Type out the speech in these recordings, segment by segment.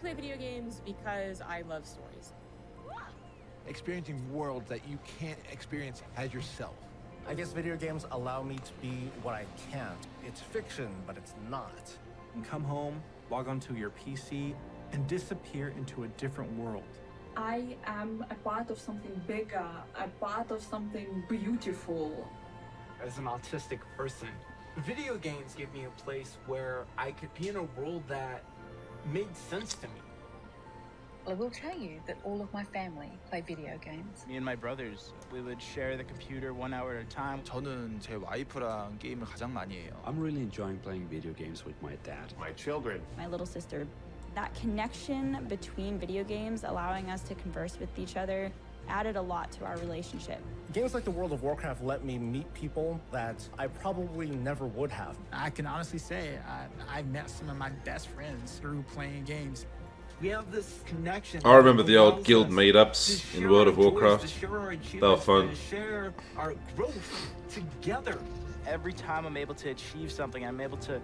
play video games because I love stories. Experiencing worlds that you can't experience as yourself. I guess video games allow me to be what I can't. It's fiction, but it's not. You come home, log onto your PC, and disappear into a different world. I am a part of something bigger, a part of something beautiful. As an autistic person, video games give me a place where I could be in a world that made sense to me. Well, I will tell you that all of my family play video games. Me and my brothers, we would share the computer 1 hour at a time. 저는 제 와이프랑 게임을 가장 많이 해요. I'm really enjoying playing video games with my dad. My children. My little sister. That connection between video games, allowing us to converse with each other, added a lot to our relationship. Games like the World of Warcraft let me meet people that I probably never would have. I can honestly say I met some of my best friends through playing games. We have this connection. I remember the old guild meetups in World of Warcraft. They were fun. To share our growth together. Every time I'm able to achieve something, I'm able to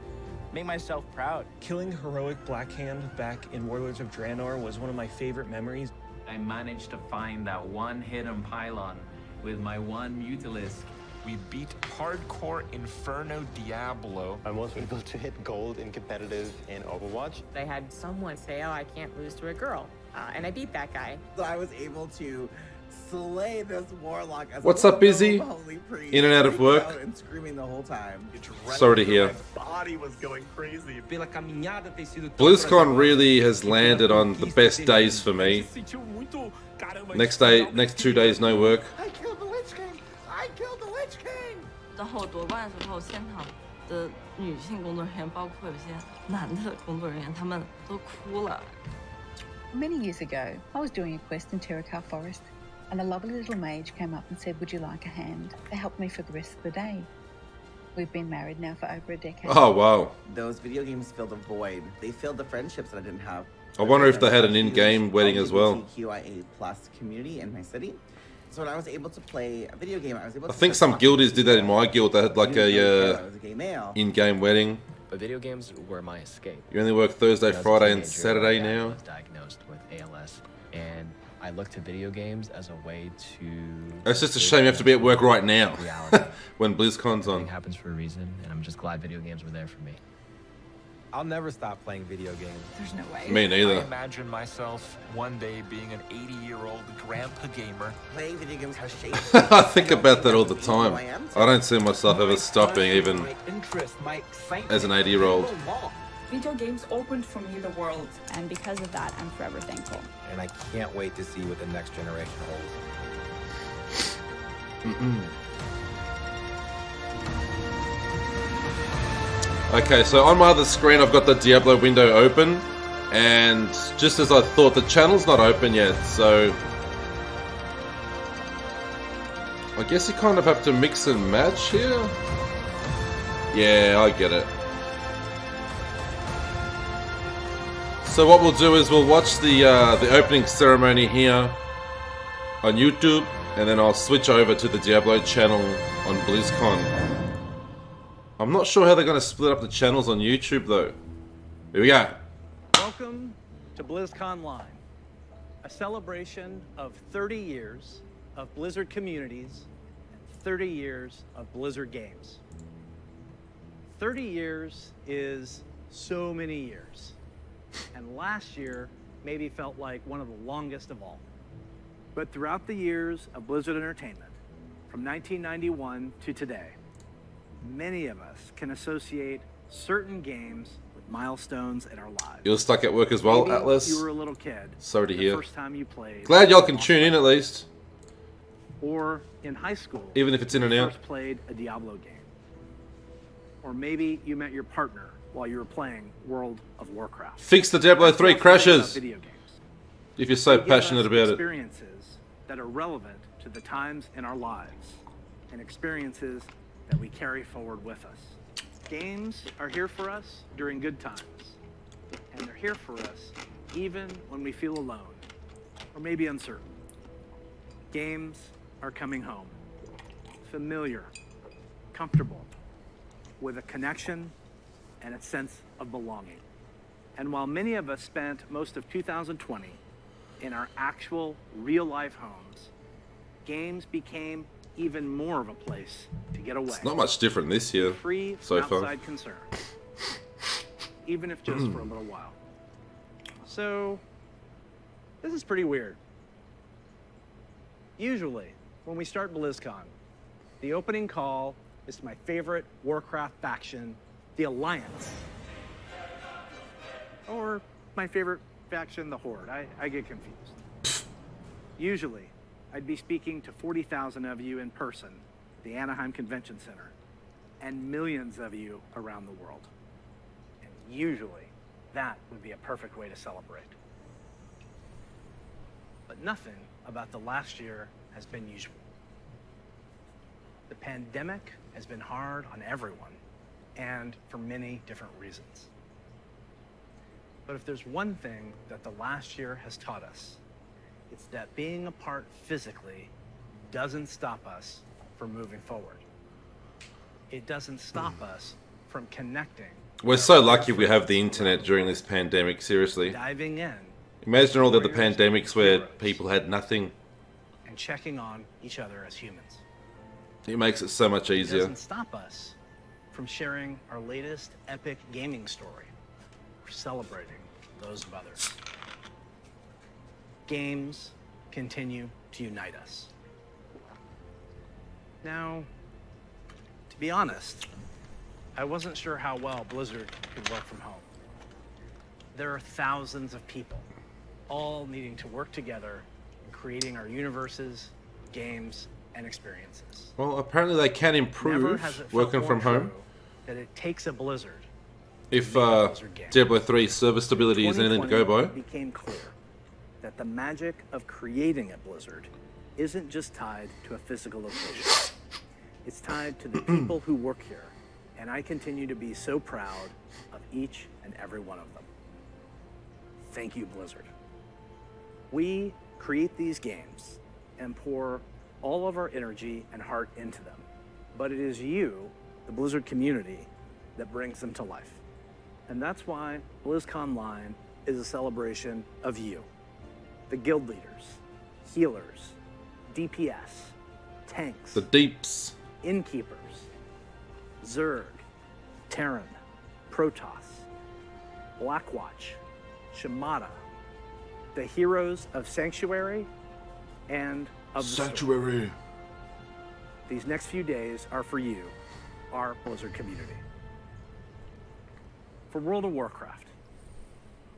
make myself proud. Killing heroic Blackhand back in Warlords of Draenor was one of my favorite memories. I managed to find that one hidden pylon with my one Mutalisk. We beat hardcore Inferno Diablo. I was able to hit gold in competitive in Overwatch. I had someone say, oh, I can't lose to a girl. And I beat that guy. So I was able to slay this warlock as What's up, Busy? In and out of work. And screaming the whole time. Sorry to hear. My body was going crazy. BlizzCon really has landed on the best days for me. Next 2 days, no work. I killed the Lich King! I killed the Lich King! 然后夺冠的时候，现场的女性工作人员，包括有些男的工作人员，他们都哭了。Many years ago, I was doing a quest in Terracar Forest, and a lovely little mage came up and said, "Would you like a hand?" They helped me for the rest of the day. We've been married now for over a decade. Oh, wow. Those video games filled a void. They filled the friendships that I didn't have. I wonder if they had an in-game wedding as well. LGBTQIA+ community in my city. So when I was able to play a video game, I was able to... I think some guildies did that in my guild. They had like a in-game wedding. But video games were my escape. You only work Thursday, Friday, and Saturday now. I was diagnosed with ALS, and I looked to video games as a way to... It's just a shame you have to be at work right now when BlizzCon's on. It happens for a reason, and I'm just glad video games were there for me. I'll never stop playing video games. There's no way. Me neither. I imagine myself one day being an 80-year-old grandpa gamer. Playing video games has shaped I think about that all the time. I don't see myself ever stopping even as an 80-year-old. Video games opened for me the world. And because of that, I'm forever thankful. And I can't wait to see what the next generation holds. Okay, so on my other screen I've got the Diablo window open, and just as I thought, the channel's not open yet, so I guess you kind of have to mix and match here. Yeah, I get it. So what we'll do is we'll watch the opening ceremony here on YouTube, and then I'll switch over to the Diablo channel on BlizzCon. I'm not sure how they're going to split up the channels on YouTube, though. Here we go. Welcome to BlizzCon Live, a celebration of 30 years of Blizzard communities and 30 years of Blizzard games. 30 years is so many years, and last year maybe felt like one of the longest of all. But throughout the years of Blizzard Entertainment, from 1991 to today, many of us can associate certain games with milestones in our lives. You're stuck at work as well, Maybe Atlas? you were a little kid. Sorry to the hear. First time you played. Glad y'all can tune in at least. Or in high school. Even if it's in and out. First played a Diablo game. Or maybe you met your partner while you were playing World of Warcraft. Fix the Diablo 3 crashes. Video games. If you're so They give us passionate about it. Experiences that are relevant to the times in our lives, and experiences that we carry forward with us. Games are here for us during good times, and they're here for us even when we feel alone, or maybe uncertain. Games are coming home, familiar, comfortable, with a connection and a sense of belonging. And while many of us spent most of 2020 in our actual real-life homes, games became even more of a place to get away. It's not much different this year Free so from far. outside concerns, even if just for a little while. So, this is pretty weird. Usually, when we start BlizzCon, the opening call is to my favorite Warcraft faction, the Alliance. Or my favorite faction, the Horde. I get confused. Usually, I'd be speaking to 40,000 of you in person at the Anaheim Convention Center, and millions of you around the world. And usually, that would be a perfect way to celebrate. But nothing about the last year has been usual. The pandemic has been hard on everyone, and for many different reasons. But if there's one thing that the last year has taught us, it's that being apart physically doesn't stop us from moving forward. It doesn't stop us from connecting. We're so lucky we have the internet during this pandemic, seriously. Diving in Imagine all the other pandemics where people had nothing. and checking on each other as humans. It makes it so much It easier. doesn't stop us from sharing our latest epic gaming story or celebrating those of others. Games continue to unite us. Now, to be honest, I wasn't sure how well Blizzard could work from home. There are thousands of people, all needing to work together in creating our universes, games, and experiences. Well, apparently they can Never improve has it felt working more from home. true that it takes a Blizzard. If Diablo 3 server stability is anything to go by. It became clear that the magic of creating at Blizzard isn't just tied to a physical location. It's tied to the people who work here, and I continue to be so proud of each and every one of them. Thank you, Blizzard. We create these games and pour all of our energy and heart into them, but it is you, the Blizzard community, that brings them to life. And that's why BlizzCon Line is a celebration of you, the guild leaders, healers, DPS, tanks, The deeps. innkeepers, Zerg, Terran, Protoss, Blackwatch, Shimada, the heroes of Sanctuary and of the Sword. Sanctuary. These next few days are for you, our Blizzard community. For World of Warcraft,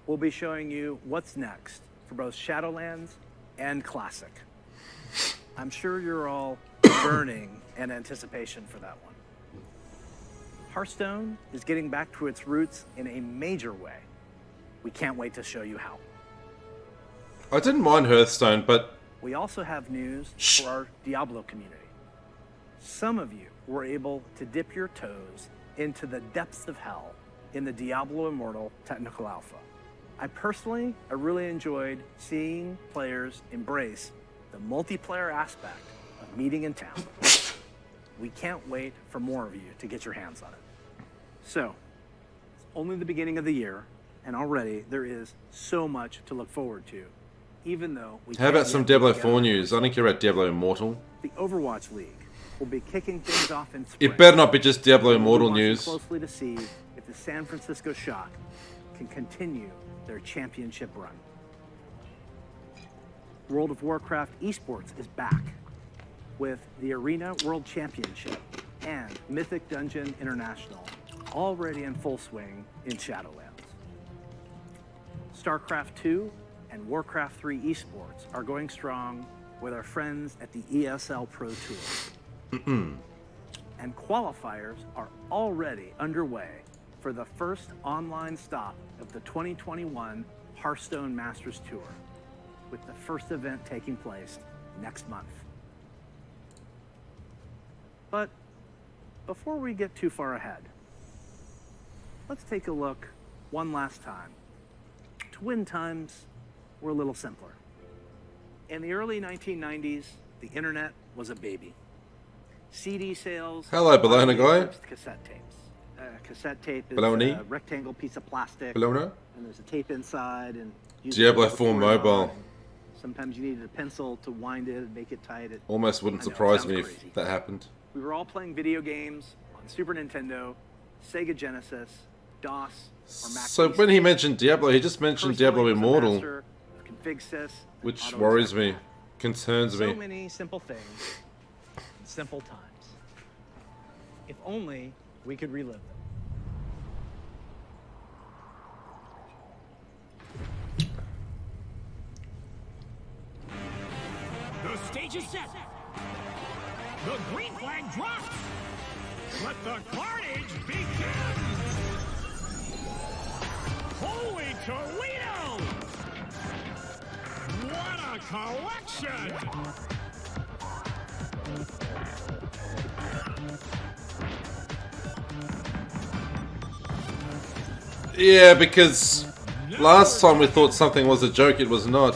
we'll be showing you what's next for both Shadowlands and Classic. I'm sure you're all burning in anticipation for that one. Hearthstone is getting back to its roots in a major way. We can't wait to show you how. I didn't mind Hearthstone, but We also have news for our Diablo community. Some of you were able to dip your toes into the depths of hell in the Diablo Immortal Technical Alpha. I really enjoyed seeing players embrace the multiplayer aspect of meeting in town. We can't wait for more of you to get your hands on it. So, it's only the beginning of the year, and already there is so much to look forward to, even though we how can't about some yet Diablo get 4 news? I don't care about Diablo Immortal. The Overwatch League will be kicking things off in spring. It better not be just Diablo Immortal We'll be watching news. closely to see if the San Francisco Shock can continue their championship run. World of Warcraft esports is back with the Arena World Championship and Mythic Dungeon International already in full swing in Shadowlands. StarCraft 2 and Warcraft 3 esports are going strong with our friends at the ESL Pro Tour. And qualifiers are already underway for the first online stop of the 2021 Hearthstone Masters Tour, with the first event taking place next month. But before we get too far ahead, let's take a look one last time to when times were a little simpler. In the early 1990s, the internet was a baby. CD sales, Hello, Bologna guy. cassette tapes, Cassette tape is Baloney? a rectangle piece of plastic. Bologna? And there's a tape inside. And Diablo 4 mobile. Sometimes you needed a pencil to wind it and make it tight. Almost wouldn't I know, it surprise sounds me crazy. if that happened. We were all playing video games on Super Nintendo, Sega Genesis, DOS, or Mac. So when he mentioned Diablo, he just mentioned Diablo Personally, I was a Immortal, master of config sys and which auto worries attack. me, concerns So me. many simple things, in simple times. If only we could relive them. The stage is set. The green flag drops. Let the carnage begin. Holy Toledo! What a collection! Yeah, because last time we thought something was a joke, it was not.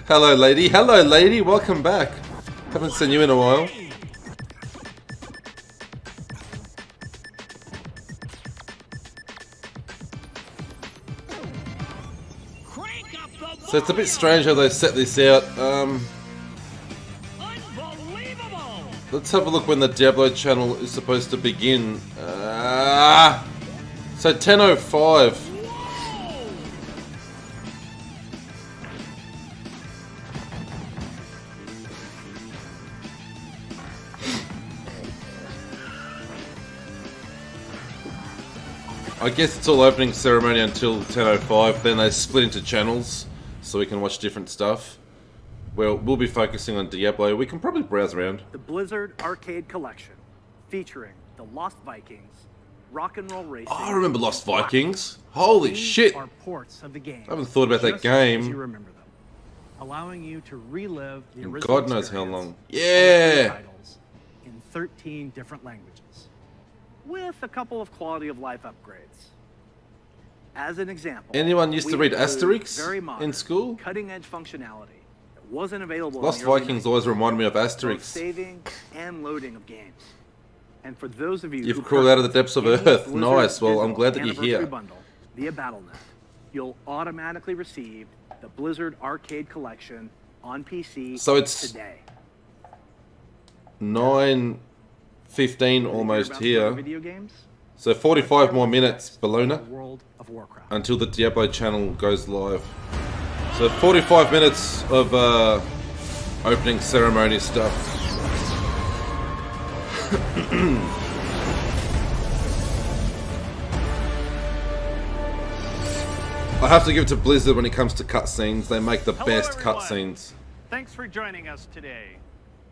Hello, lady. Hello, lady. Welcome back. Haven't seen you in a while. So it's a bit strange how they set this out. Let's have a look when the Diablo channel is supposed to begin. So 10:05. I guess it's all opening ceremony until 10:05. Then they split into channels so we can watch different stuff. Well, we'll be focusing on Diablo. We can probably browse around. The Blizzard Arcade Collection, featuring the Lost Vikings, Rock and Roll Racing. Oh, I remember Lost Vikings. Holy shit! Are ports of the game. I haven't thought about that just as you game. remember them, allowing you to relive the in original God knows how experience long. on Yeah! titles in 13 different languages, with a couple of quality of life upgrades. As an example, Anyone used to we read include Asterix very in modern, school? cutting-edge functionality that wasn't available. Lost in the early Vikings 90s, always remind me of both Asterix. saving and loading of games. And for those of you You've who crawled out of the depths of purchase Earth. any Nice. Well, I'm Blizzard glad that you're Anniversary here. Bundle via Battle.net, you'll automatically receive the Blizzard Arcade Collection on PC So it's today. 9:15 almost About here. video games? So 45 more minutes, Bologna, World of Warcraft. until the Diablo channel goes live. So 45 minutes of opening ceremony stuff. I have to give it to Blizzard when it comes to cutscenes. They make the best cutscenes. Thanks for joining us today.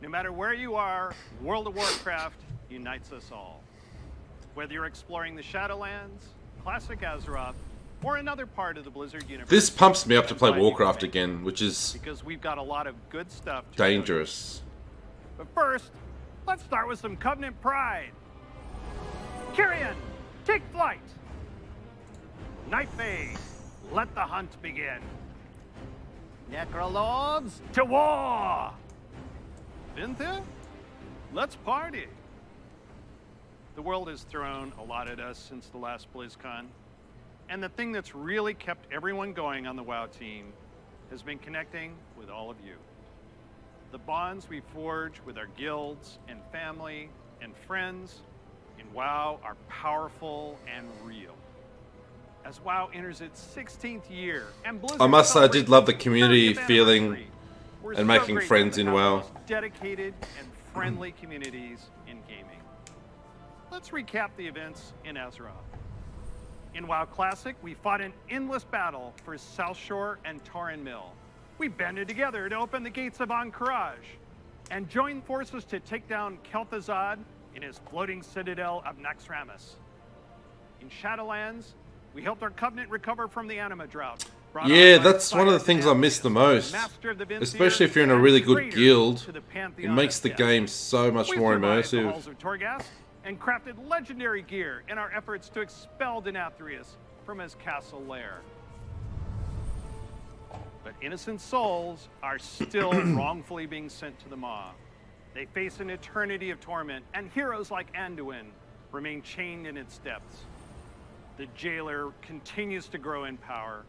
No matter where you are, World of Warcraft unites us all. Whether you're exploring the Shadowlands, Classic Azeroth, or another part of the Blizzard universe. This pumps me up to play Warcraft again, which is Because we've got a lot of good stuff to dangerous. But first, let's start with some Covenant pride. Kyrian, take flight. Night Phase, let the hunt begin. Necrolords, to war! Vintha, let's party. The world has thrown a lot at us since the last BlizzCon. And the thing that's really kept everyone going on the WoW team has been connecting with all of you. The bonds we forge with our guilds and family and friends in WoW are powerful and real. As WoW enters its 16th year, and Blizzard I must say, I did love the celebrates community its 30th feeling anniversary, we're and so making grateful friends to in have the WoW. most dedicated and friendly communities in gaming. Let's recap the events in Azeroth. In WoW Classic, we fought an endless battle for South Shore and Tauren Mill. We banded together to open the gates of Ahn'Qiraj and joined forces to take down Kel'Thuzad in his floating citadel of Naxxramas. In Shadowlands, we helped our Covenant recover from the Anima Drought. brought Yeah, on by that's one of the things I miss the most. Master of the Vincier, Especially if you're in a and really good traitor guild. to the It Pantheon makes of the Death. game so much We more survived the immersive. halls of Torghast and crafted legendary gear in our efforts to expel Denathrius from his castle lair. But innocent souls are still wrongfully being sent to the Maw. They face an eternity of torment, and heroes like Anduin remain chained in its depths. The jailer continues to grow in power.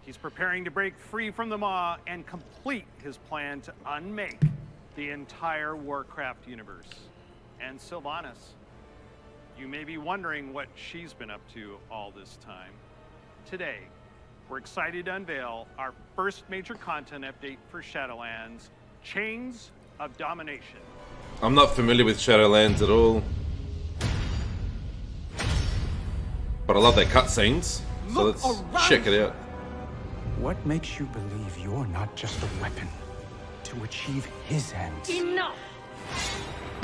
He's preparing to break free from the maw and complete his plan to unmake the entire Warcraft universe. And Sylvanas, you may be wondering what she's been up to all this time. Today, we're excited to unveil our first major content update for Shadowlands, Chains of Domination. I'm not familiar with Shadowlands at all. But I love their cutscenes, so let's check it out. What makes you believe you're not just a weapon to achieve his ends? Enough!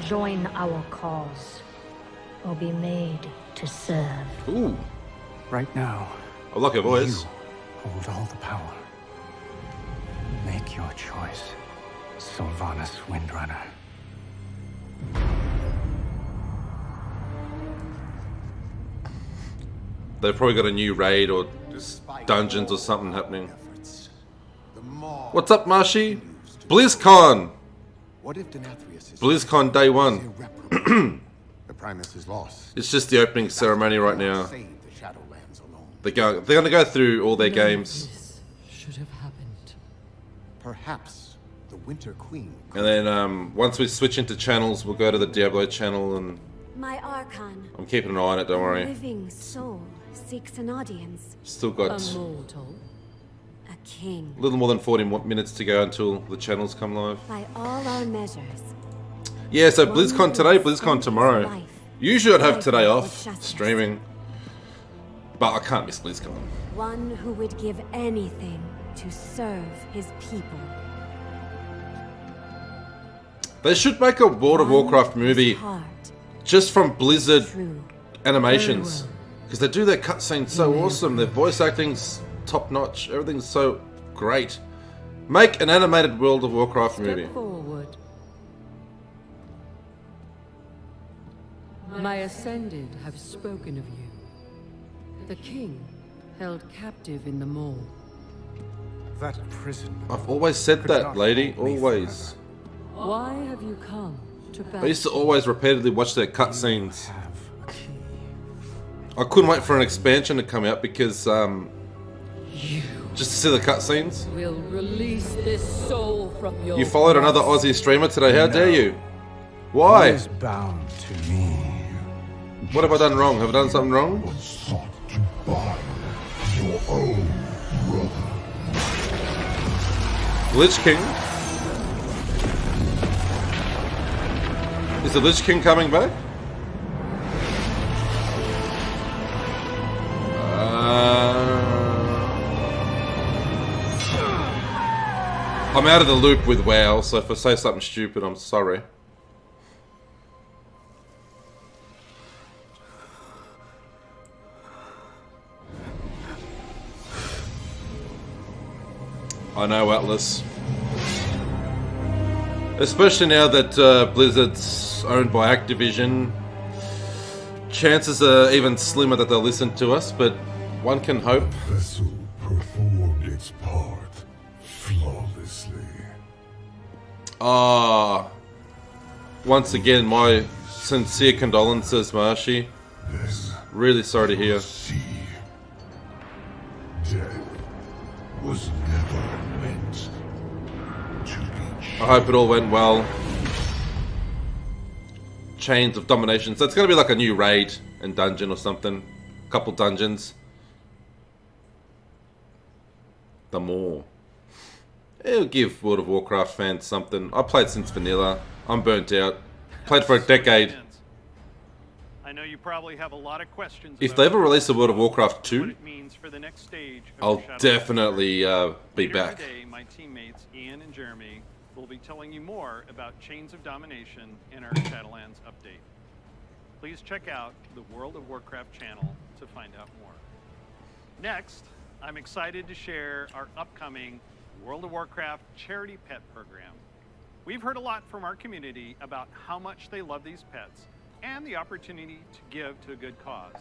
Join our cause, or be made to serve. Ooh. Right now, I like her voice. you hold all the power. Make your choice, Sylvanas Windrunner. They've probably got a new raid or just dungeons or something happening. What's up, Marshy? BlizzCon! What if Denathrius is BlizzCon day one. the Primus is lost? It's just the opening ceremony right now. Save the Shadowlands alone. They're going to go through all their games. Should have happened. Perhaps the Winter Queen. And then once we switch into channels, we'll go to the Diablo channel, and My Archon, I'm keeping an eye on it, don't worry. living soul, seeks an audience. Still got A mortal. A king. a little more than 40 minutes to go until the channels come live. By all our measures. Yeah, so BlizzCon today, BlizzCon tomorrow. Usually I'd have today off, streaming. But I can't miss BlizzCon. One who would give anything to serve his people. They should make a World of Warcraft movie just from Blizzard animations. Because they do their cutscenes so awesome, their voice acting's top notch, everything's so great. Make an animated World of Warcraft movie. Forward. My Ascended have spoken of you. The king held captive in the Maw. That prison. I've always said that, lady, always. Why have you come to I used to always repeatedly watch their cutscenes. I couldn't wait for an expansion to come out because, just to see the cutscenes. Will release this soul from your You followed another Aussie streamer today, how dare you? Why? Is bound to me. What have I done wrong? Have I done something wrong? Your own brother. Lich King? Is the Lich King coming back? I'm out of the loop with WoW, so if I say something stupid, I'm sorry. I know, Atlas. Especially now that Blizzard's owned by Activision, chances are even slimmer that they'll listen to us, but one can hope. Vessel performed its part flawlessly. Once again, my sincere condolences, Marshy. Really sorry to hear. Death was never meant to be. I hope it all went well. Chains of Domination. So it's going to be like a new raid and dungeon or something. A couple dungeons. The more. It'll give World of Warcraft fans something. I played since vanilla. I'm burnt out. Played for a decade. I know you probably have a lot of questions. If they ever release a World of Warcraft 2, what it means for the next stage of I'll Shadowlands. definitely be Later back. Today, my teammates Ian and Jeremy will be telling you more about Chains of Domination in our Shadowlands update. Please check out the World of Warcraft channel to find out more. Next, I'm excited to share our upcoming World of Warcraft charity pet program. We've heard a lot from our community about how much they love these pets and the opportunity to give to a good cause,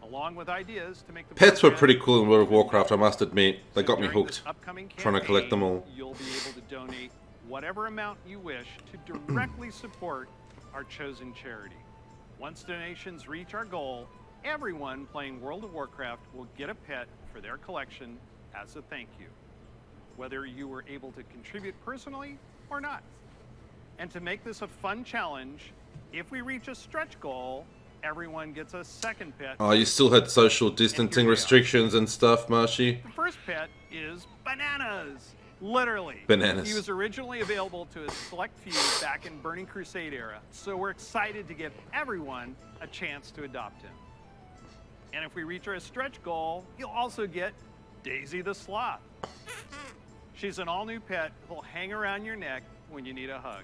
along with ideas to make the Pets were program pretty cool in World of Warcraft, I must admit. They got me hooked. upcoming Trying to collect them all. You'll be able to donate whatever amount you wish to directly support our chosen charity. Once donations reach our goal, everyone playing World of Warcraft will get a pet for their collection as a thank you, whether you were able to contribute personally or not. And to make this a fun challenge, if we reach a stretch goal, everyone gets a second pet. Oh, you still had social distancing restrictions and stuff, Marshy. The first pet is Bananas. Literally. Bananas. He was originally available to a select few back in Burning Crusade era, so we're excited to give everyone a chance to adopt him. And if we reach our stretch goal, you'll also get Daisy the Sloth. She's an all-new pet who'll hang around your neck when you need a hug.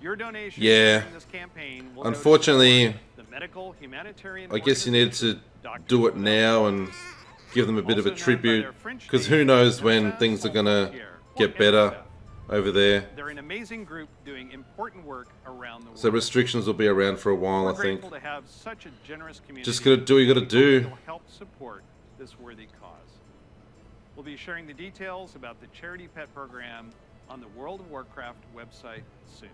Your donation during this campaign will Unfortunately, go to the medical humanitarian I guess you needed to do it now and give them a bit of a tribute, because who knows when things are gonna get better over there. They're an amazing group doing important work around the world. So restrictions will be around for a while, We're I think. grateful to have such a generous community. Just gotta do what you gotta do. Will help support this worthy cause. We'll be sharing the details about the charity pet program on the World of Warcraft website soon.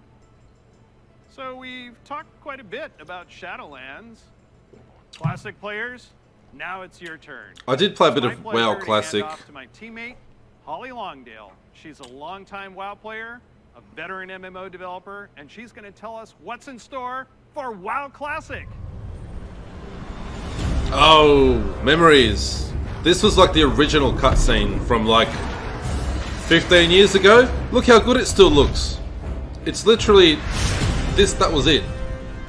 So we've talked quite a bit about Shadowlands. Classic players, now it's your turn. I did play a It's bit my of pleasure WoW to hand Classic. off to my teammate, Holly Longdale. She's a longtime WoW player, a veteran MMO developer, and she's going to tell us what's in store for WoW Classic. Oh, memories. This was like the original cutscene from like 15 years ago. Look how good it still looks. It's literally that was it.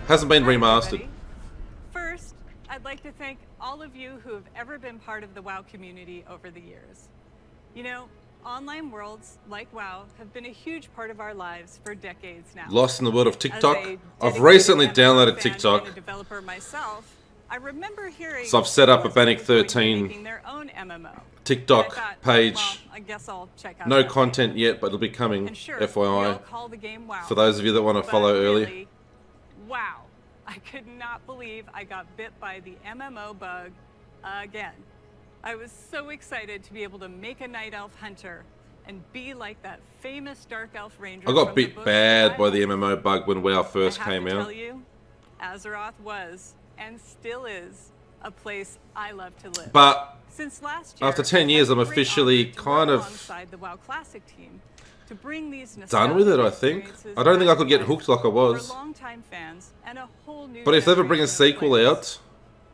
Hasn't been remastered. First, I'd like to thank all of you who have ever been part of the WoW community over the years. You know, online worlds like WoW have been a huge part of our lives for decades now. Lost in the world of As TikTok. a I've recently dedicated downloaded fan TikTok. and a developer myself, I remember hearing So I've set up a Bannock Blizzard was going to be 13 making their own MMO. TikTok And I thought, page. well, I guess I'll check out No that content yet, but it'll be coming. And sure, we FYI. all call the game WoW, For those of you that want to but follow early. really, wow. I could not believe I got bit by the MMO bug again. I was so excited to be able to make a Night Elf Hunter and be like that famous Dark Elf Ranger. I got from the bit books bad that by I the MMO bug when WoW first I have came to out. tell you, Azeroth was and still is a place I love to live. But since last year, after 10 years, I'm officially kind of alongside the WoW Classic team to bring these done with it, I think. I don't think I could get hooked like I was. for longtime fans and a whole new But if they ever bring a generation of sequel players. out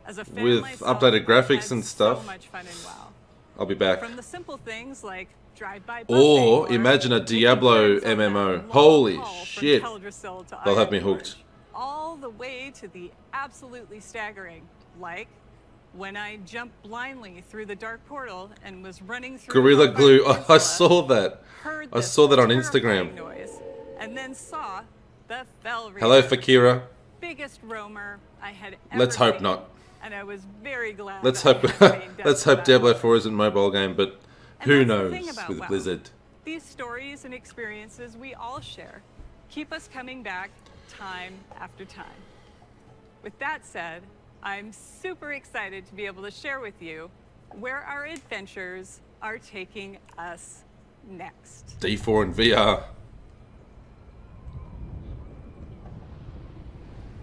As a fan with myself, updated I've graphics had and so stuff, much fun in WoW. I'll be back. From the simple things like drive-by Or buffing imagine a making Diablo friends on that MMO. long Holy haul from shit. Teldrassil to They'll have me Ironforge, hooked. all the way to the absolutely staggering, like when I jumped blindly through the dark portal and was running through Gorilla Hellfire Glue. Peninsula, I saw that. heard I this saw that on terrifying Instagram. noise, and then saw the Fell Hello, Reaper, Fakira. biggest roamer I had ever Let's hope seen, not. and I was very glad. Let's that I hope. had remained deaf Let's to hope that. Diablo 4 isn't a mobile game, but who that's the knows thing about with WoW. Blizzard. These stories and experiences we all share keep us coming back time after time. With that said, I'm super excited to be able to share with you where our adventures are taking us next. D4 and VR.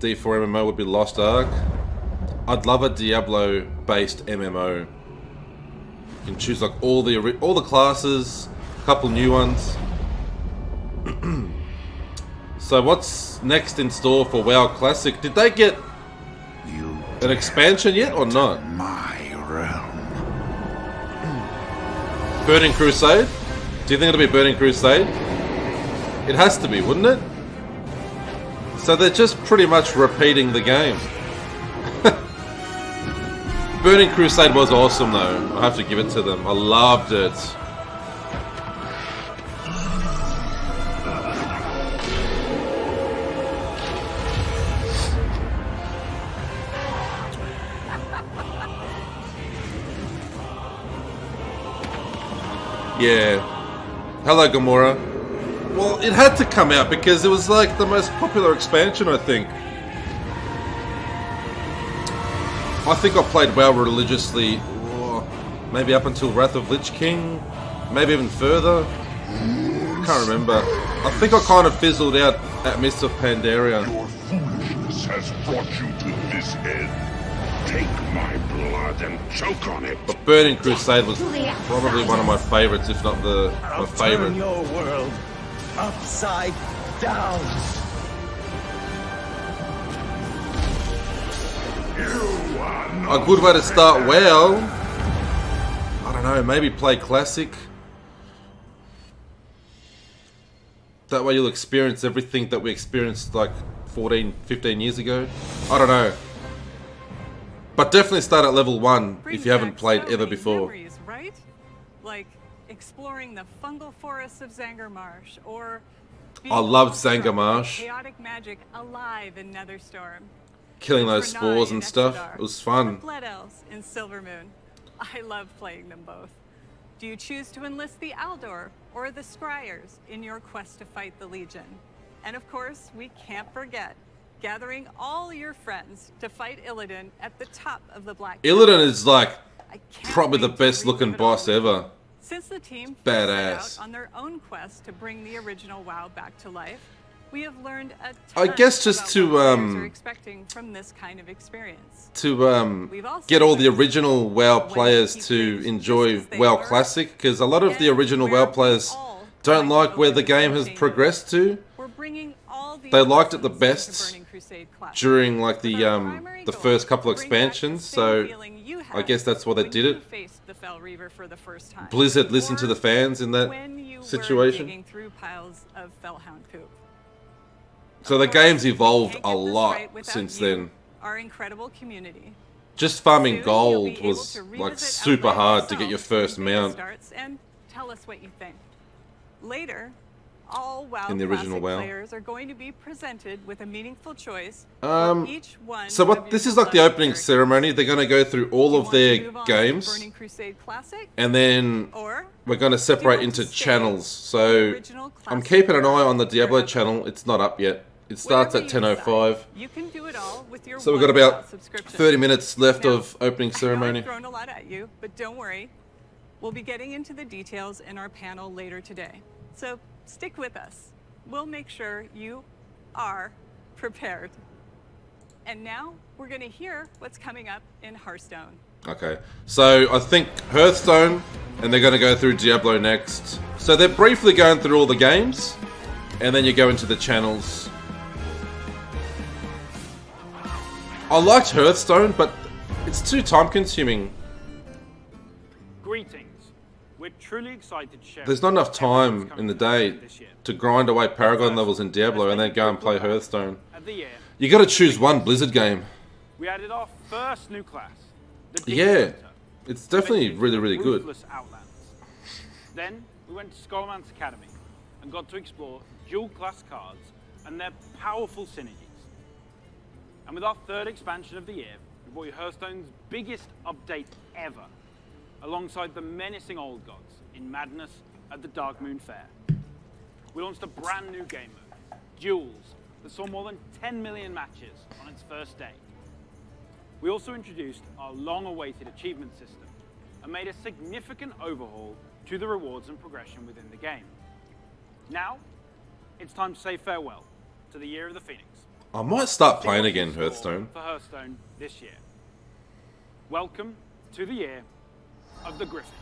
D4 MMO would be Lost Ark. I'd love a Diablo-based MMO. You can choose like all the classes, a couple new ones. So what's next in store for WoW Classic? Did they get an expansion yet or not? My realm. Burning Crusade? Do you think it'll be Burning Crusade? It has to be, wouldn't it? So they're just pretty much repeating the game. Burning Crusade was awesome though. I have to give it to them. I loved it. Yeah. Hello, Gamora. Well, it had to come out because it was like the most popular expansion, I think. I think I played WoW religiously, maybe up until Wrath of Lich King, maybe even further. I can't remember. I think I kind of fizzled out at Mists of Pandaria. Justice has brought you to this end. Take my blood and choke on it. But Burning Crusade was probably one of my favorites, if not my favorite. Turn your world upside down. A good way to start well. I don't know, maybe play Classic. That way you'll experience everything that we experienced like 14, 15 years ago. I don't know. But definitely start at level 1 if you haven't played ever before. Memories, right? Like exploring the fungal forests of Zangarmarsh, or I loved Zangarmarsh. chaotic magic alive in Netherstorm. Killing those spores and stuff. It was fun. Blood Elves in Silvermoon. I love playing them both. Do you choose to enlist the Aldor or the Scryers in your quest to fight the Legion? And of course, we can't forget gathering all your friends to fight Illidan at the top of the Black Illidan is like probably the best looking boss ever. Since the team badass. set out on their own quest to bring the original WoW back to life, we have learned a I ton guess just about to what players are expecting from this kind of experience. Get all the original WoW players to enjoy WoW Classic, because a lot of the original WoW players don't like where the game has progressed to. They liked it the best during like the first couple expansions, so I guess that's why they did it. Blizzard listened to the fans in that situation. So the game's evolved a lot since then. Our incredible community. Just farming gold was like super hard to get your first mount And tell us what you think. Later, all WoW in the original WoW. players are going to be presented with a meaningful choice. Each one So what? This is like the opening ceremony. They're going to go through all of their games, Burning Crusade Classic, and then we're going to separate into channels. So I'm keeping an eye on the Diablo channel. It's not up yet. It starts at 10:05. you can do it all with your So we've got about 30 minutes left of opening ceremony. I've thrown a lot at you, but don't worry. We'll be getting into the details in our panel later today. So stick with us. We'll make sure you are prepared. And now we're going to hear what's coming up in Hearthstone. Okay, so I think Hearthstone, and they're going to go through Diablo next. So they're briefly going through all the games, and then you go into the channels. I liked Hearthstone, but it's too time-consuming. Greetings. We're truly excited to share. There's not enough time in the day to grind away Paragon levels in Diablo and then go and play Hearthstone. You got to choose one Blizzard game. We added our first new class. The Yeah, it's definitely really, really good. Ruthless Outlands. Then we went to Skullman's Academy and got to explore dual class cards and their powerful synergies. And with our third expansion of the year, we brought you Hearthstone's biggest update ever, alongside the menacing old gods in Madness at the Dark Moon Fair. We launched a brand new game mode, Duels, that saw more than 10 million matches on its first day. We also introduced our long-awaited achievement system and made a significant overhaul to the rewards and progression within the game. Now, it's time to say farewell to the Year of the Phoenix. I might start playing again Hearthstone. For Hearthstone this year. Welcome to the Year of the Griffin.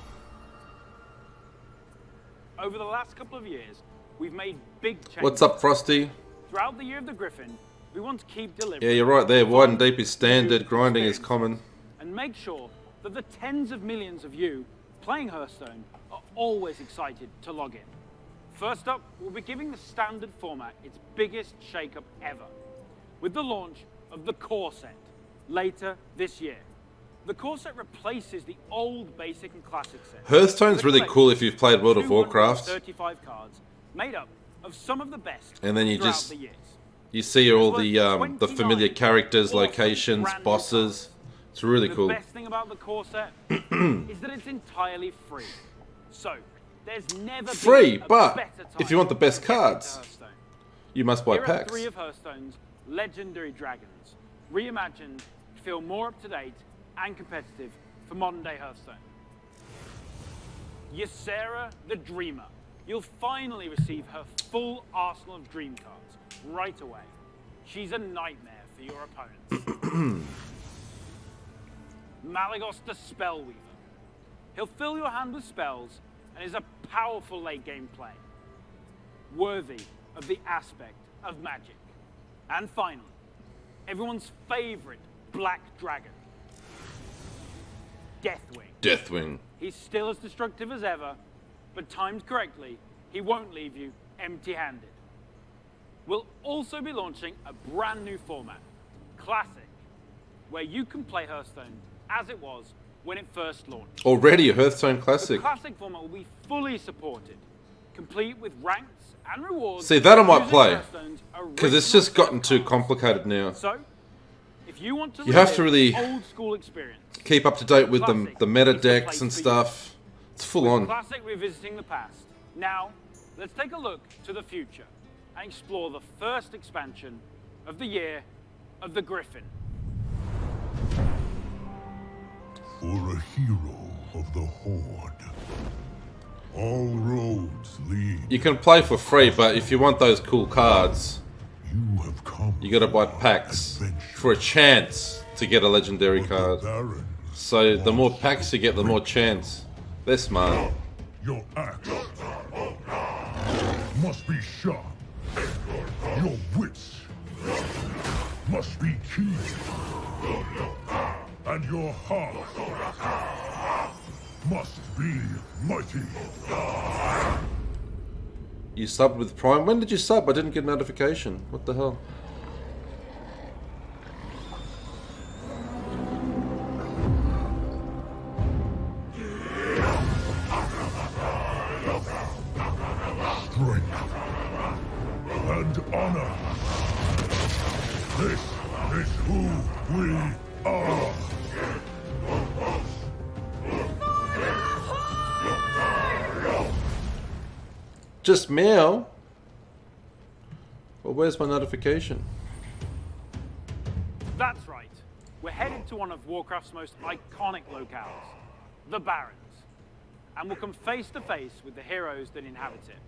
Over the last couple of years, we've made big changes. What's up, Frosty? Throughout the Year of the Griffin, we want to keep delivering. Yeah, you're right there. Wide and deep is standard. Grinding is common. And make sure that the tens of millions of you playing Hearthstone are always excited to log in. First up, we'll be giving the standard format its biggest shake-up ever, with the launch of the Core Set later this year. The Core Set replaces the old Basic and Classic set. Hearthstone's really cool if you've played World of Warcraft. 35 cards made up of some of the best. And then you throughout just the years. you see all the familiar characters, locations, bosses. It's really cool. The best thing about the Core Set is that it's entirely free. So there's never Free, been a but better time if you want the best to get into cards, Hearthstone. you must buy Here are packs. 3 of Hearthstone's legendary dragons, reimagined to feel more up-to-date and competitive for modern-day Hearthstone. Ysera the Dreamer. You'll finally receive her full arsenal of dream cards right away. She's a nightmare for your opponents. Malagos the Spellweaver. He'll fill your hand with spells and is a powerful late game play, worthy of the aspect of magic. And finally, everyone's favorite black dragon, Deathwing. Deathwing. He's still as destructive as ever, but timed correctly, he won't leave you empty-handed. We'll also be launching a brand new format, Classic, where you can play Hearthstone as it was when it first launched. Already a Hearthstone Classic. The Classic format will be fully supported, complete with ranks and rewards. See, that I might using play, Hearthstone's because it's original just gotten too complicated now. So, if you want to You have to relive really the old school experience, keep up to date with Classic the meta is the decks place and for you. stuff. It's full With on. Classic revisiting the past. Now, let's take a look to the future and explore the first expansion of the Year of the Griffin. For a hero of the Horde, all roads lead. You can play for free, but if you want those cool cards, you gotta buy packs for a chance to get a legendary card. So the more packs you get, the more chance. They're smart. Your axe must be sharp. Your wits must be keen. And your heart must be mighty. You subbed with Prime? When did you sub? I didn't get a notification. What the hell? Strength and honor. This is who we are. Just meow? Well, where's my notification? That's right. We're headed to one of Warcraft's most iconic locales, the Barrens, and we'll come face to face with the heroes that inhabit it,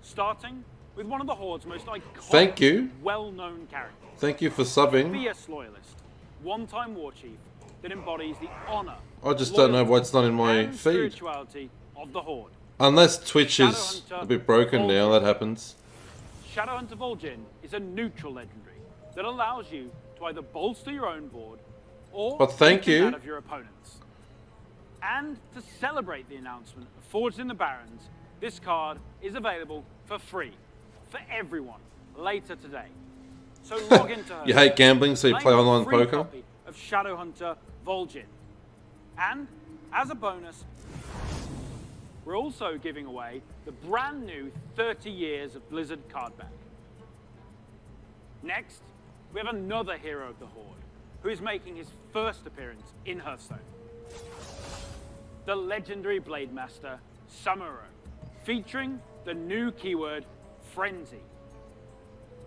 starting with one of the Horde's most iconic, Thank you. well-known characters. Thank you for subbing. Fierce loyalist, one-time war chief that embodies the honor, I just don't know loyalty, why it's not in my and feed. spirituality of the Horde. Unless Twitch is a bit broken now, that happens. Shadowhunter Vol'jin is a neutral legendary that allows you to either bolster your own board or But thank weaken you. that of your opponents. And to celebrate the announcement of Forged in the Barrens, this card is available for free for everyone later today. So log into her. You hate gambling, so you claim play a online free poker? copy of Shadowhunter Vol'jin. And as a bonus, we're also giving away the brand new 30 Years of Blizzard card back. Next, we have another hero of the Horde who is making his first appearance in Hearthstone. The legendary Blade Master, Samuro, featuring the new keyword, Frenzy.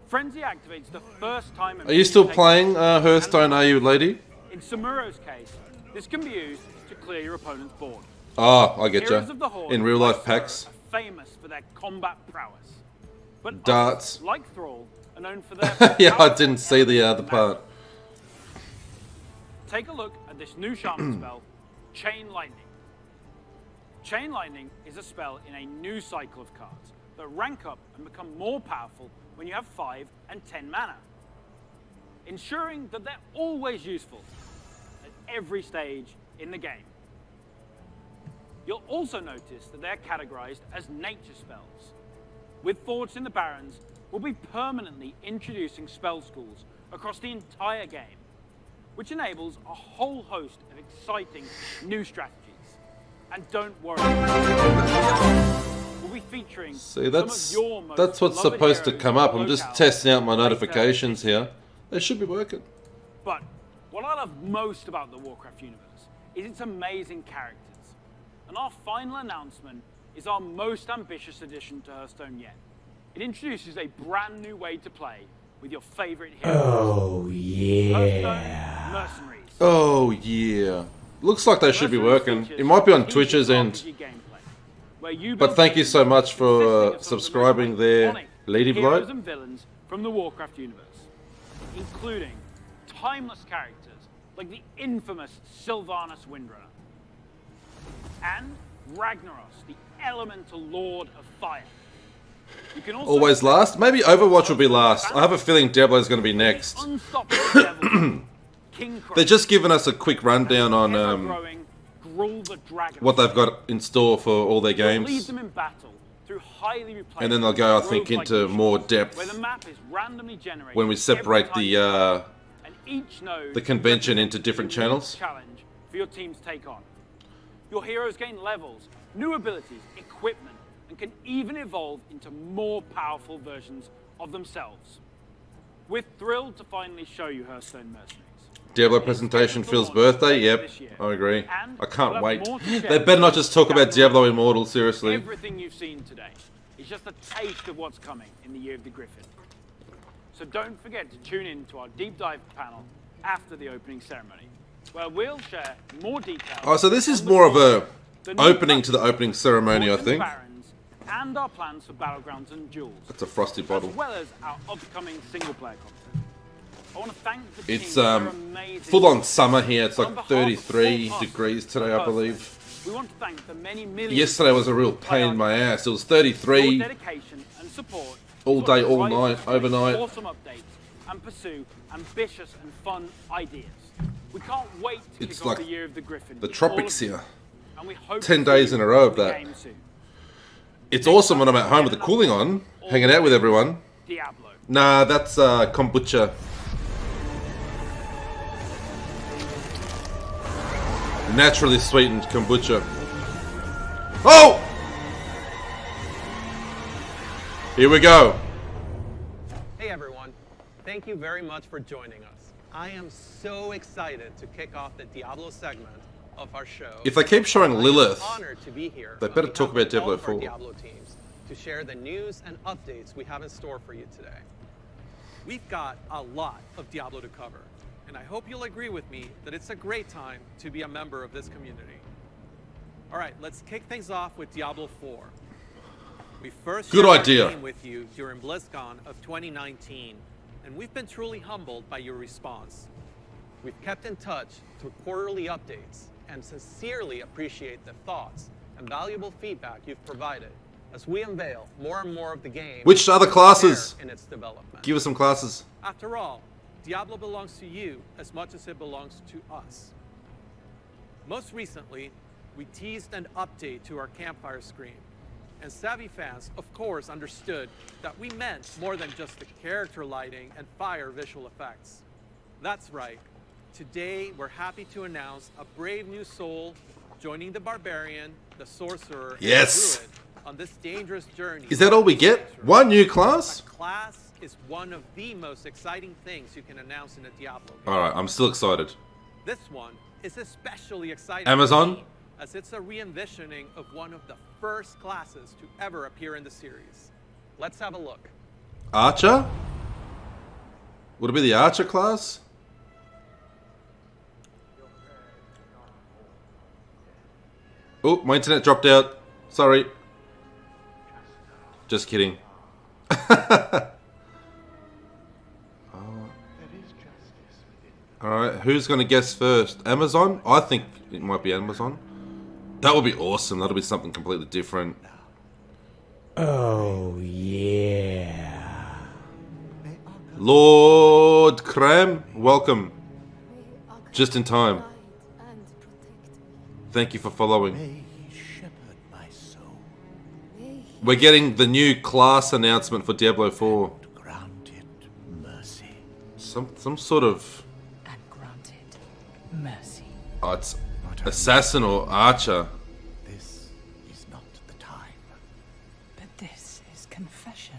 Frenzy activates the first time... Are you still playing Hearthstone, are you, lady? In Samuro's case, this can be used to clear your opponent's board. Oh, I get Heroes ya. of the Horde In real life like packs. Samuro are famous for their combat prowess. But Darts. others, like Thrall, are known for their... Yeah, I didn't see the other part. Take a look at this new shaman spell, Chain Lightning. Chain Lightning is a spell in a new cycle of cards that rank up and become more powerful when you have 5 and 10 mana, ensuring that they're always useful at every stage in the game. You'll also notice that they're categorized as nature spells. With Forged in the Barrens, we'll be permanently introducing spell schools across the entire game, which enables a whole host of exciting new strategies. And don't worry, we'll be featuring See, some of your most that's what's beloved supposed to heroes come up. I'm and just locales testing out my later notifications this year. here. They should be working. But what I love most about the Warcraft universe is its amazing characters. And our final announcement is our most ambitious addition to Hearthstone yet. It introduces a brand new way to play with your favorite heroes. Oh, yeah. Hearthstone Mercenaries. Oh, yeah. Looks like they should be working. It might be on Twitch's end. But thank you so much for subscribing there, Lady heroes Blood. and villains from the Warcraft universe, including timeless characters like the infamous Sylvanas Windrunner. And Ragnaros, the elemental lord of fire. You can also Always last? Maybe Overwatch will be last. I have a feeling Diablo's going to be next. They're just giving us a quick rundown on what they've got in store for all their games. And then they'll go, I think, into more depth when we separate the convention into different channels. Challenge for your teams to take on. Your heroes gain levels, new abilities, equipment, and can even evolve into more powerful versions of themselves. We're thrilled to finally show you Hearthstone Mercenaries. Diablo presentation, Phil's birthday, yep, I agree. I can't wait. They better not just talk about Diablo Immortal, seriously. Everything you've seen today is just a taste of what's coming in the Year of the Griffin. So don't forget to tune in to our deep dive panel after the opening ceremony, where we'll share more details. Oh, so this is more of a opening to the opening ceremony, I think. And our plans for Battlegrounds and Duels. That's a frosty bottle. As well as our upcoming single-player content. I want to thank the It's team for their amazing full on summer here. It's like 33 degrees today, I believe. We want to thank the many millions. Yesterday was a real pain in my ass. It was 33 dedication and support all day, all night, overnight. Awesome updates and pursue ambitious and fun ideas. We can't wait to It's kick like off the Year of the Griffin. the tropics here. And we hope 10 days in a row of that. It's awesome when I'm at home with the cooling on, hanging out with everyone. Diablo. Nah, that's kombucha. Naturally sweetened kombucha. Oh! Here we go. Hey everyone, thank you very much for joining us. I am so excited to kick off the Diablo segment of our show. If they keep showing Lilith, I'm honored to be here they better talk about Diablo all of our 4. Diablo teams to share the news and updates we have in store for you today. We've got a lot of Diablo to cover, and I hope you'll agree with me that it's a great time to be a member of this community. All right, let's kick things off with Diablo 4. We first Good shared idea. our game with you during BlizzCon of 2019, and we've been truly humbled by your response. We've kept in touch through quarterly updates and sincerely appreciate the thoughts and valuable feedback you've provided as we unveil more and more of the game. Which other classes? In its development. Give us some classes. After all, Diablo belongs to you as much as it belongs to us. Most recently, we teased an update to our campfire screen, and savvy fans, of course, understood that we meant more than just the character lighting and fire visual effects. That's right. Today, we're happy to announce a brave new soul joining the barbarian, the sorcerer, Yes. and the druid on this dangerous journey. Is that all we get? One new class? Class is one of the most exciting things you can announce in a Diablo game. Alright, I'm still excited. This one is especially exciting Amazon? for me, as it's a re-envisioning of one of the first classes to ever appear in the series. Let's have a look. Archer? Would it be the Archer class? Oh, my internet dropped out. Sorry. Just kidding. Alright, who's going to guess first? Amazon? I think it might be Amazon. That would be awesome. That'll be something completely different. Oh, yeah. Lord Cram, welcome. Just in time. Thank you for following. We're getting the new class announcement for Diablo 4. Some sort of... Mercy. Oh, it's assassin or archer. This is not the time. But this is confession.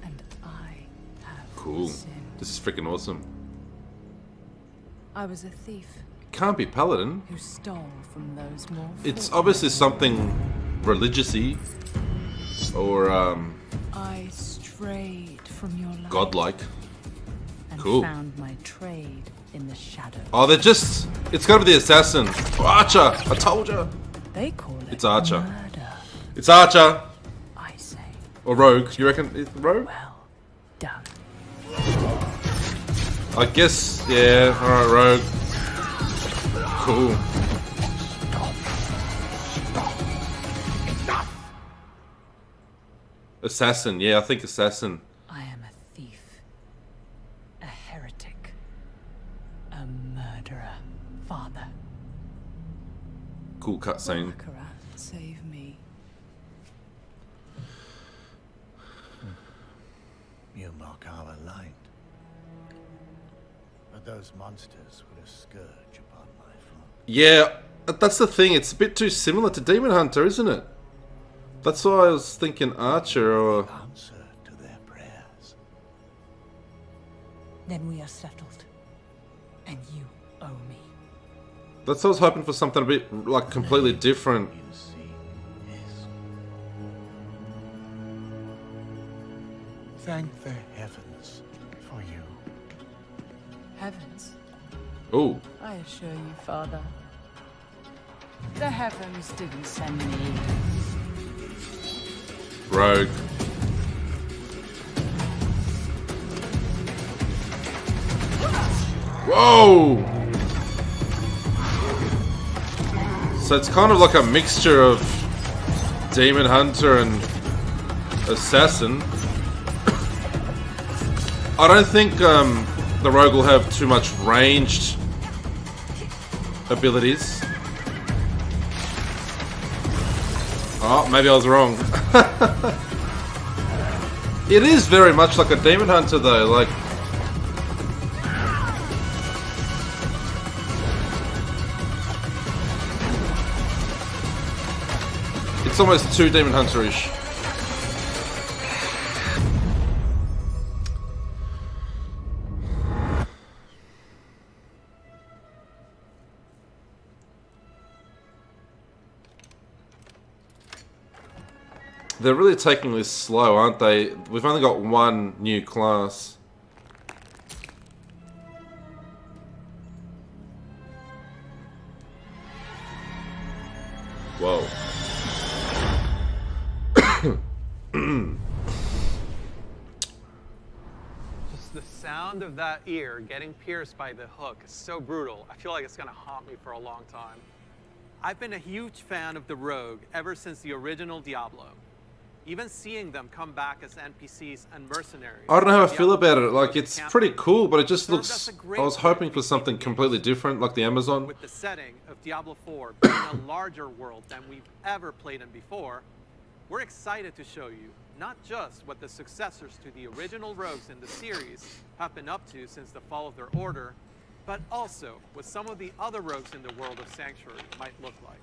And I have Cool. sinned. This is freaking awesome. I was a thief Can't be paladin. who stole from those more It's fortunate. obviously something religious-y or I strayed from your life godlike. and Cool. found my trade in the shadows. Oh, they're just... It's gotta be the assassin. Or Archer! I told you! They call it It's Archer. murder. It's Archer! I say, Or Rogue. You reckon it's Rogue? well done. I guess, yeah. Alright, Rogue. Cool. Assassin, yeah, I think Assassin. I am a thief, a heretic, a murderer, Father. Cool cutscene. Baccarat, save me. You mock our light. But those monsters were a scourge upon my flock. Yeah, that's the thing. It's a bit too similar to Demon Hunter, isn't it? That's why I was thinking Archer or... Answer to their prayers. Then we are settled. And you owe me. That's why I was hoping for something a bit, like, completely different. Thank the heavens for you. Heavens? Ooh. I assure you, Father. The heavens didn't send me. Rogue. Whoa! So it's kind of like a mixture of Demon Hunter and Assassin. I don't think the Rogue will have too much ranged abilities. Oh, maybe I was wrong. It is very much like a Demon Hunter though, like... It's almost too Demon Hunter-ish. They're really taking this slow, aren't they? We've only got one new class. Whoa. Just the sound of that ear getting pierced by the hook is so brutal. I feel like it's gonna haunt me for a long time. I've been a huge fan of the Rogue ever since the original Diablo. Even seeing them come back as NPCs and mercenaries. I don't know how I feel about it. Like, it's pretty cool, but it just looks... I was hoping for something completely different, like the Amazon. With the setting of Diablo IV being a larger world than we've ever played in before, we're excited to show you not just what the successors to the original rogues in the series have been up to since the fall of their order, but also what some of the other rogues in the world of Sanctuary might look like.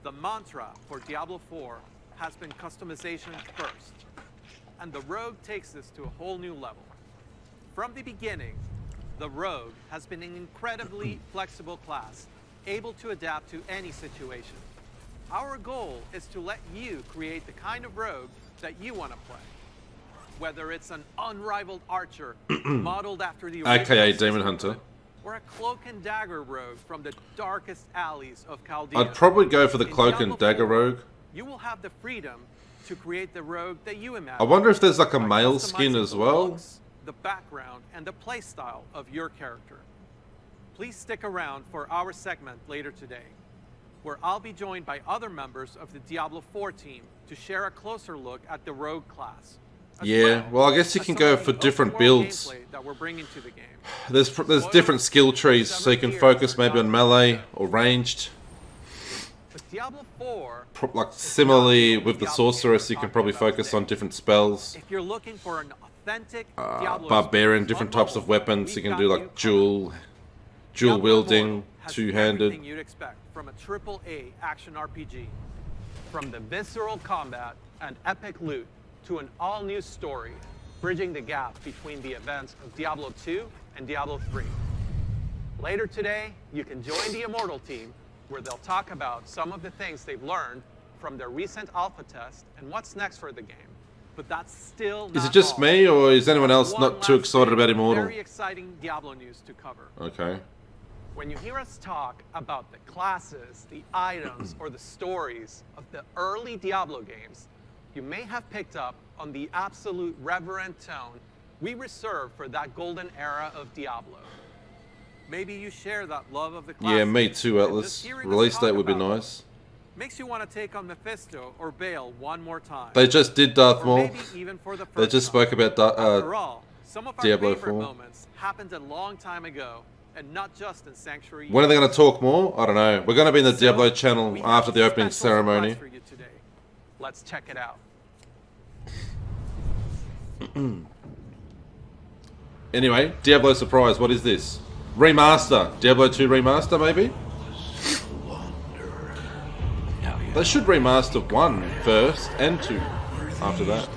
The mantra for Diablo IV has been customization first, and the Rogue takes this to a whole new level. From the beginning, the Rogue has been an incredibly flexible class, able to adapt to any situation. Our goal is to let you create the kind of Rogue that you want to play. Whether it's an unrivaled archer modeled after the original AKA Demon Hunter. or a cloak and dagger rogue from the darkest alleys of Chaldea. I'd probably go for the cloak and dagger rogue. You will have the freedom to create the rogue that you imagine. I wonder if there's like a male customizing skin as the well. looks, the background, and the playstyle of your character. Please stick around for our segment later today, where I'll be joined by other members of the Diablo IV team to share a closer look at the rogue class. Yeah, well, I guess you can go for different builds. That we're bringing to the game. There's different skill trees, so you can focus maybe on melee or ranged. Diablo 4, Like similarly with the sorceress, you can probably focus on different spells. if you're looking for an authentic Diablo Barbarian, different types of weapons. You can do like dual wielding, two-handed. everything you'd expect from a AAA action RPG. From the visceral combat and epic loot to an all-new story, bridging the gap between the events of Diablo II and Diablo III. Later today, you can join the Immortal team, where they'll talk about some of the things they've learned from their recent alpha test and what's next for the game. But that's still not Is it just all. me, or is anyone else One not too last excited bit about of Immortal? Very exciting Diablo news to cover. Okay. When you hear us talk about the classes, the items, or the stories of the early Diablo games, you may have picked up on the absolute reverent tone we reserve for that golden era of Diablo. Maybe you share that love of the classic. Yeah, me too, Atlas. Release date would be nice. Makes you want to take on Mephisto or Baal one more time. They just did Darth Or Maul. maybe even for the They first just spoke about After all, some of our Diablo favorite 4. moments happened a long time ago, and not just in Sanctuary. When are they going to talk more? I don't know. We're going to be in the Diablo channel after the opening ceremony. For you today. Let's check it out. Anyway, Diablo surprise. What is this? Remaster. Diablo 2 remaster, maybe? They should remaster 1 first and 2 after that.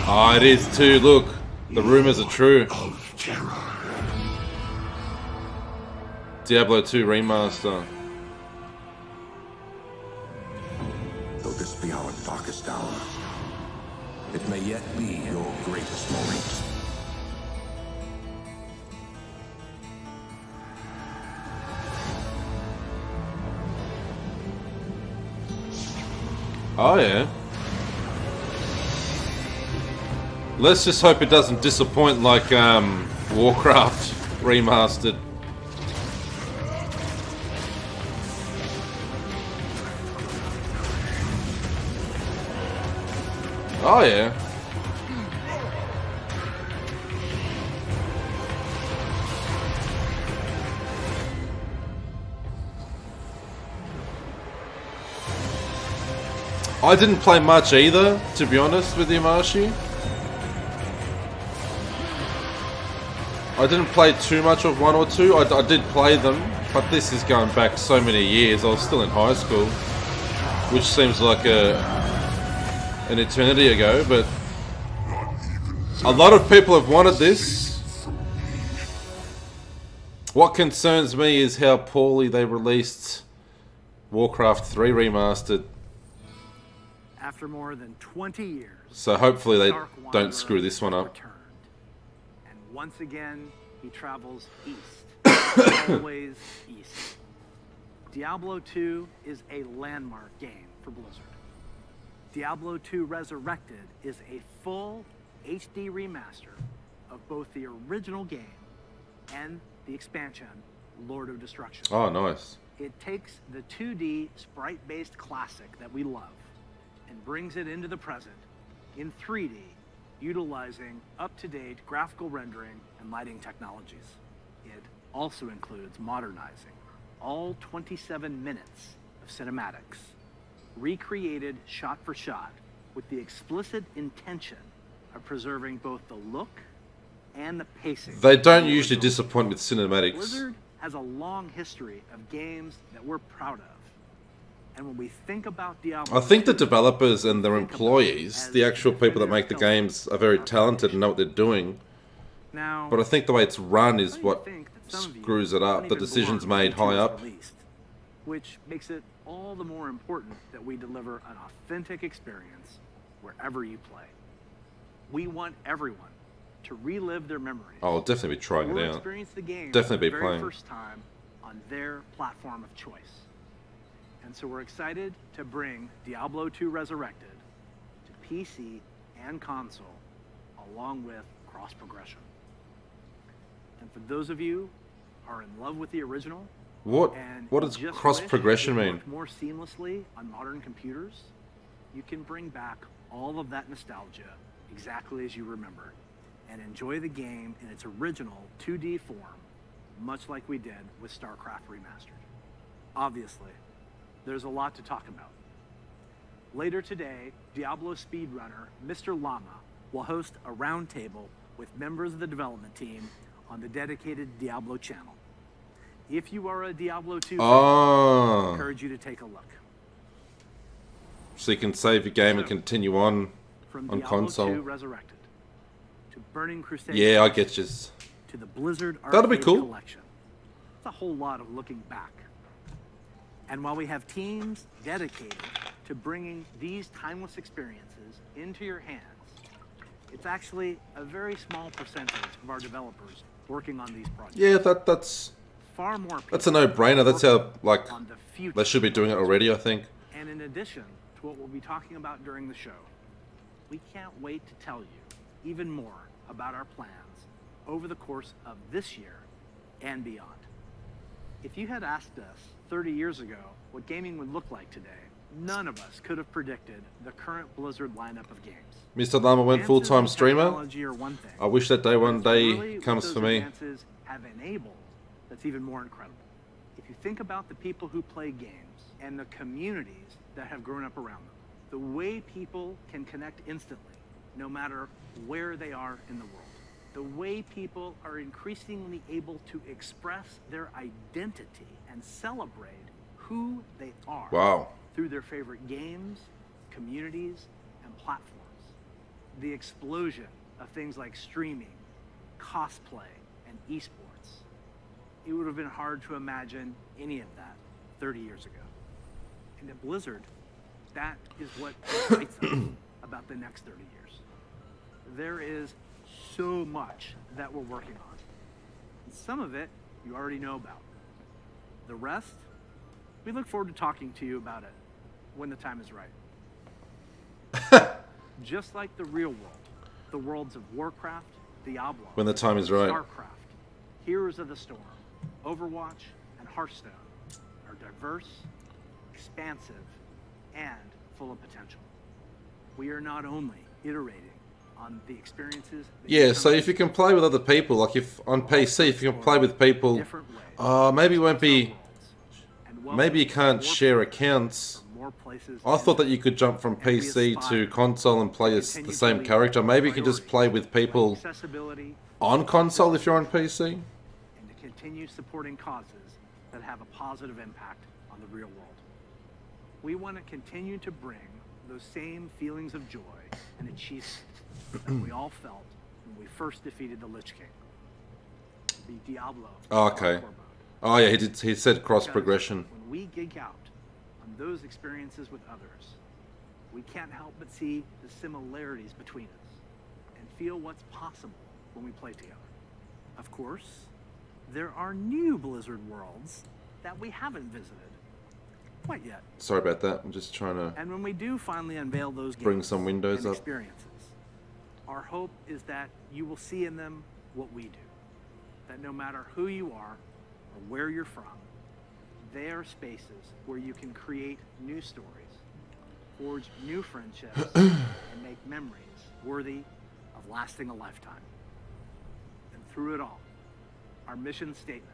Oh, it is too. Look, the rumors are true. Diablo 2 remaster. Though this be our darkest hour, it may yet be your greatest moment. Oh yeah. Let's just hope it doesn't disappoint like Warcraft Remastered. Oh yeah. I didn't play much either, to be honest with you, Marshy. I didn't play too much of 1 or 2. I did play them, but this is going back so many years. I was still in high school, which seems like an eternity ago, but a lot of people have wanted this. What concerns me is how poorly they released Warcraft 3 Remastered. After more than 20 years, So hopefully they Dark don't Wanderer screw this one up. returned. And once again, he travels east. Always east. Diablo II is a landmark game for Blizzard. Diablo II Resurrected is a full HD remaster of both the original game and the expansion, Lord of Destruction. Oh, nice. It takes the 2D sprite-based classic that we love and brings it into the present in 3D, utilizing up-to-date graphical rendering and lighting technologies. It also includes modernizing all 27 minutes of cinematics, recreated shot for shot with the explicit intention of preserving both the look and the pacing. They don't usually disappoint with cinematics. Blizzard has a long history of games that we're proud of. And when we think about Diablo, I think the developers and their employees, the actual people that make the games, are very talented and know what they're doing. Now, But I think the way it's run is what screws it up. The decisions made high up. which makes it all the more important that we deliver an authentic experience wherever you play. We want everyone to relive their memories. I'll definitely be trying or it out. experience the game Definitely be for the very playing. first time on their platform of choice. And so we're excited to bring Diablo II Resurrected to PC and console, along with cross-progression. And for those of you who are in love with the original, What and does just cross wish progression it mean? worked more seamlessly on modern computers, you can bring back all of that nostalgia exactly as you remember, and enjoy the game in its original 2D form, much like we did with StarCraft Remastered. Obviously, there's a lot to talk about. Later today, Diablo speedrunner Mr. Llama will host a roundtable with members of the development team on the dedicated Diablo channel. If you are a Diablo 2 fan, I encourage you to take a look. So you can save your game and continue on From on Diablo console. 2 Resurrected to Burning Crusade, Yeah, I get you. to the Blizzard That'll be Arcade cool. Collection. It's a whole lot of looking back. And while we have teams dedicated to bringing these timeless experiences into your hands, it's actually a very small percentage of our developers working on these projects. Yeah, that's far more people. That's a no-brainer. That's how, like, on the future. they should be doing it already, I think. And in addition to what we'll be talking about during the show, we can't wait to tell you even more about our plans over the course of this year and beyond. If you had asked us 30 years ago what gaming would look like today, none of us could have predicted the current Blizzard lineup of games. Mr. Lama went full-time streamer. Technology are one thing, I wish that day one but it's day really comes what for those me. advances have enabled that's even more incredible. If you think about the people who play games and the communities that have grown up around them, the way people can connect instantly, no matter where they are in the world, the way people are increasingly able to express their identity and celebrate who they are Wow. through their favorite games, communities, and platforms. The explosion of things like streaming, cosplay, and esports. It would have been hard to imagine any of that 30 years ago. And at Blizzard, that is what excites us about the next 30 years. There is so much that we're working on. And some of it you already know about. The rest, we look forward to talking to you about it when the time is right. Just like the real world, the worlds of Warcraft, Diablo, When the time is right. StarCraft, Heroes of the Storm, Overwatch, and Hearthstone are diverse, expansive, and full of potential. We are not only iterating on the experiences that Yeah, so if you can play with other people, like if on PC, if you can play with people, maybe it won't be, maybe you can't share accounts. I thought that you could jump from PC to console and play as the same character. Maybe you can just play with people on console if you're on PC. and to continue supporting causes that have a positive impact on the real world. We want to continue to bring those same feelings of joy and achievement that we all felt when we first defeated the Lich King. The Diablo. Oh, okay. Oh yeah, he said cross progression. When we geek out on those experiences with others, we can't help but see the similarities between us and feel what's possible when we play together. Of course, there are new Blizzard worlds that we haven't visited quite yet. Sorry about that. I'm just trying to And when we do finally unveil those games bring some windows and up. experiences, our hope is that you will see in them what we do. That no matter who you are or where you're from, they are spaces where you can create new stories, forge new friendships, and make memories worthy of lasting a lifetime. And through it all, our mission statement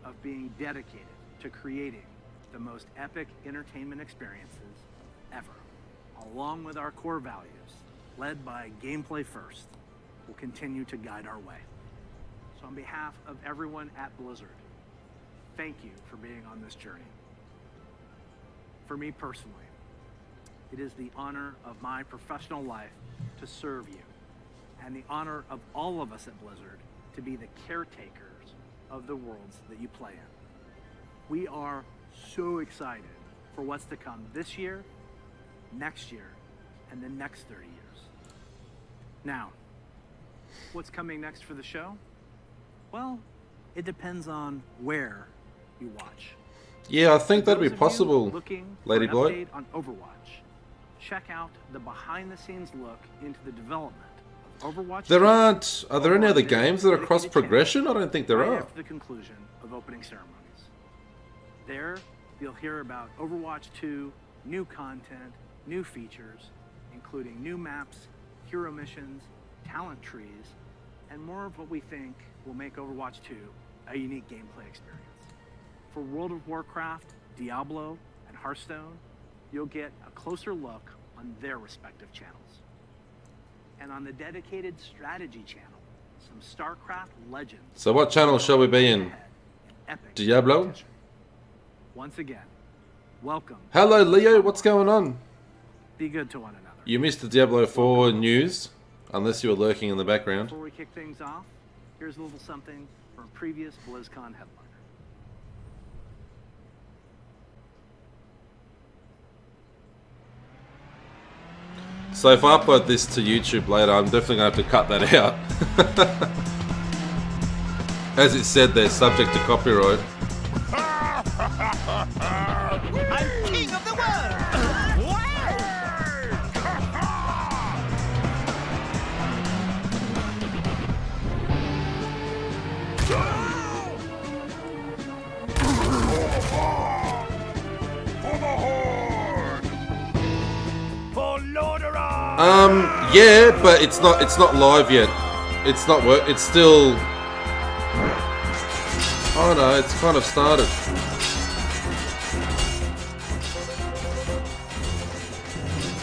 of being dedicated to creating the most epic entertainment experiences ever, along with our core values, led by gameplay first, will continue to guide our way. So on behalf of everyone at Blizzard, thank you for being on this journey. For me personally, it is the honor of my professional life to serve you, and the honor of all of us at Blizzard to be the caretakers of the worlds that you play in. We are so excited for what's to come this year, next year, and the next 30 years. Now, what's coming next for the show? Well, it depends on where you watch. Yeah, I think that'd be Those of you possible, looking for Lady an Boy. update on Overwatch, check out the behind-the-scenes look into the development of Overwatch. There 2, aren't. Are there any other Overwatch games that are dedicated cross progression? I don't think there right are. after the conclusion of opening ceremonies. There, you'll hear about Overwatch 2, new content, new features, including new maps, hero missions, talent trees, and more of what we think will make Overwatch 2 a unique gameplay experience. For World of Warcraft, Diablo, and Hearthstone, you'll get a closer look on their respective channels. And on the dedicated strategy channel, some StarCraft legends. So what channel shall we be in? Epic Diablo? competition. Once again, welcome. Hello, Leo. What's going on? Be good to one another. You missed the Diablo 4 news, unless you were lurking in the background. Before we kick things off, here's a little something from a previous BlizzCon headliner. So if I upload this to YouTube later, I'm definitely going to have to cut that out. As it said, they're subject to copyright. I'm king of the world! Yeah, but it's not live yet. It's not work. It's still. Oh no, it's kind of started.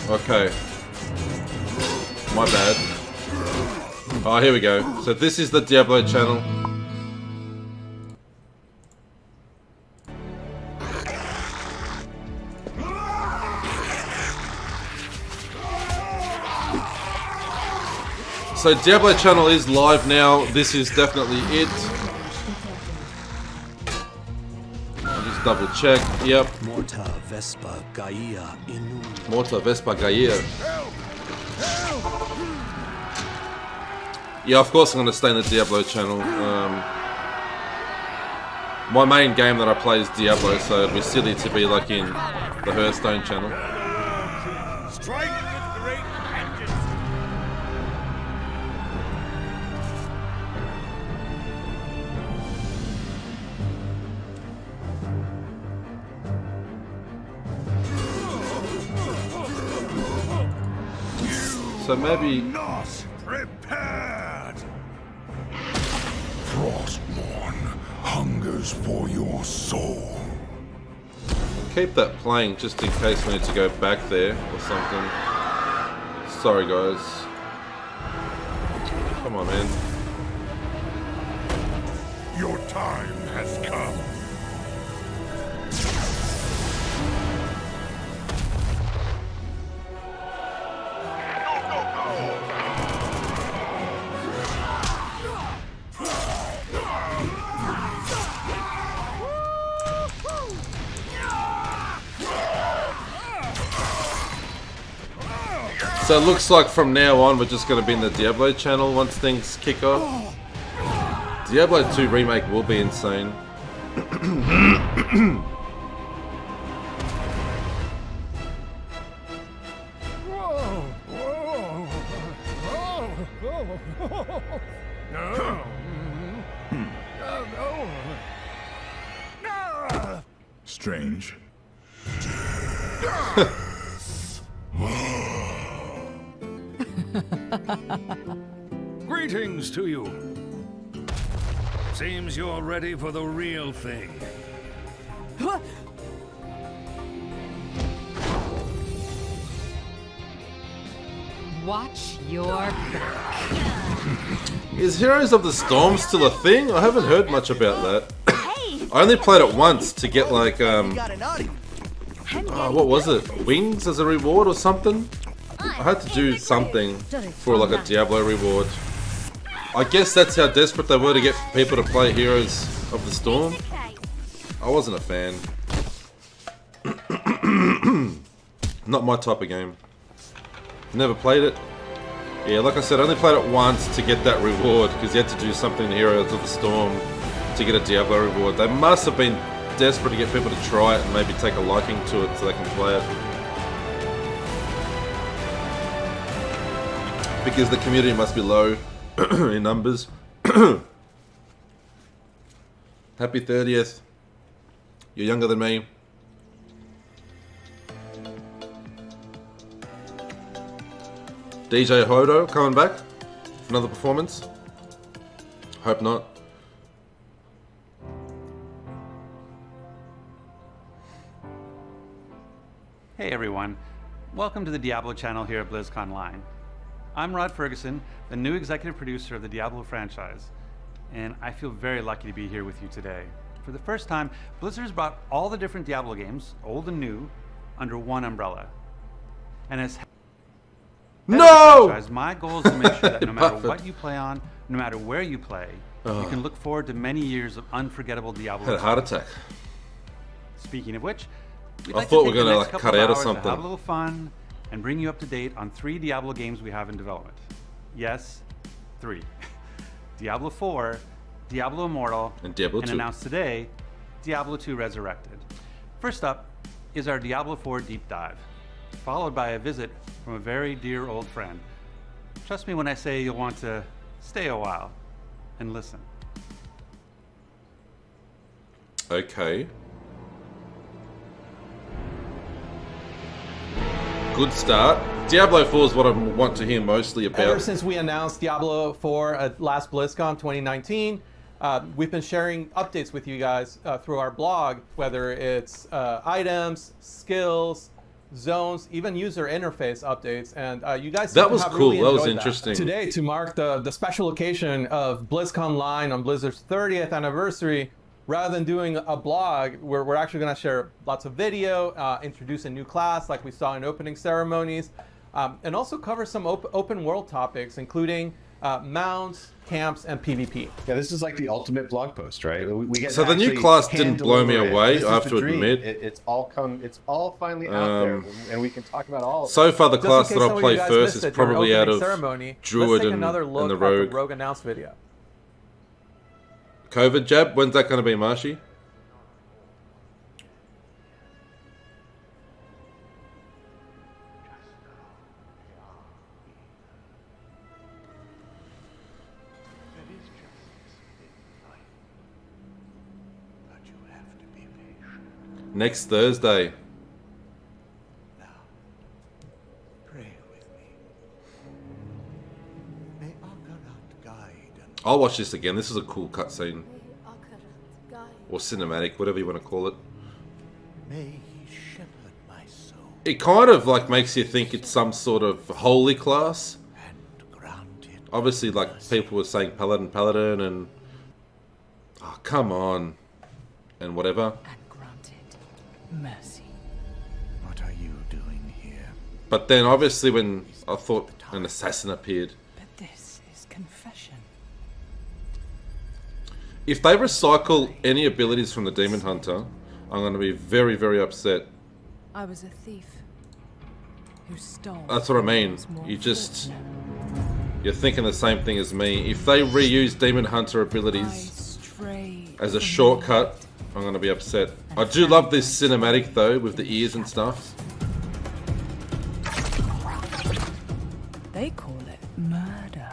Okay. My bad. Oh, here we go. So this is the Diablo channel. So Diablo channel is live now. This is definitely it. I'll just double check. Yep. Morta Vespa Gaia Inu. Morta Vespa Gaia. Yeah, of course I'm going to stay in the Diablo channel. My main game that I play is Diablo, so it'd be silly to be like in the Hearthstone channel. Strike with great vengeance. So maybe. Not prepared. Frostborn hungers for your soul. Keep that playing just in case we need to go back there or something. Sorry guys. Come on, man. Your time has come. So it looks like from now on we're just going to be in the Diablo channel once things kick off. Diablo 2 remake will be insane. Strange. Greetings to you. Seems you're ready for the real thing. Watch your back. Is Heroes of the Storm still a thing? I haven't heard much about that. I only played it once to get like what was it? Wings as a reward or something? I had to do something for like a Diablo reward. I guess that's how desperate they were to get people to play Heroes of the Storm. I wasn't a fan. Not my type of game. Never played it. Yeah, like I said, I only played it once to get that reward because you had to do something in Heroes of the Storm to get a Diablo reward. They must have been desperate to get people to try it and maybe take a liking to it so they can play it. Because the community must be low in numbers. Happy 30th. You're younger than me. DJ Hodo coming back for another performance. Hope not. Hey everyone, welcome to the Diablo channel here at BlizzCon Line. I'm Rod Ferguson, the new executive producer of the Diablo franchise, and I feel very lucky to be here with you today. For the first time, Blizzard has brought all the different Diablo games, old and new, under one umbrella. And as No! franchise, my goal is to make sure that no matter what you play on, no matter where you play, you can look forward to many years of unforgettable Diablo. Had a heart attack. Speaking of which, we'd I like thought to we take were the gonna next like couple cut of out or hours to something. have a little fun and bring you up to date on 3 Diablo games we have in development. Yes, 3. Diablo 4, Diablo Immortal, and Diablo II. announced today Diablo II Resurrected. First up is our Diablo IV deep dive, followed by a visit from a very dear old friend. Trust me when I say you'll want to stay a while and listen. Okay. Good start. Diablo 4 is what I want to hear mostly about. Ever since we announced Diablo 4 at last BlizzCon 2019, we've been sharing updates with you guys through our blog, whether it's items, skills, zones, even user interface updates, and you guys That was cool. really That was enjoyed interesting. Today, to mark the special occasion of BlizzCon Line on Blizzard's 30th anniversary, rather than doing a blog, we're actually going to share lots of video, introduce a new class like we saw in opening ceremonies, and also cover some open world topics, including mounts, camps, and PvP. Yeah, this is like the ultimate blog post, right? We get So to the new actually class didn't blow me hand-deliver it. away, This I is have the to dream. admit. It's all finally out there, and we can talk about all of it. So far, the Just in class case that I'll some of play you guys first missed is it during probably out opening of ceremony, Druid let's take and another look the at Rogue. the Rogue announce video. COVID jab? When's that going to be, Marshy? Next Thursday. Pray with me. May Akarat guide and I'll watch this again. This is a cool cutscene. Or cinematic, whatever you want to call it. may he shepherd my soul. It kind of like makes you think it's some sort of holy class. Obviously, like people were saying Paladin and oh, come on, and whatever. Mercy. What are you doing here? But then, obviously, when I thought an assassin appeared, But this is confession. if they recycle any abilities from the Demon Hunter, I'm going to be very, very upset. I was a thief who stole. That's what I mean. You're thinking the same thing as me. If they reuse Demon Hunter abilities as a shortcut, I'm going to be upset. I do love this cinematic though, with the ears and stuff. They call it murder.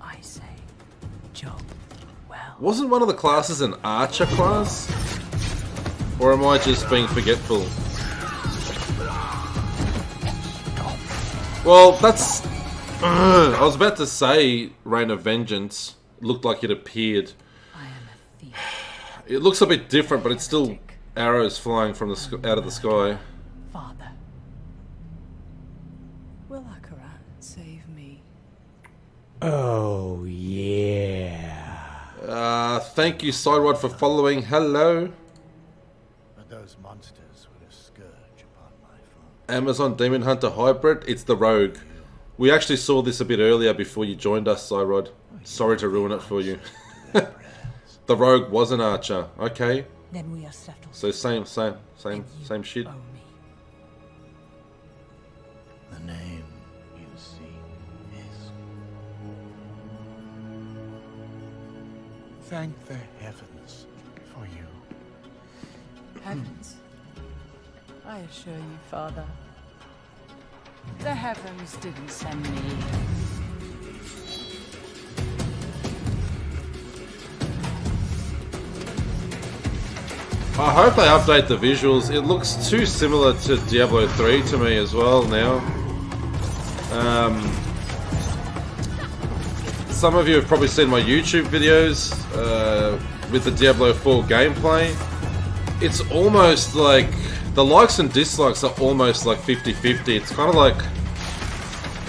I say, job well. Wasn't one of the classes an archer class? Or am I just being forgetful? Well, that's... I was about to say Reign of Vengeance. Looked like it appeared. It looks a bit different, but it's still arrows flying from the out of the sky. Father, will Akarat save me? Oh, yeah. Thank you, Sideward, for following. Hello. But those monsters were a scourge upon my father. Amazon Demon Hunter Hybrid. It's the Rogue. We actually saw this a bit earlier before you joined us, Cyrod. Sorry to ruin it for you. The Rogue was an archer. Okay. Then we are settled. So same shit. The name you see is... Thank the heavens for you. Heavens. I assure you, Father, the heavens didn't send me. I hope they update the visuals. It looks too similar to Diablo 3 to me as well now. Some of you have probably seen my YouTube videos with the Diablo 4 gameplay. It's almost like... the likes and dislikes are almost like 50-50. It's kind of like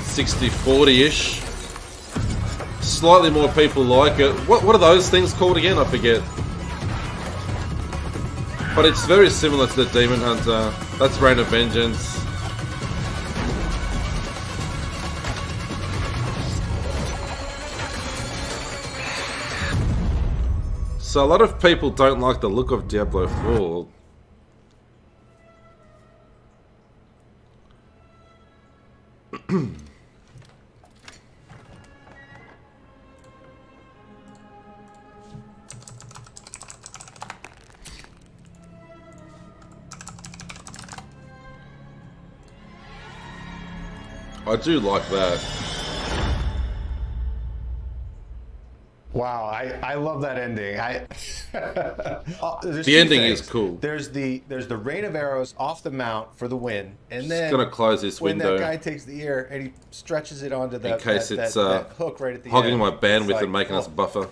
60-40-ish. Slightly more people like it. What are those things called again? I forget. But it's very similar to the Demon Hunter. That's Reign of Vengeance. So a lot of people don't like the look of Diablo 4. I do like that. Wow, I love that ending. The ending is cool. There's the rain of arrows off the mount for the win, and then Just gonna close this window. When that guy takes the ear and he stretches it onto in case it's that hook right at the hogging end. my bandwidth Like, and making us buffer.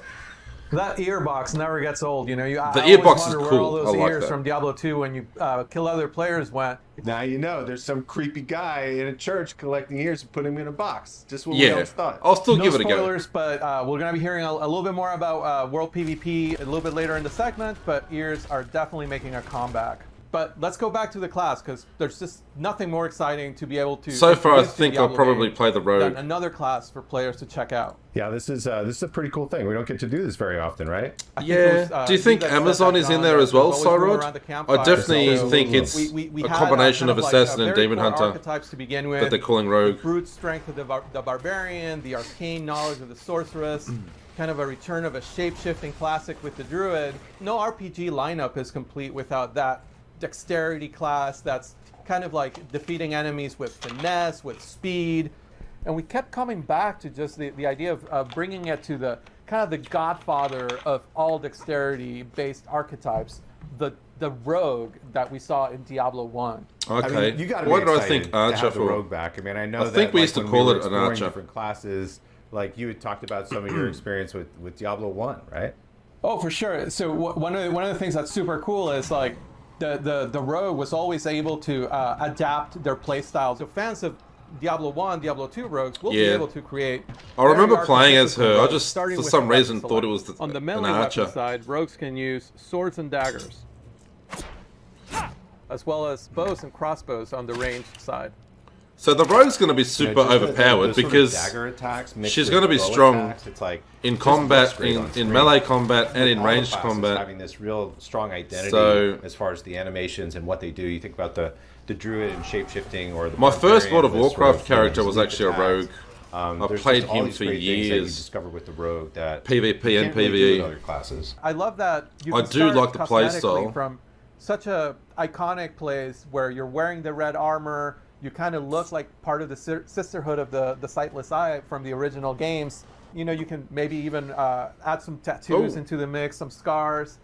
That ear box never gets old, you know. The I ear always box is wonder cool. where all those I like ears that. from Diablo 2 when you kill other players went. Now you know there's some creepy guy in a church collecting ears and putting them in a box. Just what we always thought. I'll still No give it a go. spoilers, but we're going to be hearing a little bit more about World PvP a little bit later in the segment, but ears are definitely making a comeback. But let's go back to the class, because there's just nothing more exciting to be able to... So far, I introduce to think I'll Diablo probably game play the Rogue. than another class for players to check out. Yeah, this is a pretty cool thing. We don't get to do this very often, right? Yeah. Do you think Amazon is in there as well, Cyrod? I definitely think it's a combination of Assassin and Demon Hunter archetypes to begin with, that they're calling Rogue. The brute strength of the barbarian, the arcane knowledge of the sorceress, kind of a return of a shape-shifting classic with the druid. No RPG lineup is complete without that dexterity class that's kind of like defeating enemies with finesse, with speed. And we kept coming back to just the idea of bringing it to the kind of the godfather of all dexterity-based archetypes, the rogue that we saw in Diablo 1. Okay. I mean, you gotta what be did I excited think to Archer have the for? rogue back. I mean, I know I that, think we used to when call were it an exploring Archer. different classes, like you had talked about some of your experience with Diablo 1, right? Oh, for sure. So one of the things that's super cool is like the rogue was always able to adapt their playstyle. So fans of Diablo 1, Diablo 2 rogues will be able to create... I remember very playing as her. I rogues, just, starting for with some the reason, weapon thought it was select. On the an melee archer. weapon side, rogues can use swords and daggers, as well as bows and crossbows on the ranged side. So the rogue's going to be super just overpowered the sort of because dagger attacks mixed she's with going to be bow strong attacks. It's like in just combat, looks great on in screen. melee combat, and in All the ranged classes combat. having this real strong identity So- as far as the animations and what they do. You think about the druid and shape-shifting, or the My first barbarian, World of this Warcraft sort of, character these was leap actually a attacks. rogue. I There's played just all him these for great things that you years. discover with the rogue that PvP you and can't really do PvE. with other classes. I love that you I can do start like the play cosmetically style. from such a iconic place where you're wearing the red armor, you kind of look like part of the sisterhood of the Sightless Eye from the original games. You know, you can maybe even add some tattoos into the mix, some scars,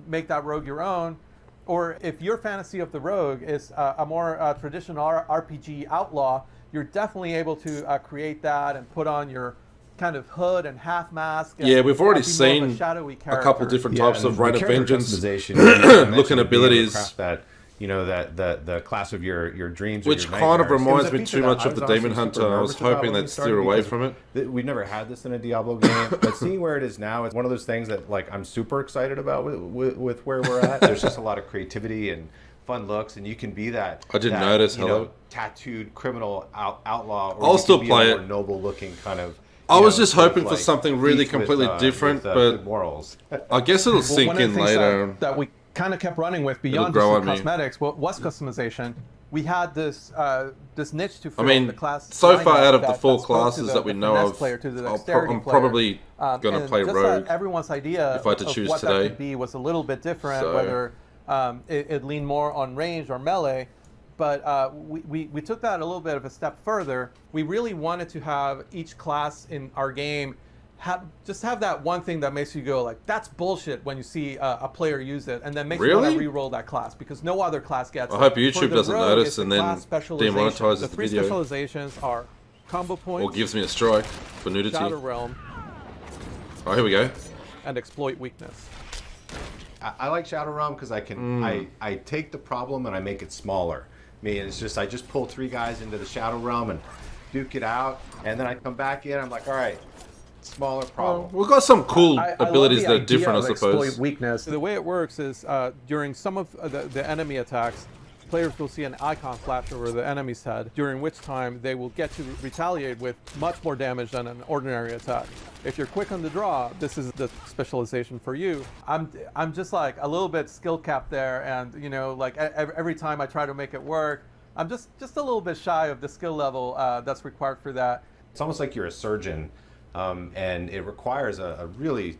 make that rogue your own. Or if your fantasy of the rogue is a more traditional RPG outlaw, you're definitely able to create that and put on your kind of hood and half mask. And Yeah, we've already be more of seen a shadowy a character. couple different types of Reign of Vengeance customization, you mentioned looking being able to abilities. craft that, you know, that the class of your dreams, or Which your kind of nightmares. It was reminds a me feature too that much I of the was Demon honestly Hunter. super I was nervous about hoping when we they'd started steer away because from it. we've never had this in a Diablo game, but seeing where it is now, it's one of those things that like I'm super excited about with where we're at. There's just a lot of creativity and fun looks, and you can be that. I didn't that, notice. you Hello. know, tattooed criminal outlaw. Or I'll you still can be play a more it. noble-looking kind of. I was know, just sort of hoping for like something really thief with, completely different, but good morals. I guess it'll sink one of in the things later. that we kind of kept running with beyond grow just on the me. cosmetics was customization. We had this this niche to fill I mean, the class. so far lineup out of the that 4 spoke to classes the that we know finesse of, player, to the I'm dexterity player. probably going to And play just Rogue everyone's idea if I had to of choose what today. that could be was a little bit different, So- whether it leaned more on range or melee. But we took that a little bit of a step further. We really wanted to have each class in our game just have that one thing that makes you go like, that's bullshit when you see a player use it, and then makes you want to re-roll that class because no other class gets it. I hope For YouTube the doesn't rogue, notice it's the and then class specialization. demonetizes The the three video. specializations are combo points, Or gives me a strike for nudity. Shadow Realm, Oh, here we go. and exploit weakness. I like Shadow Realm because I can I take the problem and I make it smaller. I mean, it's just I just pull 3 guys into the Shadow Realm and duke it out, and then I come back in. I'm like, all right, smaller problem. We've got some cool I love abilities the that are idea different, I of suppose. exploit weakness. The way it works is during some of the enemy attacks, players will see an icon flash over the enemy's head, during which time they will get to retaliate with much more damage than an ordinary attack. If you're quick on the draw, this is the specialization for you. I'm just like a little bit skill capped there, and you know, like every time I try to make it work, I'm just a little bit shy of the skill level that's required for that. It's almost like you're a surgeon, and it requires a really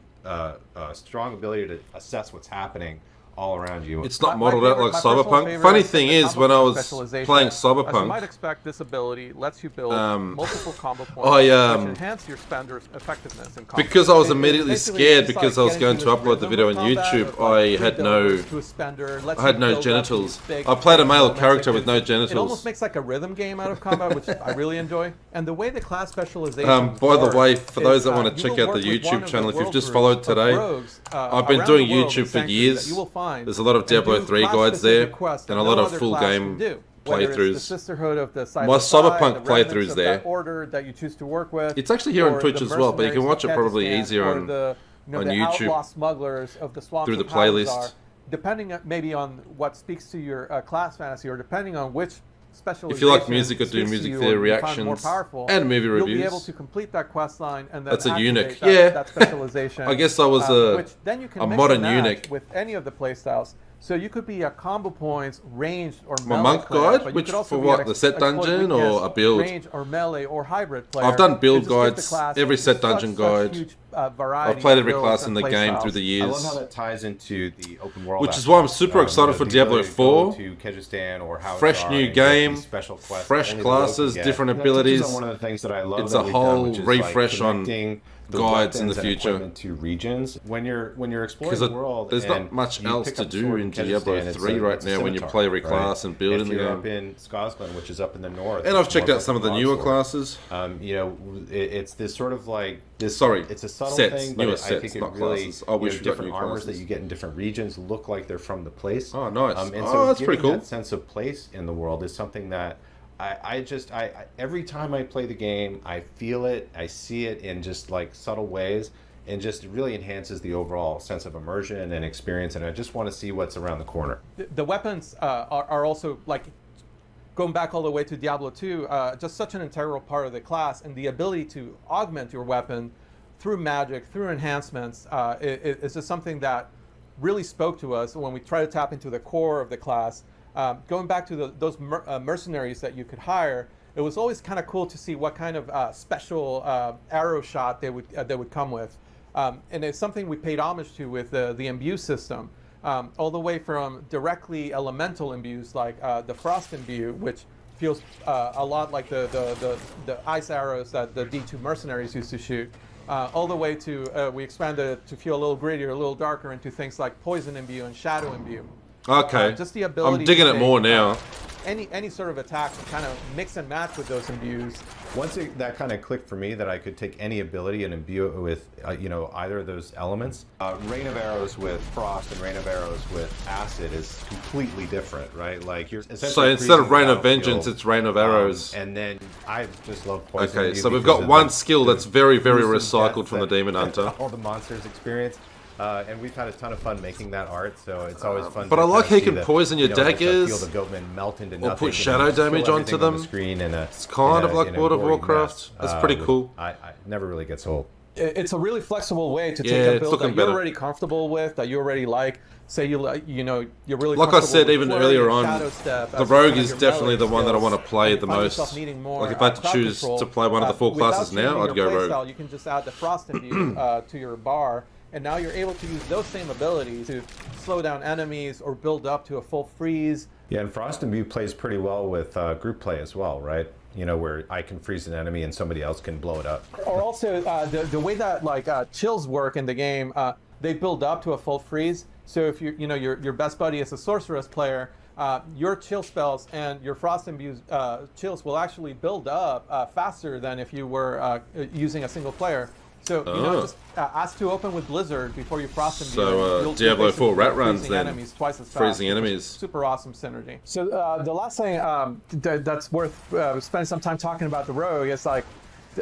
strong ability to assess what's happening all around you. It's not modeled out like Cyberpunk. Funny thing is, when I was playing Cyberpunk, as you might expect, this ability lets you build multiple combo points, which enhance your spender's effectiveness in combat. Because I was immediately scared because I was going to upload the video on YouTube, I had no genitals. I played a male character with no genitals. It almost makes like a rhythm game out of combat, which I really enjoy. And the way the class specialization by the way, for those that want to check out the YouTube channel, if you've just followed today, I've been doing YouTube for years. There's a lot of Diablo 3 guides there, and a lot of full game playthroughs. My Cyberpunk playthroughs there. It's actually here on Twitch as well, but you can watch it probably easier on YouTube through the playlist. Depending maybe on what speaks to your class fantasy, or depending on which specialization. If you like music, or do music theory reactions and movie reviews, you'll be able to complete that quest line and then that's a eunuch. That specialization. I guess I was a modern eunuch with any of the playstyles. So you could be a combo points, ranged or melee my monk player, guide, which for what, the set dungeon or a build? Range or melee or hybrid player. I've done build guides, every set dungeon guide. I've played every class in the game through the years. I love how that ties into the open world. Which is why I'm super excited for Diablo IV. To Kyrgyzstan or fresh new game, fresh classes, different abilities. One of the things that I love. It's a whole refresh on guides in the future. To regions when you're exploring the world. There's not much else to do in Diablo 3 right now when you play every class and build in the game. Up in Skosglen, which is up in the north. And I've checked out some of the newer classes. You know, it's this sort of like this. Sorry, it's a subtle sets, thing, but newer I think sets, it not really, classes. I wish we got different new armors classes that you get in different regions look like they're from the place. Oh, nice. And so that's pretty cool. That sense of place in the world is something that I every time I play the game, I feel it, I see it in just like subtle ways, and just really enhances the overall sense of immersion and experience. And I just want to see what's around the corner. The weapons are also like, going back all the way to Diablo II, just such an integral part of the class, and the ability to augment your weapon through magic, through enhancements, is just something that really spoke to us when we try to tap into the core of the class. Going back to those mercenaries that you could hire, it was always kind of cool to see what kind of special arrow shot they would come with. And it's something we paid homage to with the imbue system, all the way from directly elemental imbues like the frost imbue, which feels a lot like the ice arrows that the D2 mercenaries used to shoot, all the way to we expanded it to feel a little grittier, a little darker, into things like poison imbue and shadow imbue. Okay, just the ability I'm digging to it more now. Any sort of attack to kind of mix and match with those imbues. Once that kind of clicked for me, that I could take any ability and imbue it with, you know, either of those elements. Rain of arrows with frost and rain of arrows with acid is completely different, right? Like you're essentially. So instead of rain of vengeance, it's rain of arrows. And then I just love poison. Okay, so we've got one skill that's very, very recycled from the Demon Hunter. All the monsters experience. And we've had a ton of fun making that art, so it's always fun. But I like how you can poison your daggers, feel the goatmen melt into or nothing, put shadow damage onto them. It's kind of like World of Warcraft. That's pretty cool. I never really gets old. It's a really flexible way to take a build that you're already comfortable with, that you already like. Say you're really like I said even flurry earlier and on, shadow step the rogue is definitely the one that I want to play the most. Like if I had to choose to play one of the 4 classes now, I'd go rogue. You can just add the frost imbue to your bar. And now you're able to use those same abilities to slow down enemies or build up to a full freeze. Yeah, and Frost Imbue plays pretty well with group play as well, right? You know, where I can freeze an enemy and somebody else can blow it up. Or also the way that like chills work in the game, they build up to a full freeze. So if your best buddy is a sorceress player, your chill spells and your Frost Imbue chills will actually build up faster than if you were using a single player. So, just ask to open with Blizzard before you frost imbue. So, Diablo 4 rat runs then. Enemies twice as fast, freezing enemies. Super awesome synergy. So, the last thing that's worth spending some time talking about the rogue is like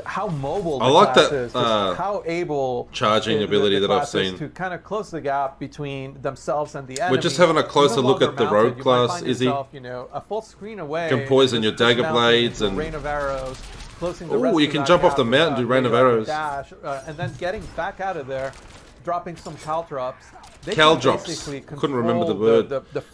how mobile the class is. How able charging ability that I've seen to kind of close the gap between themselves and the enemy. We're just having a closer look at the rogue class, Izzy. A full screen away. You can poison your dagger blades and rain of arrows. Oh, you can jump off the mountain and do rain of arrows. Dash, and then getting back out of there, dropping some caltrops. Caldrops. Couldn't remember the word.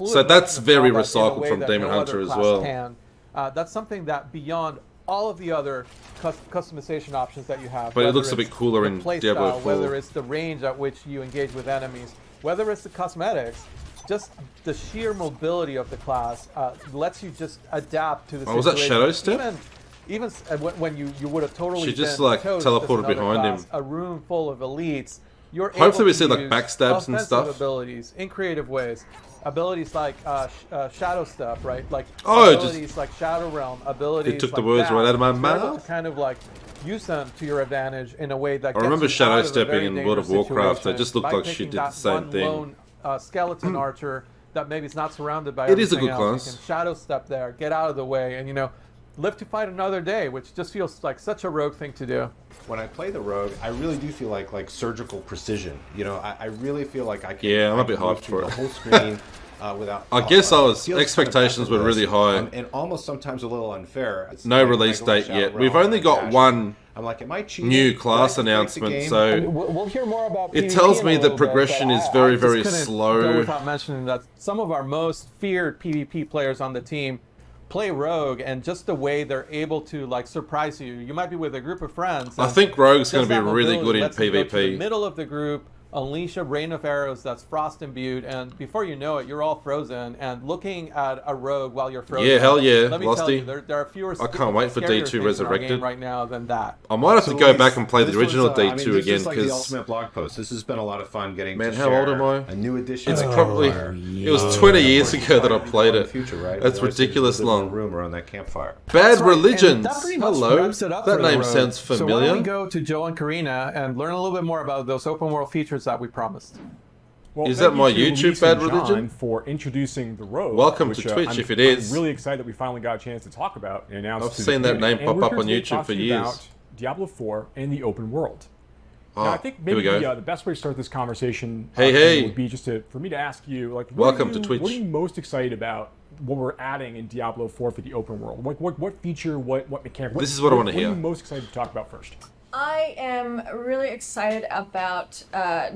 So that's very recycled from Demon Hunter as well. That's something that beyond all of the other customization options that you have. But it looks a bit cooler in Diablo 4. Whether it's the range at which you engage with enemies, whether it's the cosmetics, just the sheer mobility of the class lets you just adapt to the situation. Was that Shadow Step? Even when you would have totally she just like teleported behind him. A room full of elites. You're hopefully able we to see like use backstabs and stuff. Abilities in creative ways. Abilities like Shadow Step, right? Like abilities like Shadow Realm. Abilities. It took like the words right out of my mouth. To kind of like use them to your advantage in a way that. I remember Shadow Stepping in World of Warcraft. It just looked like she did the same thing. Lone, skeleton archer that maybe is not surrounded by. It is a good else. class. You can Shadow Step there, get out of the way, and live to fight another day, which just feels like such a rogue thing to do. When I play the rogue, I really do feel like surgical precision. I really feel like I can. Yeah, I'm a bit hyped for it. The whole screen without. I guess expectations were really high. And almost sometimes a little unfair. No release date yet. We've only got one new class announcement, so we'll hear more about it tells me the progression is very, very slow. Go without mentioning that some of our most feared PvP players on the team play Rogue, and just the way they're able to like surprise you. You might be with a group of friends. I think Rogue's going to be really good in PvP. Go to the middle of the group, unleash a rain of arrows that's frost imbued, and before you know it, you're all frozen. And looking at a rogue while you're frozen. Yeah, hell yeah, let me tell you, there are fewer. I can't wait for D2 Resurrected right now than that. I might have to go back and play the original D2 again because this is like the because ultimate blog post. This has been a lot of fun getting. Man, to how old am I? A new edition. It's probably it was 20 years ago that I played it. That's ridiculous long. Room around that campfire. Bad Religions. Hello. That name sounds familiar. So why don't we go to Joe and Karina and learn a little bit more about those open world features that we promised. Well, is that my YouTube, Bad Religion? For introducing the Rogue. Welcome to Twitch, if it is. I'm really excited that we finally got a chance to talk about and announce. I've seen that name pop up on YouTube for years. About Diablo IV and the open world. Oh, now, I think maybe the best way to start this conversation would be just for me to ask you, like, welcome to Twitch. What are you most excited about? What we're adding in Diablo IV for the open world? What feature? What mechanic? This is what I want to hear. What are you most excited to talk about first? I am really excited about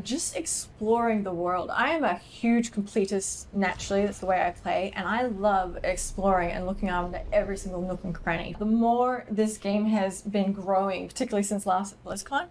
just exploring the world. I am a huge completist naturally, that's the way I play, and I love exploring and looking around at every single nook and cranny. The more this game has been growing, particularly since last BlizzCon,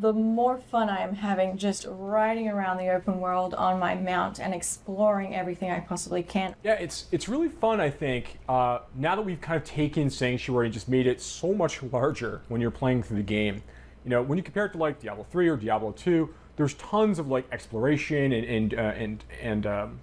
the more fun I am having just riding around the open world on my mount and exploring everything I possibly can. Yeah, it's really fun, I think, now that we've kind of taken Sanctuary and just made it so much larger when you're playing through the game. When you compare it to like Diablo 3 or Diablo 2, there's tons of like exploration and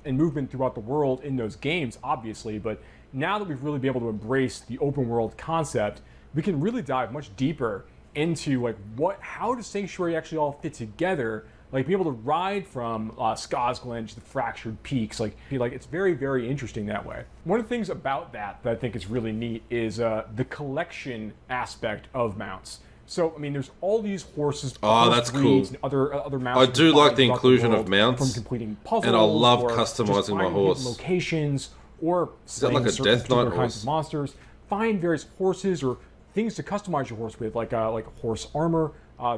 movement throughout the world in those games, obviously, but now that we've really been able to embrace the open world concept, we can really dive much deeper into like how does Sanctuary actually all fit together, like be able to ride from Skosglen to the Fractured Peaks, like it's very, very interesting that way. One of the things about that I think is really neat is the collection aspect of mounts. So I mean, there's all these horses. Oh, that's cool. And other mounts. I do like the inclusion of mounts, from completing puzzles, and I love customizing my horse. Locations or is that like a Death Knight kinds of monsters. Find various horses or things to customize your horse with, like horse armor.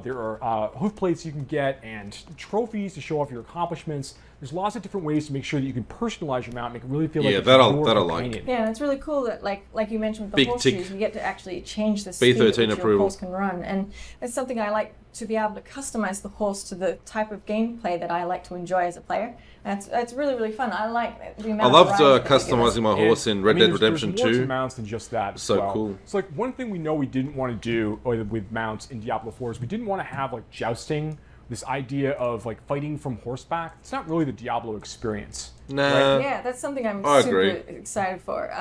There are hoof plates you can get and trophies to show off your accomplishments. There's lots of different ways to make sure that you can personalize your mount, make it really feel like that I like. Yeah, and it's really cool that like you mentioned with the horses, you get to actually change the speed B13 at which approval. your horse can run, and it's something I like to be able to customize the horse to the type of gameplay that I like to enjoy as a player. And it's really, really fun. I like the amount. I loved customizing my horse in Red Dead Redemption 2. There's more to mounts than just that. So cool. So like one thing we know we didn't want to do with mounts in Diablo 4 is we didn't want to have like jousting. This idea of like fighting from horseback, it's not really the Diablo experience. Nah. Right? Yeah, that's something I'm super excited for.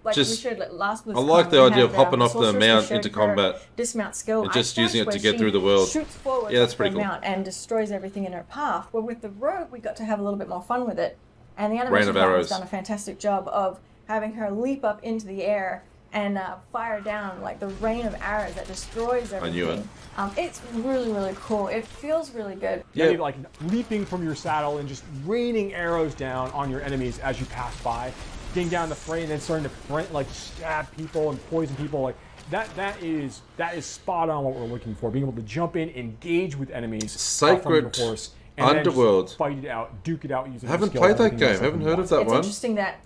Like we showed last BlizzCon, I like the idea of hopping off the mount into combat. Dismount skill. And just using it to get through the world. Shoots forward that's pretty cool. Mount and destroys everything in her path. Well, with the rogue, we got to have a little bit more fun with it. And the animation department has done a fantastic job of having her leap up into the air and fire down like the rain of arrows that destroys everything. I knew it. It's really, really cool. It feels really good. Yeah, like leaping from your saddle and just raining arrows down on your enemies as you pass by, getting down the fray and then starting to stab people and poison people. Like that is spot on what we're looking for. Being able to jump in, engage with enemies, Sacred from your horse, and Underworld. Then fight it out, duke it out using. I haven't played that game. I haven't heard of that one. It's interesting that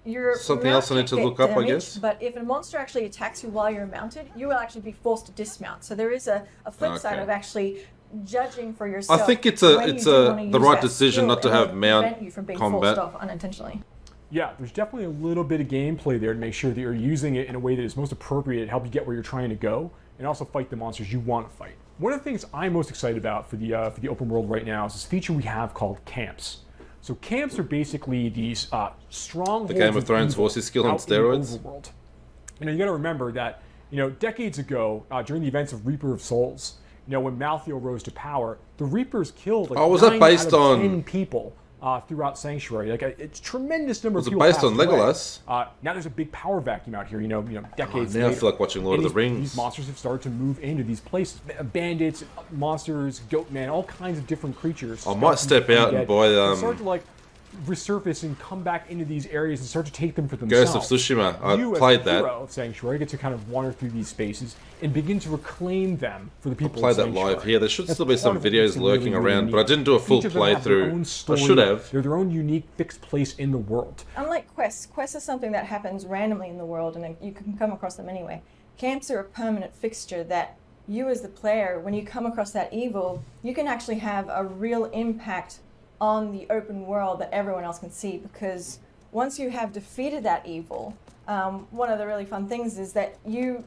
you're something else I need to look up, I guess. But if a monster actually attacks you while you're mounted, you will actually be forced to dismount. So there is a flip side of actually judging for yourself. I think it's when the you do wanna use right that decision skill not to in have order prevent mount you from being combat. forced off unintentionally. Yeah, there's definitely a little bit of gameplay there to make sure that you're using it in a way that is most appropriate to help you get where you're trying to go, and also fight the monsters you want to fight. One of the things I'm most excited about for the open world right now is this feature we have called camps. So camps are basically these strongholds. The Game of Thrones horses skill on steroids. Overworld. You got to remember that decades ago, during the events of Reaper of Souls, when Malthael rose to power, the Reapers killed like was that 9 based out of on 10 people throughout Sanctuary. Like it's a tremendous number of people. Was it based on passed away. Legolas? Now there's a big power vacuum out here. Decades now later. I feel like watching Lord of the Rings. These monsters have started to move into these places. Bandits, monsters, goatmen, all kinds of different creatures. I might step out and buy start to resurface and come back into these areas and start to take them for themselves. Ghost of Tsushima. I you, played as the that. hero of Sanctuary, get to kind of wander through these spaces and begin to reclaim them for the people. I played of that live here. There should still be some part of videos what's lurking really, really around, neat. but I didn't do a full Each of them have their own playthrough. I story. should have. They're their own unique, fixed place in the world. Unlike quests are something that happens randomly in the world and you can come across them anyway. Camps are a permanent fixture that you as the player, when you come across that evil, you can actually have a real impact on the open world that everyone else can see, because once you have defeated that evil, one of the really fun things is that you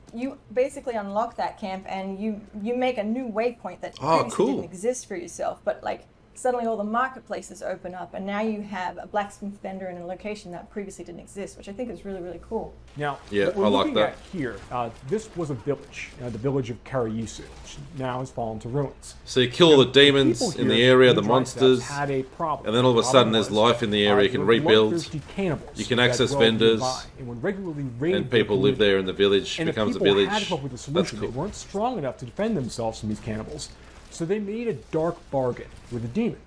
basically unlock that camp and you make a new waypoint that previously didn't exist for yourself, but suddenly all the marketplaces open up and now you have a blacksmith vendor in a location that previously didn't exist, which I think is really, really cool. Now, yeah, what we're I like looking that. at here, this was a village, the village of Karayisu, which now has fallen to ruins. So you kill all the demons people in the here, area, the Midrites, monsters, had a problem. and then all of a The problem sudden there's was, life in the area. You can there were rebuild. bloodthirsty cannibals You can that access dwelled vendors, nearby, and when regularly raided and people the live community, there in the village. and Becomes a the people village. had to come up with a That's solution. cool. They weren't strong enough to defend themselves from these cannibals, so they made a dark bargain with a demon.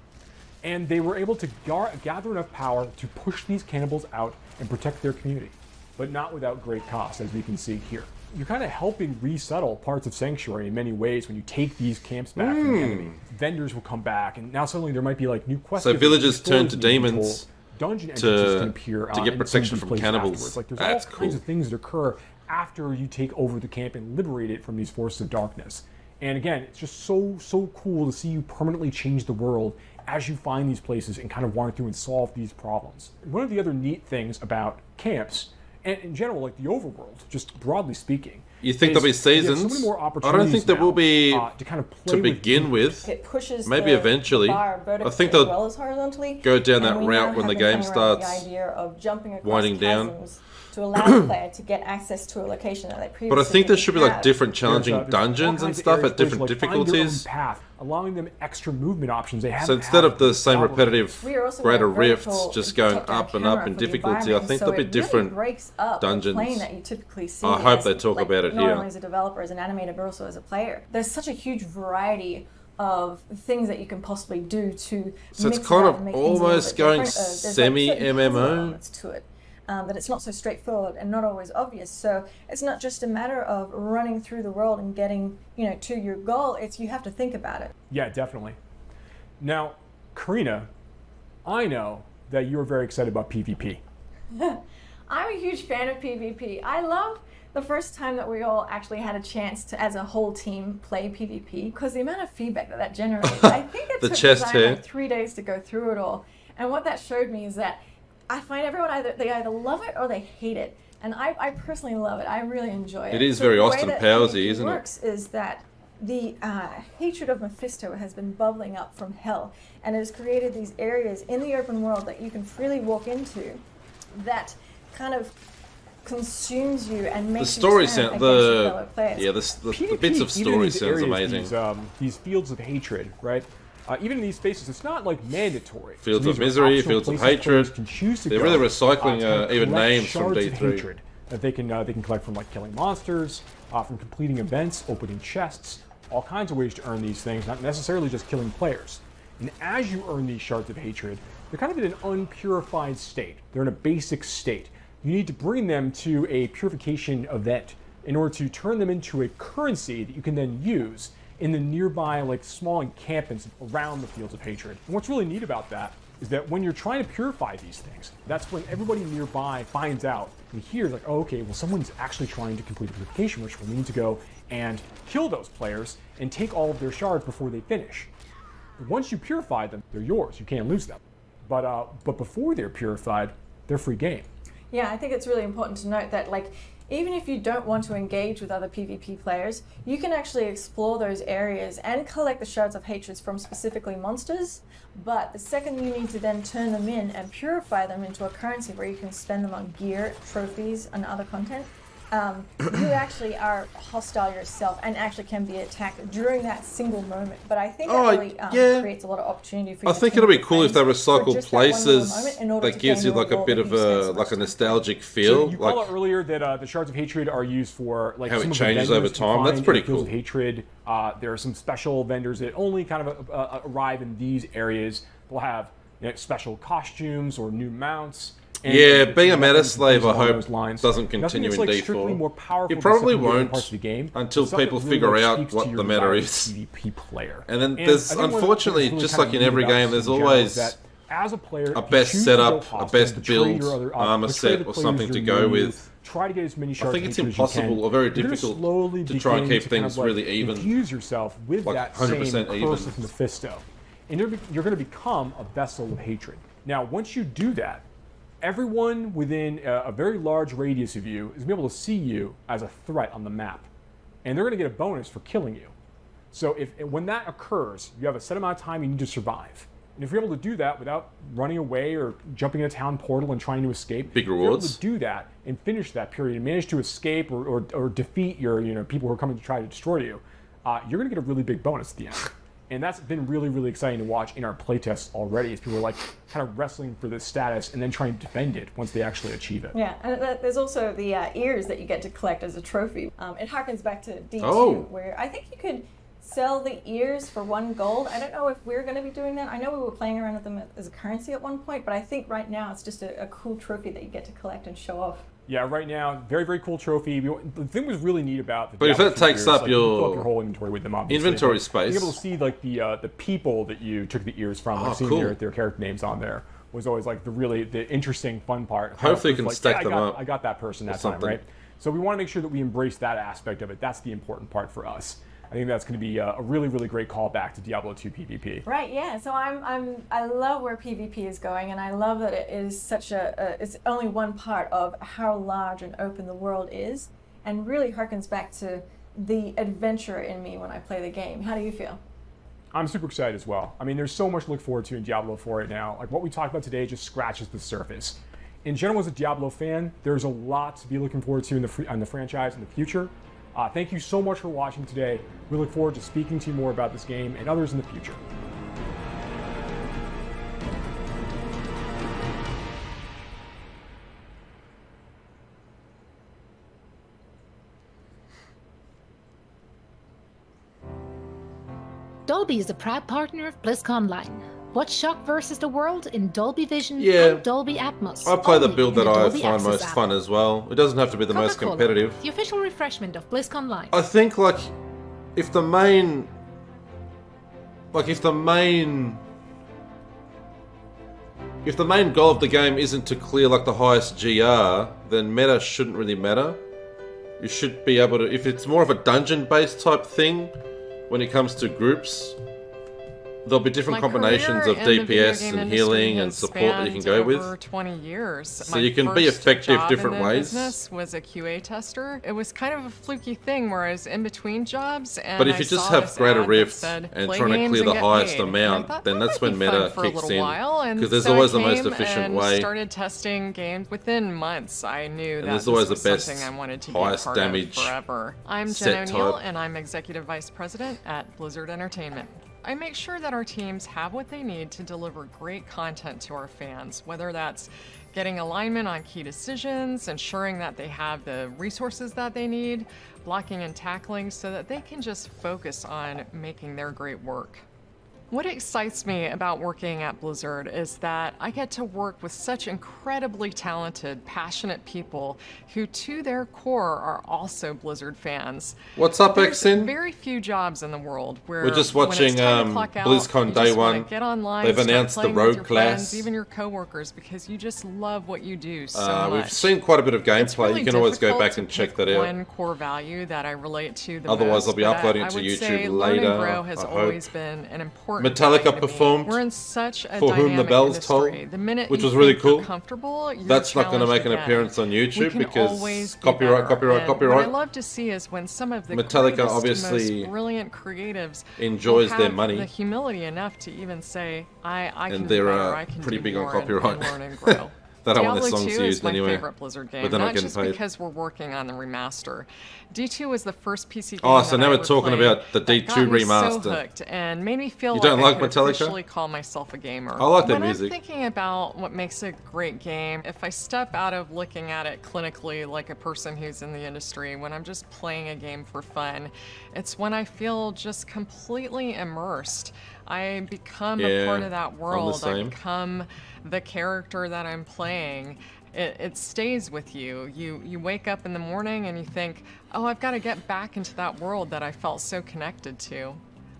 And they were able to gather enough power to push these cannibals out and protect their community, but not without great cost, as we can see here. You're kind of helping resettle parts of Sanctuary in many ways when you take these camps back from the enemy. Vendors will come back, and now suddenly there might be new quests. So villagers turn to demons dungeon entrances can appear to get in protection some of from these places cannibals. afterwards. There's That's all cool. kinds of things that occur after you take over the camp and liberate it from these forces of darkness. And again, it's just so cool to see you permanently change the world as you find these places and kind of wander through and solve these problems. One of the other neat things about camps, and in general, the overworld, just broadly speaking, You think there'll be is you have seasons? so many more I don't opportunities think there now, will be to kind of play to begin with. It pushes Maybe the eventually. bar I vertically think as they'll well as horizontally, go down and that we route now when the have game been playing around with starts the idea of jumping across winding down. chasms to allow the player to get access to a location that they previously But I think there didn't should be have. different challenging There's all dungeons and kinds of stuff areas at where different it's find their own difficulties. path, allowing them extra movement options they haven't So instead had of the in same Diablo. repetitive We are also greater in a vertical rifts just going top-down up and up camera in for the difficulty, I environment, think so there'll be it really different breaks up the dungeons. plane that you typically see. I hope as, they talk about it not here. only as a developer, as an animator, but also as a player. There's such a huge variety of things that you can possibly do to So it's mix it kind up of and make things a little almost bit going different. There's certain semi-MMO. puzzle elements to it. That it's not so straightforward and not always obvious. So it's not just a matter of running through the world and getting, to your goal. It's you have to think about it. Yeah, definitely. Now, Karina, I know that you're very excited about PvP. I'm a huge fan of PvP. I love the first time that we all actually had a chance to, as a whole team, play PvP, because the amount of feedback that generated. I think it The took chest design hair. 3 days to go through it all. And what that showed me is that I find everyone either love it or they hate it. And I personally love it. I really enjoy it. It is So very the way Austin that Powersy, PvP isn't it? works is that the hatred of Mephisto has been bubbling up from hell, and it has created these areas in the open world that you can freely walk into that kind of consumes you and The makes story you turn sound, against your fellow the players. yeah, the bits of PvP, even in story these sounds areas, amazing. These fields of hatred, right? Even in these spaces, it's not mandatory. Fields So of these are misery, optional fields of places players hatred. can choose to They're go, really recycling to kind of even collect names from shards of D3. hatred that they can collect from killing monsters, from completing events, opening chests, all kinds of ways to earn these things, not necessarily just killing players. And as you earn these shards of hatred, they're kind of in an unpurified state. They're in a basic state. You need to bring them to a purification event in order to turn them into a currency that you can then use in the nearby small encampments around the fields of hatred. And what's really neat about that is that when you're trying to purify these things, that's when everybody nearby finds out and hears like, oh, okay, well, someone's actually trying to complete the purification ritual. We need to go and kill those players and take all of their shards before they finish. But once you purify them, they're yours. You can't lose them. But before they're purified, they're free game. Yeah, I think it's really important to note that, like, even if you don't want to engage with other PvP players, you can actually explore those areas and collect the shards of hatred from specifically monsters. But the second you need to then turn them in and purify them into a currency where you can spend them on gear, trophies, and other content, you actually are hostile yourself and actually can be attacked during that single moment. But I think that really creates a lot of opportunity for you. I think it'll be cool if they recycle places that gives you like a bit of a nostalgic feel. So you called out earlier that the shards of hatred are used for like how some it of the changes vendors over time. That's pretty cool. Of hatred. There are some special vendors that only kind of arrive in these areas. They'll have special costumes or new mounts. Yeah, being a meta slave, I hope, doesn't continue in D4. It probably won't until people figure out what the meta is. And then there's, unfortunately, just like in every game, there's always a best setup, a best build, armor set, or something to go with. Try to get as many shards. I think it's impossible or very difficult to try and keep things really even. Infuse yourself with like that 100% same even. curse of Mephisto, and you're going to become a vessel of hatred. Now, once you do that, everyone within a very large radius of you is going to be able to see you as a threat on the map. And they're going to get a bonus for killing you. So when that occurs, you have a set amount of time you need to survive. And if you're able to do that without running away or jumping in a town portal and trying to escape, big rewards. If you're able to do that and finish that period and manage to escape or defeat your people who are coming to try to destroy you, you're going to get a really big bonus at the end. And that's been really, really exciting to watch in our playtests already, as people are like kind of wrestling for this status and then trying to defend it once they actually achieve it. Yeah, and there's also the ears that you get to collect as a trophy. It harkens back to D2, where I think you could sell the ears for 1 gold. I don't know if we're going to be doing that. I know we were playing around with them as a currency at one point, but I think right now it's just a cool trophy that you get to collect and show off. Yeah, right now, very, very cool trophy. The thing was really neat about the But if that takes up like, your whole inventory with them, obviously. Inventory space. Being able to see like the people that you took the ears from, like seeing their character names on there, was always like the interesting, fun part. Hopefully you can like, stack them up. I got that person that time, right? So we want to make sure that we embrace that aspect of it. That's the important part for us. I think that's going to be a really, really great callback to Diablo II PvP. Right, yeah. So I love where PvP is going, and I love that it is such it's only one part of how large and open the world is, and really harkens back to the adventurer in me when I play the game. How do you feel? I'm super excited as well. I mean, there's so much to look forward to in Diablo 4 right now. Like what we talked about today just scratches the surface. In general, as a Diablo fan, there's a lot to be looking forward to in the franchise in the future. Thank you so much for watching today. We look forward to speaking to you more about this game and others in the future. Dolby is a proud partner of BlizzCon Online. Watch Shock versus the World in Dolby Vision Yeah. and Dolby Atmos. I play the only build in that I Dolby find Access most app. fun as well. It doesn't have to be the most Coca-Cola, competitive. the official refreshment of BlizzCon Online. I think like if the main goal of the game isn't to clear like the highest GR, then meta shouldn't really matter. You should be able to, if it's more of a dungeon based type thing when it comes to groups, there'll be different combinations of DPS and healing and support that you can go with. Over 20 years. So you can be effective different ways. Business was a QA tester. It was kind of a fluky thing where I was in between jobs, and But if you just have greater rift and trying to clear the highest amount, then that's when meta kicks in. Because there's always the most efficient way. I started testing games within months. I knew that there's this always was the best, something I wanted to be a highest part damage of forever. I'm set Jen O'Neill, type. and I'm Executive Vice President at Blizzard Entertainment. I make sure that our teams have what they need to deliver great content to our fans, whether that's getting alignment on key decisions, ensuring that they have the resources that they need, blocking and tackling so that they can just focus on making their great work. What excites me about working at Blizzard is that I get to work with such incredibly talented, passionate people who, to their core, are also Blizzard fans. What's up, There's Exin? very few jobs in the world where We're just when it's watching time to clock out, BlizzCon you Day just wanna 1. get online, They've start announced the playing with Rogue your class. friends, even your coworkers, because you just love what you do so much. We've seen quite a bit of It's gameplay. really You can always go difficult back to and check pick that out. One core value that I relate to the Otherwise, most, I'll be but uploading it I to would YouTube say Learn later, and Grow has I always hope. been an important Metallica value to me. performed We're in such a For Whom the dynamic Bells industry. Toll, The minute which you was really think you're cool. comfortable, you're That's not going to challenged make an again. appearance on We YouTube can because always be copyright, better. copyright, And copyright. What I love to see is when some of the Metallica greatest, obviously most brilliant creatives enjoys will their have money. the humility enough to even say, I can And do they're better, I can pretty do big on more and copyright. learn and grow. They don't want Diablo their songs 2 used is my anyway, favorite Blizzard game, but they're not not getting just paid. because we're working on the remaster. D2 was the first PC game Oh, so that now I we're ever talking played about the that D2 got me remaster. so hooked and made me feel You don't like like I could Metallica? officially call myself a gamer. I like their when music. I'm thinking about what makes a great game, if I step out of looking at it clinically like a person who's in the industry, when I'm just playing a game for fun, it's when I feel just completely immersed. I become a part of that I'm the world. I same. become the character that I'm playing. It stays with you. You wake up in the morning and you think, oh, I've got to get back into that world that I felt so connected to.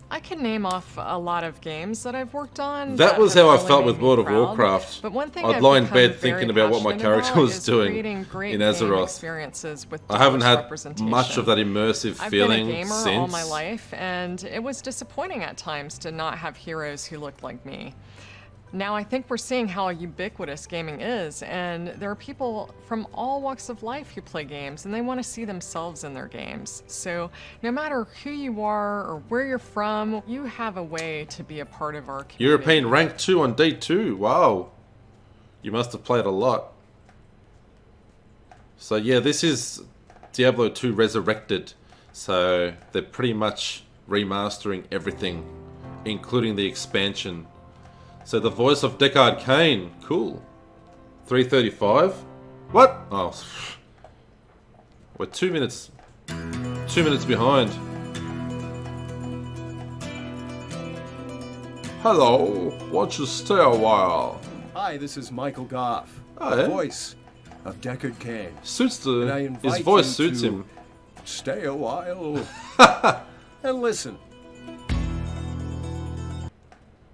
I can name off a lot of games that I've worked on. That was have how I really felt made with me World of proud. Warcraft. But one thing I'd I've lie in become bed very thinking about what my passionate character about was is doing creating great in game Azeroth. experiences with I haven't diverse had representation. much of that immersive I've feeling been a gamer since. all my life, and it was disappointing at times to not have heroes who looked like me. Now I think we're seeing how ubiquitous gaming is, and there are people from all walks of life who play games, and they want to see themselves in their games. So no matter who you are or where you're from, you have a way to be a part of our community. European rank 2 on day 2. Wow. You must have played a lot. So yeah, this is Diablo 2 Resurrected. So they're pretty much remastering everything, including the expansion. So the voice of Deckard Cain. Cool. 3:35? What? Oh. We're 2 minutes. 2 minutes behind. Hello. Won't you stay a while? Hi, this is Michael Goff, Oh, the yeah? voice of Deckard Cain. Suits And I the... invite His voice you suits to him. Stay a while and listen.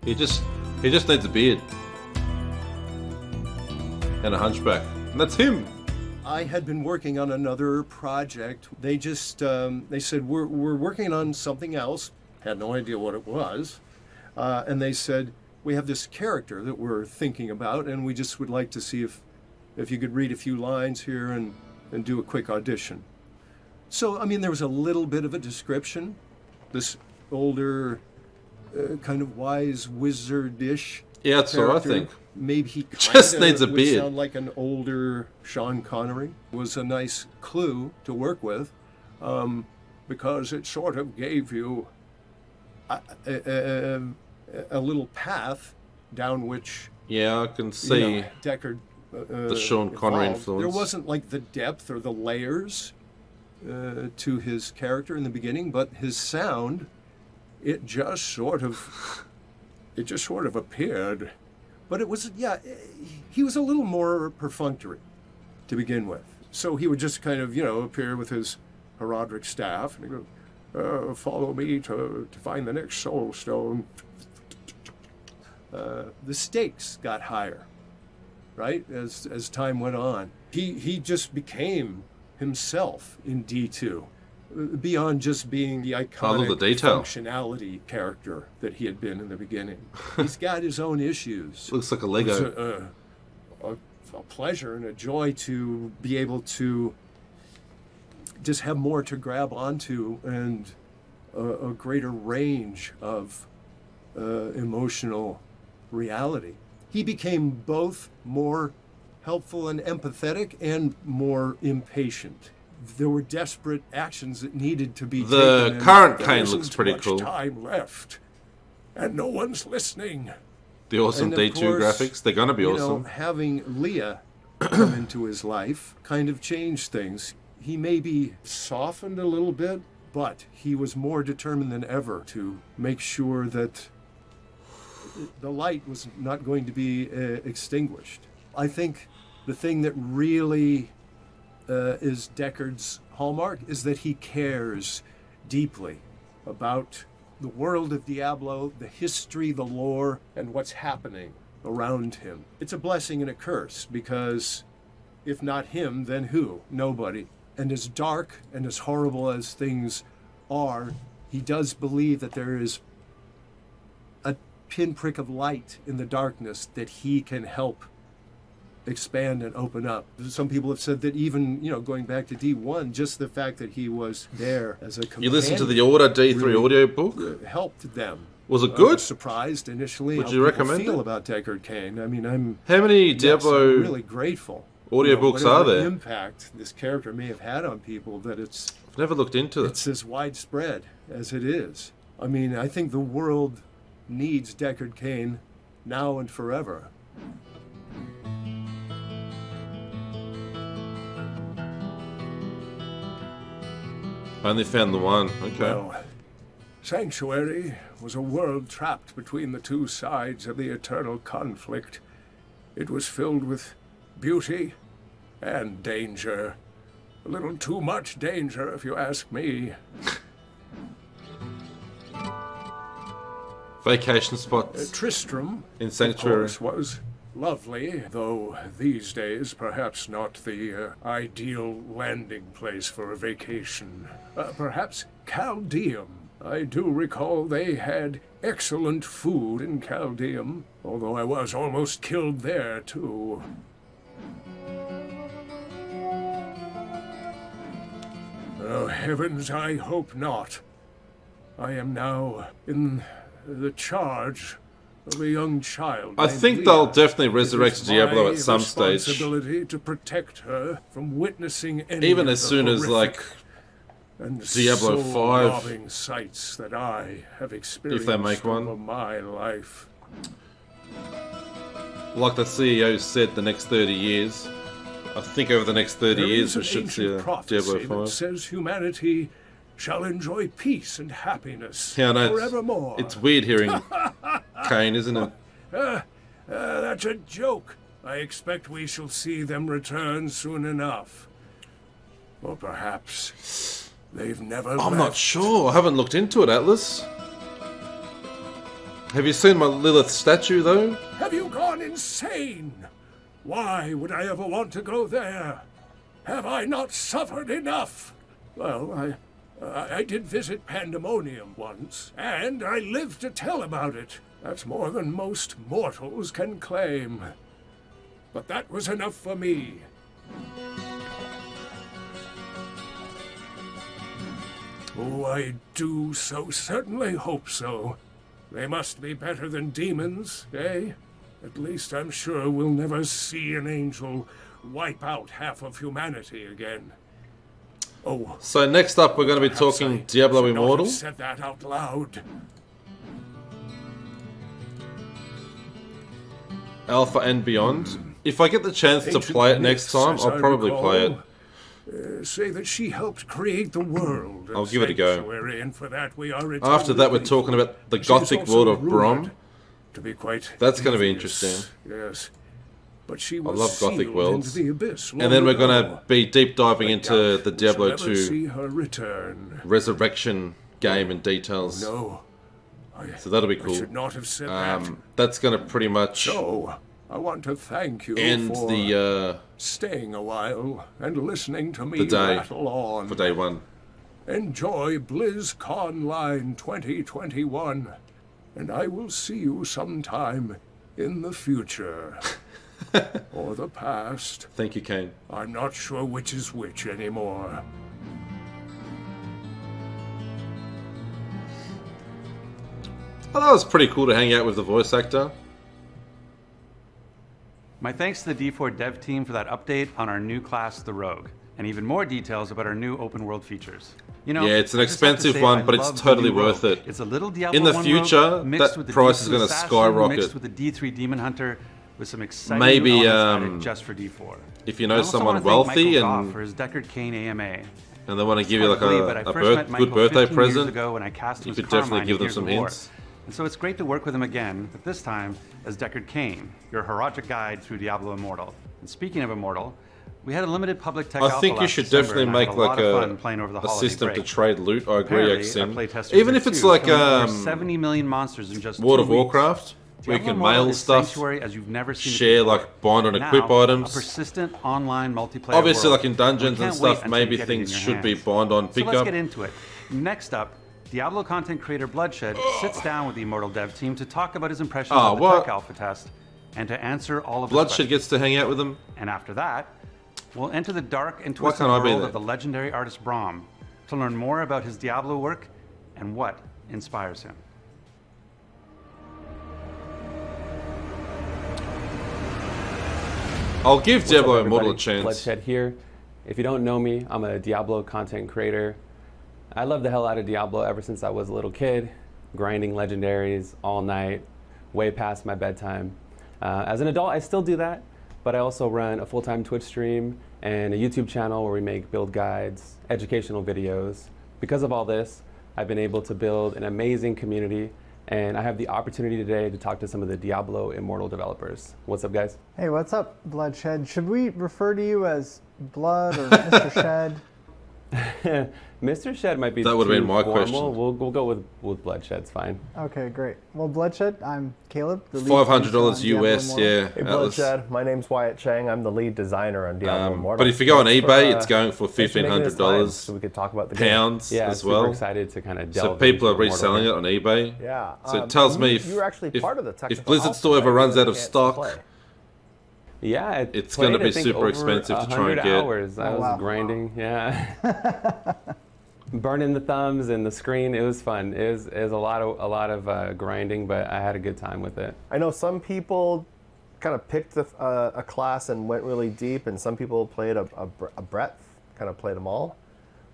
He just needs a beard. And a hunchback. And that's him. I had been working on another project. They just they said we're working on something else. Had no idea what it was, and they said we have this character that we're thinking about, and we just would like to see if you could read a few lines here and do a quick audition. So I mean, there was a little bit of a description. This older, kind of wise wizard-ish. Yeah, that's what I character. think. Maybe he Just kinda needs a would beard. sound like an older Sean Connery. Was a nice clue to work with, because it sort of gave you a little path down which Yeah, I can see Deckard the Sean Connery evolved. influence. There wasn't like the depth or the layers to his character in the beginning, but his sound, it just sort of appeared. But it was, yeah, he was a little more perfunctory to begin with. So he would just kind of, appear with his heraldic staff and he'd go, follow me to find the next soul stone. The stakes got higher, right, as time went on. He just became himself in D2, beyond just being the iconic the detail. functionality character that he had been in the beginning. He's got his own issues. Looks like a Lego. It was a pleasure and a joy to be able to just have more to grab onto and a greater range of emotional reality. He became both more helpful and empathetic and more impatient. There were desperate actions that needed to be The taken. current and Cain there isn't looks pretty much cool. time left, and no one's listening. The awesome And of D2 course, graphics. They're gonna be awesome. Having Leah come into his life kind of changed things. He maybe softened a little bit, but he was more determined than ever to make sure that the light was not going to be extinguished. I think the thing that really is Deckard's hallmark is that he cares deeply about the world of Diablo, the history, the lore, and what's happening around him. It's a blessing and a curse, because if not him, then who? Nobody. And as dark and as horrible as things are, he does believe that there is a pinprick of light in the darkness that he can help expand and open up. Some people have said that even, going back to D1, just the fact that he was there as a companion. You listened to the Order D3 really audiobook? Helped them. Was it good? I was surprised initially. Would how you people recommend feel it? about Deckard Cain. I mean, How many Diablo I'm really grateful. audiobooks are whatever there? impact this character may have had on people, that I've never looked into it. It's as widespread as it is. I mean, I think the world needs Deckard Cain now and forever. I only found the one. Okay. Well, Sanctuary was a world trapped between the two sides of the eternal conflict. It was filled with beauty and danger. A little too much danger, if you ask me. Vacation spots. Tristram, in Sanctuary. of course, was lovely, though these days perhaps not the ideal landing place for a vacation. Perhaps Caldeum. I do recall they had excellent food in Caldeum, although I was almost killed there, too. Oh, heavens, I hope not. I am now in the charge of a young child. I named think Leah. they'll definitely It resurrect is Diablo my at some stage. responsibility to protect her from witnessing any Even of as the soon as, horrific like, and Diablo V. soul-robbing sights that I have experienced make one. over my life. Like the CEO said, the next 30 years. I think over the next 30 There years is we an should see a ancient prophecy Diablo that 5. says humanity shall enjoy peace and happiness Yeah, I know, forevermore. it's weird hearing Cain, isn't it? That's a joke. I expect we shall see them return soon enough. Or perhaps they've never I'm left. not sure. I haven't looked into it, Atlas. Have you seen my Lilith statue, though? Have you gone insane? Why would I ever want to go there? Have I not suffered enough? Well, I did visit Pandemonium once, and I live to tell about it. That's more than most mortals can claim. But that was enough for me. Oh, I do so certainly hope so. They must be better than demons, eh? At least I'm sure we'll never see an angel wipe out half of humanity again. Oh. So next up we're going to be perhaps talking I Diablo should not Immortal. have said that out loud. Alpha and Beyond. If I get the chance to Ancient play it next myths, time, as I'll I probably recall, play it. Say that she helped create the world. I'll give it a go. Sanctuary, and for that we are After that, we're eternally talking about the She is Gothic also world of rumored Brom. to be quite That's going to be devious. interesting. Yes. But she I was love Gothic sealed worlds. into the abyss And then long we're going ago. to be deep diving I into doubt the we Diablo shall never see 2 her return. Resurrection game and details. No. So that'll be I cool. should not have said that. That's going to pretty much So, I want to thank you end for the staying a while and listening to me the day rattle on. for day one. Enjoy BlizzCon Line 2021, and I will see you sometime in the future. Or the past. Thank you, Kane. I'm not sure which is which anymore. Well, that was pretty cool to hang out with the voice actor. My thanks to the D4 dev team for that update on our new class, the Rogue, and even more details about our new open world features. You know, Yeah, it's an I just have to expensive say, one, I but it's love the totally new worth Rogue. it. It's a little Diablo In the 1 future, Rogue mixed that with the price is D2 gonna Assassin, skyrocket. Mixed with the D3 Demon Hunter, with some exciting Maybe, new elements added just for D4. if you I know also someone wanna thank wealthy Michael Goff and for his Deckard Cain AMA. they want to It's give you hard like to believe, but I a first met good Michael birthday 15 years present, ago when I cast him you as could definitely Carmine give them in some Gears of War. hints. And so it's great to work with him again, but this time as Deckard Cain, your heroic guide through Diablo Immortal. And speaking of Immortal, we had a limited public tech alpha I think you last should December, definitely and I had make a lot like of fun playing over the a holiday system break. to trade loot. I agree, Apparently, our Axim. playtesters Even are if it's too, like killing over 70 million monsters in just World 2 of weeks. Warcraft, where you Diablo can Immortal mail is stuff, sanctuary as you've never seen it share before. like bond and Now, equip items. A persistent online multiplayer Obviously, world. like in We dungeons and can't wait stuff, until you maybe get it in things your should be hands. bond on So pickup. let's get into it. Next up, Diablo content creator Bloodshed sits down with the Immortal dev team to talk about his impressions of the tech alpha test and to answer all of his Bloodshed questions. gets to hang out with them. And after that, we'll enter the dark and Why twisted can't I be world there? of the legendary artist Braum to learn more about his Diablo work and what inspires him. I'll give What's up, Diablo Immortal a everybody? chance. Bloodshed here. If you don't know me, I'm a Diablo content creator. I love the hell out of Diablo ever since I was a little kid, grinding legendaries all night, way past my bedtime. As an adult, I still do that, but I also run a full-time Twitch stream and a YouTube channel where we make build guides, educational videos. Because of all this, I've been able to build an amazing community, and I have the opportunity today to talk to some of the Diablo Immortal developers. What's up, guys? Hey, what's up, Bloodshed? Should we refer to you as Blood or Mr. Shed? Mr. Shed might be That would've too been my formal. question. We'll go with Bloodshed. It's fine. Okay, great. Well, Bloodshed, I'm Caleb. The lead $500 producer on Diablo US, Immortal. yeah. Hey, Bloodshed. My name's Wyatt Chang. I'm the lead designer on Diablo Immortal. But if you go on Thanks eBay, for, it's going for thanks for making this time $1,500 so we could talk about the game. pounds Yeah, as super well. excited to kind of So delve people are into Immortal reselling here. it on eBay. Yeah, So it tells me you were actually if part of the if technical Blizzard alpha, store ever right? runs You out had of a chance to stock, play. Yeah, I it's played, going to I be think, super over expensive to try and 100 get. hours. I was grinding, yeah. Burning the thumbs and the screen. It was fun. It was a lot of grinding, but I had a good time with it. I know some people kind of picked a class and went really deep, and some people played a breadth, kind of played them all.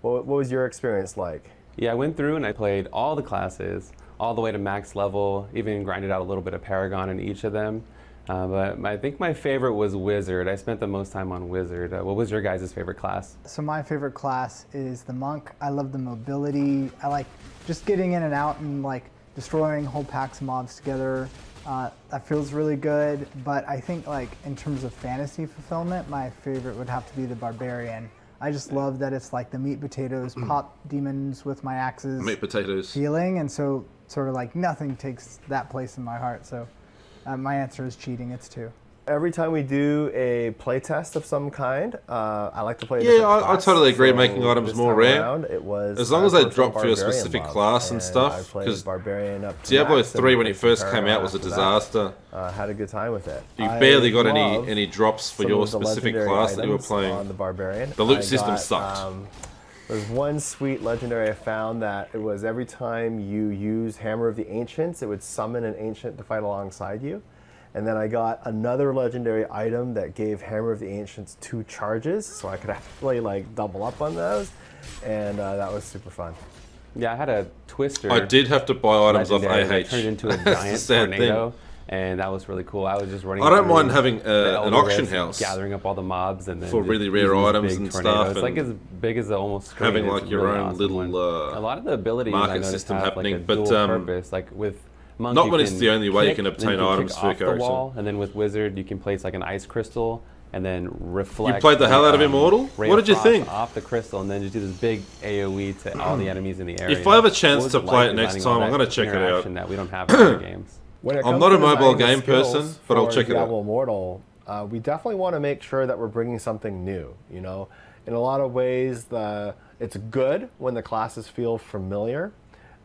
What was your experience like? Yeah, I went through and I played all the classes, all the way to max level, even grinded out a little bit of Paragon in each of them. But I think my favorite was Wizard. I spent the most time on Wizard. What was your guys' favorite class? So my favorite class is the Monk. I love the mobility. I like just getting in and out and like destroying whole packs of mobs together. That feels really good. But I think like in terms of fantasy fulfillment, my favorite would have to be the Barbarian. I just love that it's like the meat potatoes, pop demons with my axes. Meat potatoes. Feeling, and so sort of like nothing takes that place in my heart. So my answer is cheating. It's 2. Every time we do a playtest of some kind, I like to play a Yeah, different I class. totally agree. So Making items this more time rare. around, it was As long as they personal drop for your Barbarian specific mob, class and I stuff, played 'cause Barbarian up to Diablo max, 3 and when it played first Paragon came out was a after that. disaster. Had a good time with it. You I barely got love any drops for some your of the specific legendary class that you were items playing. on the Barbarian. The loot I system got, sucked. There's one sweet legendary I found that it was every time you use Hammer of the Ancients, it would summon an Ancient to fight alongside you. And then I got another legendary item that gave Hammer of the Ancients 2 charges, so I could actually like double up on those, and that was super fun. Yeah, I had a Twister. I did have to buy items off legendary that AH. turned into a That's the giant sad tornado. thing. And that was really cool. I was just running. I don't through mind having the an Elder auction Rift, house gathering up all the mobs, and then for just really rare using this items big and tornado. stuff. It's like and as big as the almost screen. having It's like your really own awesome little a lot of the abilities I market noticed system have happening, like a but dual purpose. Like with Monk, not you when it's can the only way you can kick, obtain then you items kick for your off the character. wall, and then with Wizard, you can place like an ice crystal and then reflect. You played the hell out of Immortal? Ray What of did you Frost think? Off the crystal, and then just do this big AOE to all the enemies in the area. If I have a What chance was to play like it next designing all time, I'm that going to check it out. interaction that we don't have in other games. When it I'm comes not to a mobile designing the game skills person, but I'll for check it Diablo out. Immortal, we definitely want to make sure that we're bringing something new. You know, in a lot of ways, it's good when the classes feel familiar,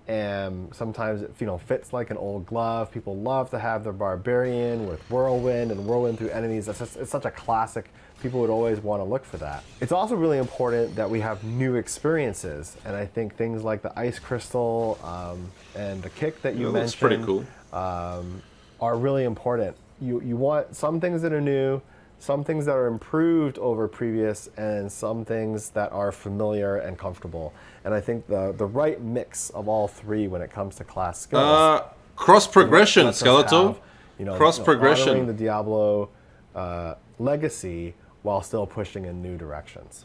and sometimes it fits like an old glove. People love to have their Barbarian with Whirlwind and Whirlwind through enemies. It's such a classic. People would always want to look for that. It's also really important that we have new experiences, and I think things like the Ice Crystal and the kick that you mentioned. That's pretty cool. Are really important. You want some things that are new, some things that are improved over previous, and some things that are familiar and comfortable. And I think the right mix of all 3 when it comes to class skills. Cross progression, lets us Skeletal. have, Cross progression. Honoring the Diablo legacy while still pushing in new directions.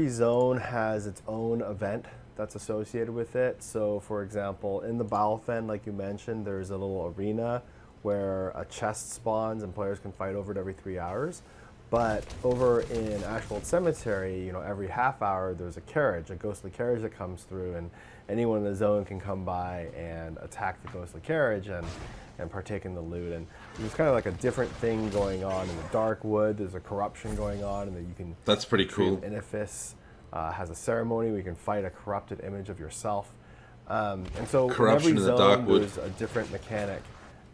every zone has its own event that's associated with it. So for example, in the Battlefield, like you mentioned, there's a little arena where a chest spawns and players can fight over it every 3 hours. But over in Ashwold Cemetery, you know, every half hour there's a carriage, a ghostly carriage that comes through, and anyone in the zone can come by and attack the ghostly carriage and partake in the loot. And there's kind of like a different thing going on in the Dark Wood. There's a corruption going on, and that you can. That's pretty cool. Inifis has a ceremony where you can fight a corrupted image of yourself. And so Corruption in every in the zone Darkwood. there's a different mechanic.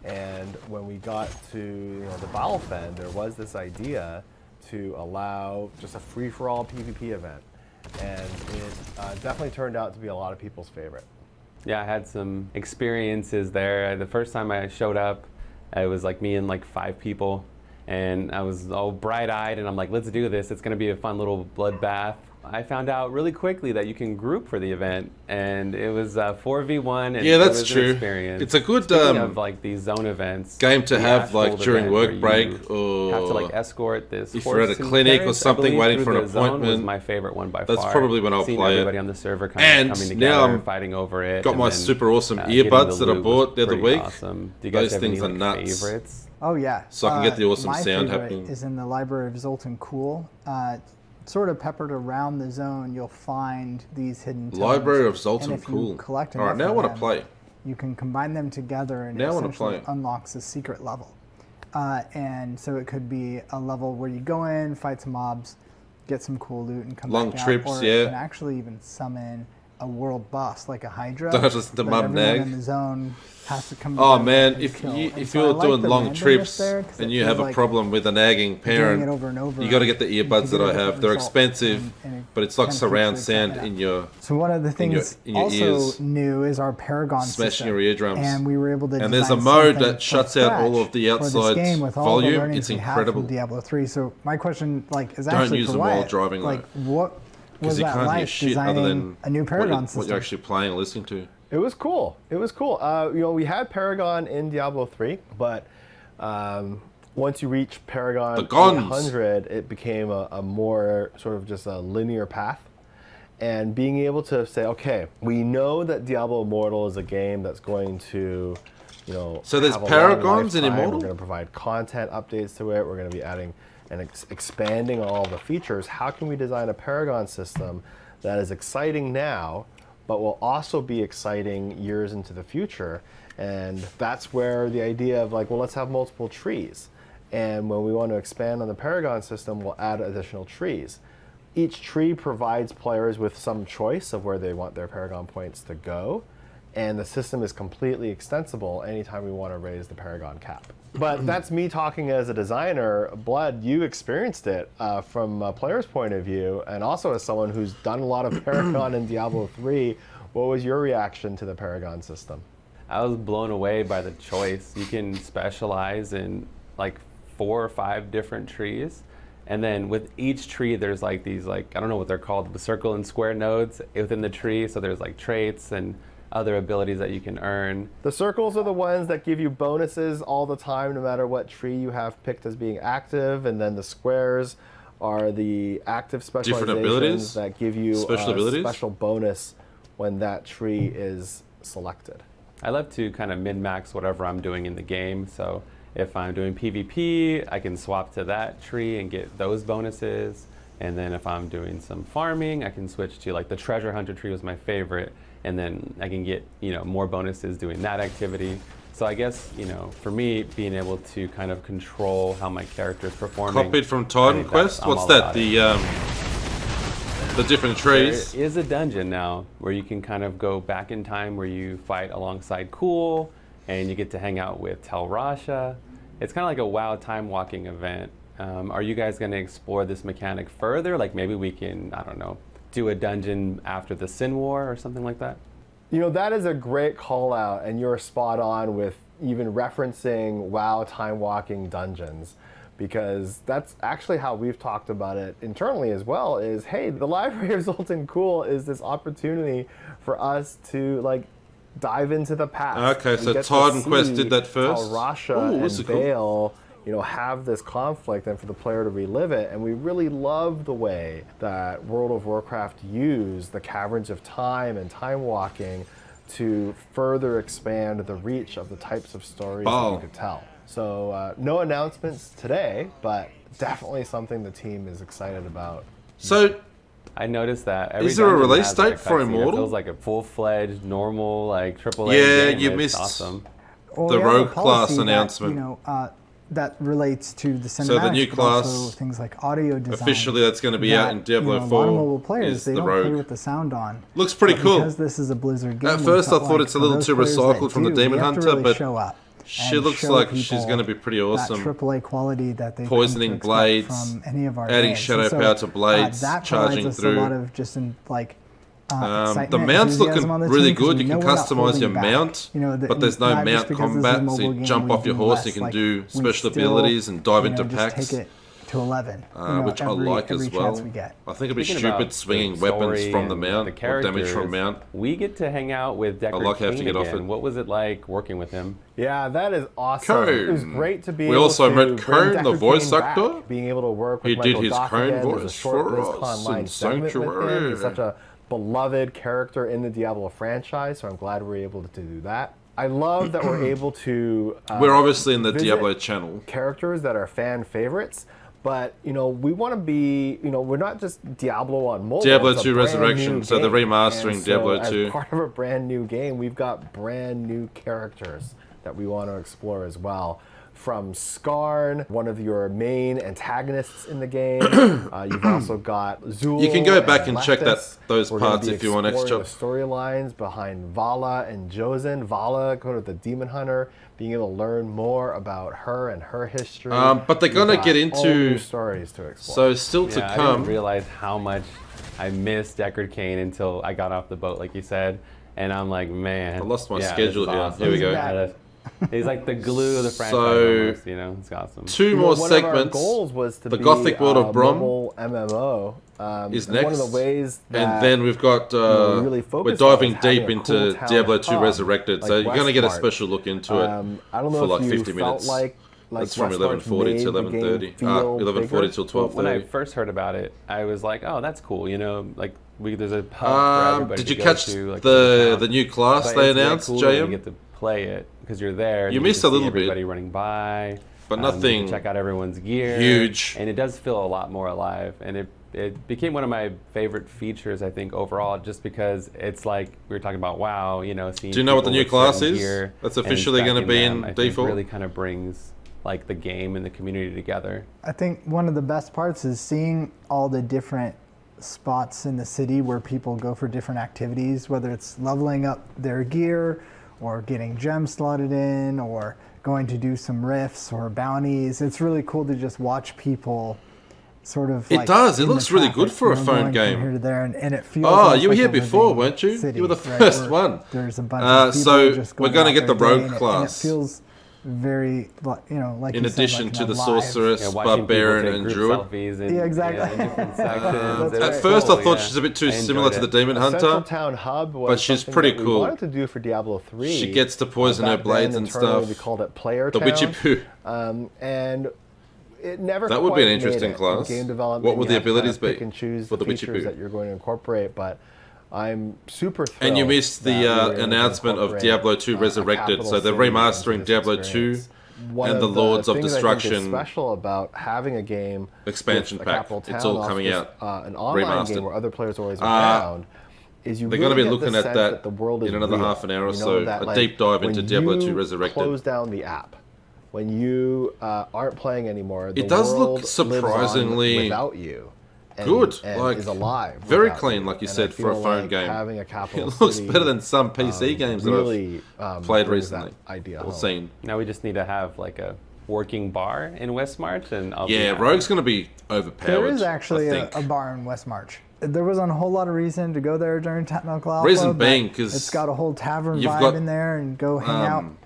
And when we got to the Battlefield, there was this idea to allow just a free-for-all PvP event, and it definitely turned out to be a lot of people's favorite. Yeah, I had some experiences there. The first time I showed up, it was like me and like 5 people, and I was all bright-eyed, and I'm like, let's do this. It's gonna be a fun little bloodbath. I found out really quickly that you can group for the event, and it was 4v1. And Yeah, that's it was true. An experience. It's a good Speaking of like these zone events, game to the have like Ashwold during event work where break, you or have to like escort this. if you're at a horse and clinic or carriage, I something believe, waiting through for an the zone appointment. was my favorite one by That's far. probably when I'll Seeing play it. everybody on the server And coming now together, I'm fighting over it. got and my then, super awesome getting earbuds the that I loot bought the was other pretty week. Awesome. Do you guys Those have things any, are like, nuts. favorites? Oh yeah. So I can get the awesome my sound favorite happening. is in the Library of Zoltan Kuhl. Sort of peppered around the zone, you'll find these hidden tomes. Library of Zoltan And if you Kuhl. collect All right, enough now I of want to them, play. You can combine them together, and Now I it wanna essentially play. unlocks a secret level. And so it could be a level where you go in, fight some mobs, get some cool loot, and come Long back trips, out. Or yeah. it can actually even summon a world boss like a Hydra. Don't have to listen to that Mum everyone nag. in the zone has to come Oh together man, and if kill. you And if so I you're like doing the long randomness trips there, 'cause and it you feels have a like problem with a nagging doing parent, it over and over, you got to get the you can earbuds that get a I have. different They're result, expensive, and it but it's like kind of surround keeps you sound excited. in your So one of the things in your also ears. new is our Paragon Smashing system. your eardrums. And we were able to And there's a design mode something that shuts out all of the from scratch for outside this game with all volume. the learnings It's we had incredible. from Diablo 3. So my question is Don't actually use for them while Wyatt, driving, like though. what was Because you that can't hear like shit other designing than a new Paragon system? what you're actually playing or listening to. It was cool. It was cool. You know, we had Paragon in Diablo 3, but once you reach Paragon The guns. 800, it became a more sort of just a linear path. And being able to say, okay, we know that Diablo Immortal is a game that's going to, you know, So there's have a long Paragons in lifetime. Immortal? We're going to provide content updates to it. We're going to be adding and expanding all the features. How can we design a Paragon system that is exciting now, but will also be exciting years into the future? And that's where the idea of like, well, let's have multiple trees. And when we want to expand on the Paragon system, we'll add additional trees. Each tree provides players with some choice of where they want their Paragon points to go. And the system is completely extensible anytime we want to raise the Paragon cap. But that's me talking as a designer. Blood, you experienced it from a player's point of view, and also as someone who's done a lot of Paragon in Diablo 3. What was your reaction to the Paragon system? I was blown away by the choice. You can specialize in like 4 or 5 different trees. And then with each tree, there's like these, like, I don't know what they're called, the circle and square nodes within the tree. So there's like traits and other abilities that you can earn. The circles are the ones that give you bonuses all the time, no matter what tree you have picked as being active. And then the squares are the active specializations abilities? that give you Special abilities? special bonus when that tree is selected. I love to kind of min-max whatever I'm doing in the game. So if I'm doing PvP, I can swap to that tree and get those bonuses. And then if I'm doing some farming, I can switch to like the treasure hunter tree was my favorite. And then I can get, you know, more bonuses doing that activity. So I guess, you know, for me, being able to kind of control how my character is performing. Copied from Titan Quest? What's that? The different trees? There is a dungeon now where you can kind of go back in time where you fight alongside Cool and you get to hang out with Tel Rasha. It's kind of like a WoW time walking event. Are you guys going to explore this mechanic further? Like maybe we can, I don't know, do a dungeon after the Sin War or something like that? You know, that is a great call out, and you're spot on with even referencing WoW time walking dungeons, because that's actually how we've talked about it internally as well, is, hey, the Library of Zoltan Kuhl is this opportunity for us to like dive into the past. Okay, We so get to Titan see Quest did that first? How Rasha Ooh, this is and cool. Bale, have this conflict and for the player to relive it. And we really love the way that World of Warcraft used the Caverns of Time and time walking to further expand the reach of the types of stories that you could tell. So no announcements today, but definitely something the team is excited about. So I noticed that every is there a dungeon release has, like, date for a cutscene. It Immortal? feels like a full-fledged, normal, like AAA Yeah, game. you It's missed awesome. Well, the we have a rogue class policy announcement. That, that relates to the cinematics, So the new but class, also things like audio design. officially that's going to be out in Diablo a 4, lot of mobile players, is they the don't play rogue. with the sound on. Looks pretty But cool. Because this is a Blizzard game, At we first I felt thought like it's a for little those too players that recycled from the do, Demon we have to Hunter, really but show up she and looks show like she's people going to be pretty awesome. That AAA quality that they Poisoning blades, from any of our adding games. shadow And so, power to blades, that charging provides us through. a lot of just excitement, the mount's looking enthusiasm on the really team, 'cause good. we You know can we're not customize holding your back. mount, but there's no not just mount because this is a combat, so mobile you game, jump we off your do horse, less. you can Like, do we special still, abilities and dive into just packs. take it to 11, Which I like as every well. chance we get. I think it'd be Speaking stupid about swinging the weapons story from the and mount the or damage from characters, mount. We get to hang out with Deckard like having to Cain get off again. it. What was it like working with him? Yeah, that is awesome. It was Kern. great to be We able also to met bring Kern, the Deckard voice Cain back, actor. being able to work with He did Michael his Dock Kern again. There's a voice short for BlizzCon us line in segment with him. Sanctuary. He's such a beloved character in the Diablo franchise, so I'm glad we're able to do that. I love that we're able to We're obviously in the visit Diablo channel. characters that are fan favorites, but we want to be, we're not just Diablo on mobile. Diablo it's a 2 brand Resurrection, new so they're game. remastering And Diablo so 2. As part of a brand new game, we've got brand new characters that we want to explore as well. From Skarn, one of your main antagonists in the game. You've also got Zul. You can go back and check Leftis. those We're gonna parts be if you want exploring extra. the storylines behind Vala and Josen. Vala, go to the Demon Hunter, being able to learn more about her and her history. But they're We've gonna got get all into new stories to explore. So still to I come. didn't realize how much I missed Deckard Cain until I got off the boat, like you said, and I'm like, man. I lost my yeah, schedule this is here. awesome. Here we go. Yeah, he's like the glue of the franchise. So, almost, it's awesome. Two more one segments. Of our goals was to the be Gothic World of Brom mobile MMO. is and next. One of the ways that, and then we've got really we're focus on diving is having deep a into cool town Diablo 2 hub, Resurrected. like So you're going to get a Westmart. special look into it I don't know for if like you 50 felt minutes. like That's from Westmart's 11:40 made to the game 11:30. feel 11:40 till Well, when I 12:30. first heard about it, I was like, oh, that's cool. Like there's a hub for everybody Did to you go catch to, like, the new class But they it's really announced, cool when JM? you get to play it because you're there. And You get missed to a little see bit. everybody running by, But you nothing can check out everyone's gear. huge. And it does feel a lot more alive. And it became one of my favorite features, I think, overall, just because it's like we were talking about. Wow, seeing. Do you know what the people new with class certain is? gear That's and officially going to inspecting be them, in I think default. really kind of brings like the game and the community together. I think one of the best parts is seeing all the different spots in the city where people go for different activities, whether it's leveling up their gear or getting gems slotted in or going to do some rifts or bounties. It's really cool to just watch people sort of It like does. It in the looks really good traffic, for a going phone from game. here to there, and it feels Oh, almost you were like here a before, living weren't you? city, You were the right, first where one. There's a bunch of people So just we're going going to about get the their day, rogue and class. it feels very, like In you said, addition like to a the live- sorceress, barbarian, and druid. Yeah, exactly. In different sections. At first, I thought she's a bit too similar to the Demon A Hunter, Central Town Hub was but she's something pretty that we cool. wanted to do for Diablo 3. She gets to poison her Back blades then, and internally, stuff. We called it Player The Town. witchy poo. And it never That would be an quite interesting made it. class. In game development, What would you the have to kind abilities of be pick and choose for the witchy features poo? that you're going to incorporate, but I'm super thrilled. And you missed that the we were able to announcement of incorporate, Diablo 2 a Resurrected. capital So they're city into remastering this Diablo 2 experience. One and the of Lords of things I think is Destruction special about having a game expansion with a pack. capital It's town all off coming this, out. an online Remastered. game where other players are always around. Is you They're really going to be get looking the at sense that the world is in another real. half an hour or You know so. that, A like, deep dive when into Diablo 2 you Resurrected. Close down the app. When you aren't playing anymore, the It does look world lives surprisingly on without you. And, good, and like is alive. very without clean, you. like you And said, I for a feel phone like game. Having a capital It looks city, better than some PC games that really, I've played brings that recently idea or home. seen. Now we just need to have like a working bar in Westmarch, and I'll be Yeah, happy. Rogue's going to be overpowered. There is actually I a think. bar in West March. There wasn't a whole lot of reason to go there during technical alpha. Reason but being, 'cause it's got a whole tavern you've vibe got, in there and go hang out.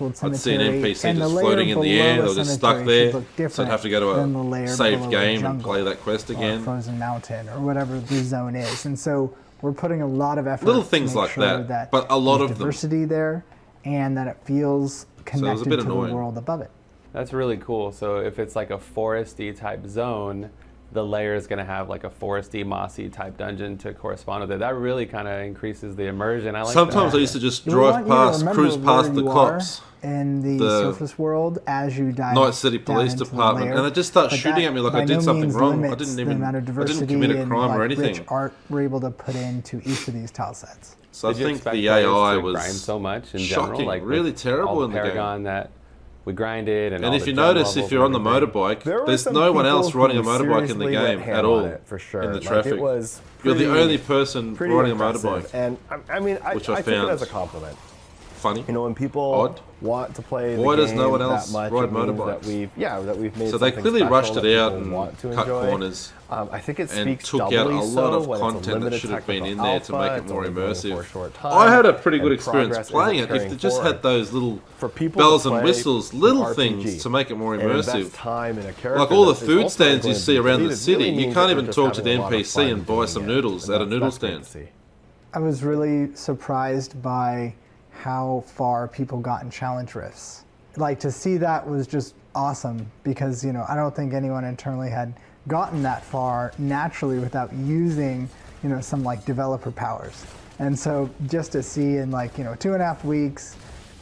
Marshwood I'd see an Cemetery, NPC and the just layer floating in the below air, a they were just cemetery stuck there, should look so I'd different have to go than the to a layer save below a game and jungle play that quest or again. Frozen Mountain, or whatever the zone is. And so we're putting a lot of effort Little to things make like sure that, but a lot there's of them. diversity there, and that it feels So it was a connected bit to annoying. the world above it. That's really cool. So if it's like a foresty type zone, the layer is going to have like a foresty, mossy type dungeon to correspond with it. That really kind of increases the immersion. I like Sometimes that. I used to just drive past, cruise past the cops. In the surface world, as you dive Night City down Police into Department, the layer, and they just start but shooting that at me like by I did no something means wrong. I limits didn't the even, amount of I didn't diversity commit a and, crime or like, anything. rich art we're able to put into each of these tile sets. So I Did you think expect the players AI to was grind so much in shocking, general, like really with terrible all in the Paragon game. that we grinded, and And all if the you gem notice, if levels you're on and the everything. motorbike, there's no one else riding a motorbike in the game at all for sure. in the Like, traffic. it was You're the pretty- only person pretty riding a impressive. motorbike. And I mean, I Which took I it found as a compliment. Funny. You know, when people Odd. want to play the Why does game no one that else much, ride it means motorbikes? that we've made So they something clearly special rushed that it out people and want to cut enjoy. corners I think it and speaks took out doubly a lot so of when it's a content that limited should have been in technical there to make alpha, it more it's only going for a immersive. short time, I had a pretty good and experience progress playing isn't it. If carrying they just forward. had those little For people bells to and play whistles, an little RPG things to make it more and invest immersive. time in a character Like all the that is food ultimately stands you going to see be around the completed city, really you means can't that even you're talk just to the having a lot of NPC fun and buy doing some it, noodles and at a noodle that's great stand. to see. I was really surprised by how far people got in challenge rifts. Like, to see that was just awesome because, you know, I don't think anyone internally had gotten that far naturally without using, you know, some like developer powers. And so just to see in like, you know, 2.5 weeks,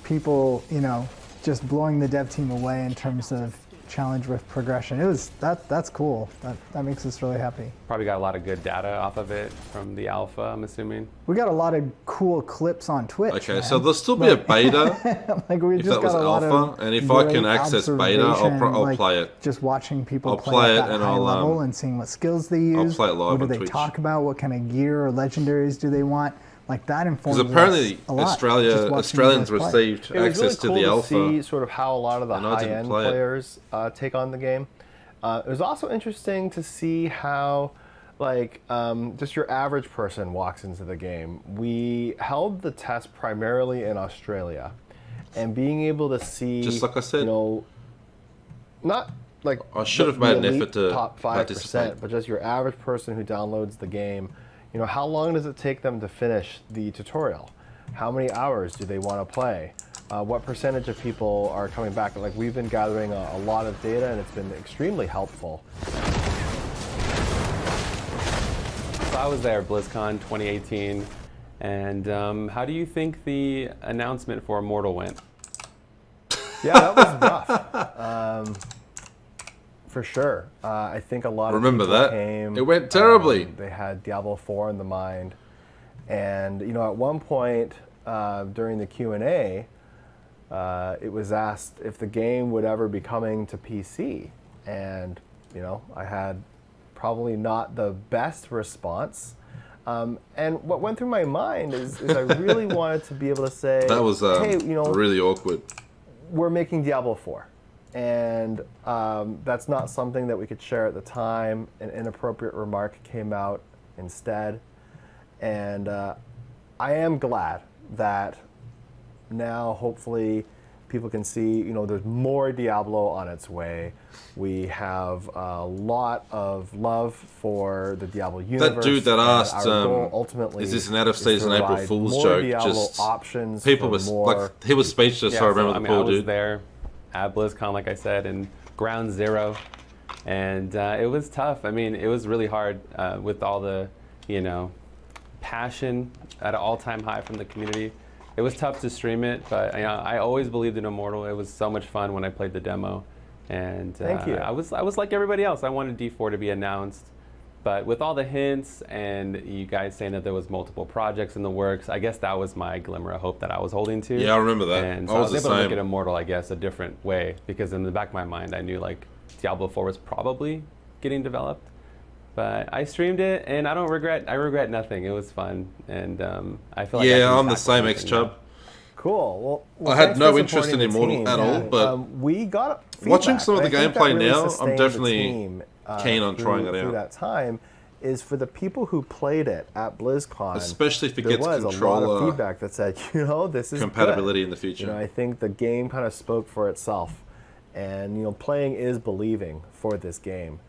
people, you know, just blowing the dev team away in terms of challenge rift progression. It was that's cool. That makes us really happy. Probably got a lot of good data off of it from the alpha, I'm assuming. We got a lot of cool clips on Twitch. Okay, man. so there'll still be a beta like we if just that was got a lot alpha, of and if I can great access beta, observation, I'll like, play it. Just watching people I'll play play at it that and high I'll, level and seeing what skills they use. play it live what do on they Twitch. talk about? What kind of gear or legendaries do they want? Like that informs Because apparently us a lot, just Australians watching you guys play. received It was access really to cool the to alpha. see sort of how a lot of the and I didn't high-end play it. players take on the game. It was also interesting to see how, like, just your average person walks into the game. We held the test primarily in Australia, and being able to see, Just like I said. you know, not like I should have the made an elite effort to top 5%, participate. but just your average person who downloads the game. You know, how long does it take them to finish the tutorial? How many hours do they want to play? What percentage of people are coming back? Like, we've been gathering a lot of data, and it's been extremely helpful. So I was there at BlizzCon 2018, and how do you think the announcement for Immortal went? Yeah, that was rough. For sure. I think a lot Remember of people that? came. It went terribly. They had Diablo IV in the mind. And, you know, at one point during the Q&A, it was asked if the game would ever be coming to PC. And, you know, I had probably not the best response. And what went through my mind is I really wanted to be able to say, That was hey, you know, really awkward. we're making Diablo IV. And that's not something that we could share at the time. An inappropriate remark came out instead. And I am glad that now hopefully people can see, you know, there's more Diablo on its way. We have a lot of love for the Diablo universe. That dude that and asked, our goal ultimately is this an out of is season to April provide Fool's more joke? Diablo Just options people for was more. like, he was speechless. Yeah, I remember so, the I poor was dude. there at BlizzCon, like I said, in Ground Zero, and it was tough. I mean, it was really hard with all the, you know, passion at an all-time high from the community. It was tough to stream it, but you know, I always believed in Immortal. It was so much fun when I played the demo, and Thank you. I was like everybody else. I wanted D4 to be announced, but with all the hints and you guys saying that there was multiple projects in the works, I guess that was my glimmer of hope that I was holding to. Yeah, I remember that. And I so I was was the able to same. look at Immortal, I guess, a different way, because in the back of my mind, I knew like Diablo IV was probably getting developed. But I streamed it, and I regret nothing. It was fun, and I feel like Yeah, I'm the same, X-Chub. Cool. Well, I had thanks no for interest in supporting the Immortal team. at all, but we got watching feedback, some of the and I think that gameplay really now, I'm sustained the definitely team, keen on trying it through out. that time is for the people who played it at BlizzCon. Especially if it there gets was a lot controller of feedback that said, you know, this is compatibility good. in the future. You know, I think the game kind of spoke for itself, and you know, playing is believing for this game.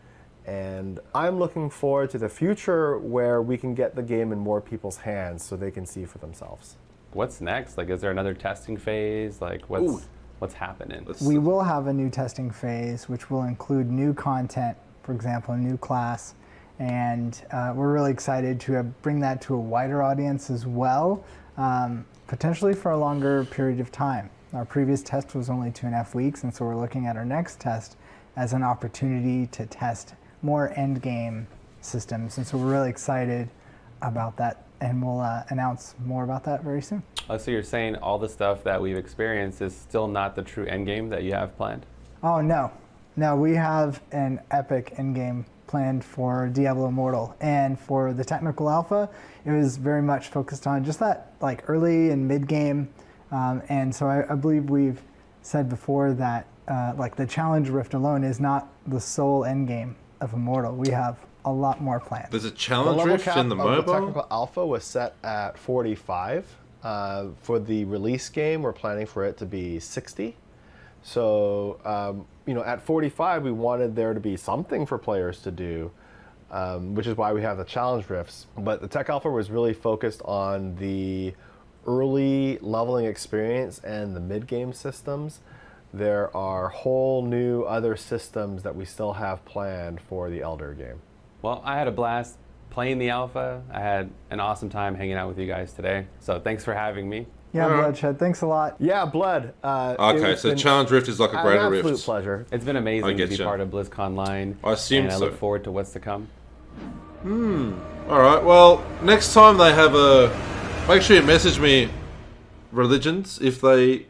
And I'm looking forward to the future where we can get the game in more people's hands so they can see for themselves. What's next? Like, is there another testing phase? Like, what's happening? We will have a new testing phase, which will include new content for example, a new class. And we're really excited to bring that to a wider audience as well, potentially for a longer period of time. Our previous test was only 2.5 weeks, and so we're looking at our next test as an opportunity to test more endgame systems. And so we're really excited about that, and we'll announce more about that very soon. So you're saying all the stuff that we've experienced is still not the true endgame that you have planned? Oh, no. No, we have an epic endgame planned for Diablo Immortal, and for the technical alpha, it was very much focused on just that like early and mid game, and so I believe we've said before that like the challenge rift alone is not the sole end game of Immortal. We have a lot more planned. There's a challenge rift in the mobile? The technical alpha was set at 45. For the release game, we're planning for it to be 60. So, you know, at 45, we wanted there to be something for players to do, which is why we have the challenge rifts. But the tech alpha was really focused on the early leveling experience and the mid-game systems. There are whole new other systems that we still have planned for the Elder game. Well, I had a blast playing the alpha. I had an awesome time hanging out with you guys today. So thanks for having me. Yeah, Bloodshed, thanks a lot. Yeah, Blood. Okay, so Challenge Rift is like a greater rift. An absolute pleasure. It's been amazing to be part of BlizzCon Line. I assume and so. I look forward to what's to come. Alright, well, next time they have a... Make sure you message me, Religions, if they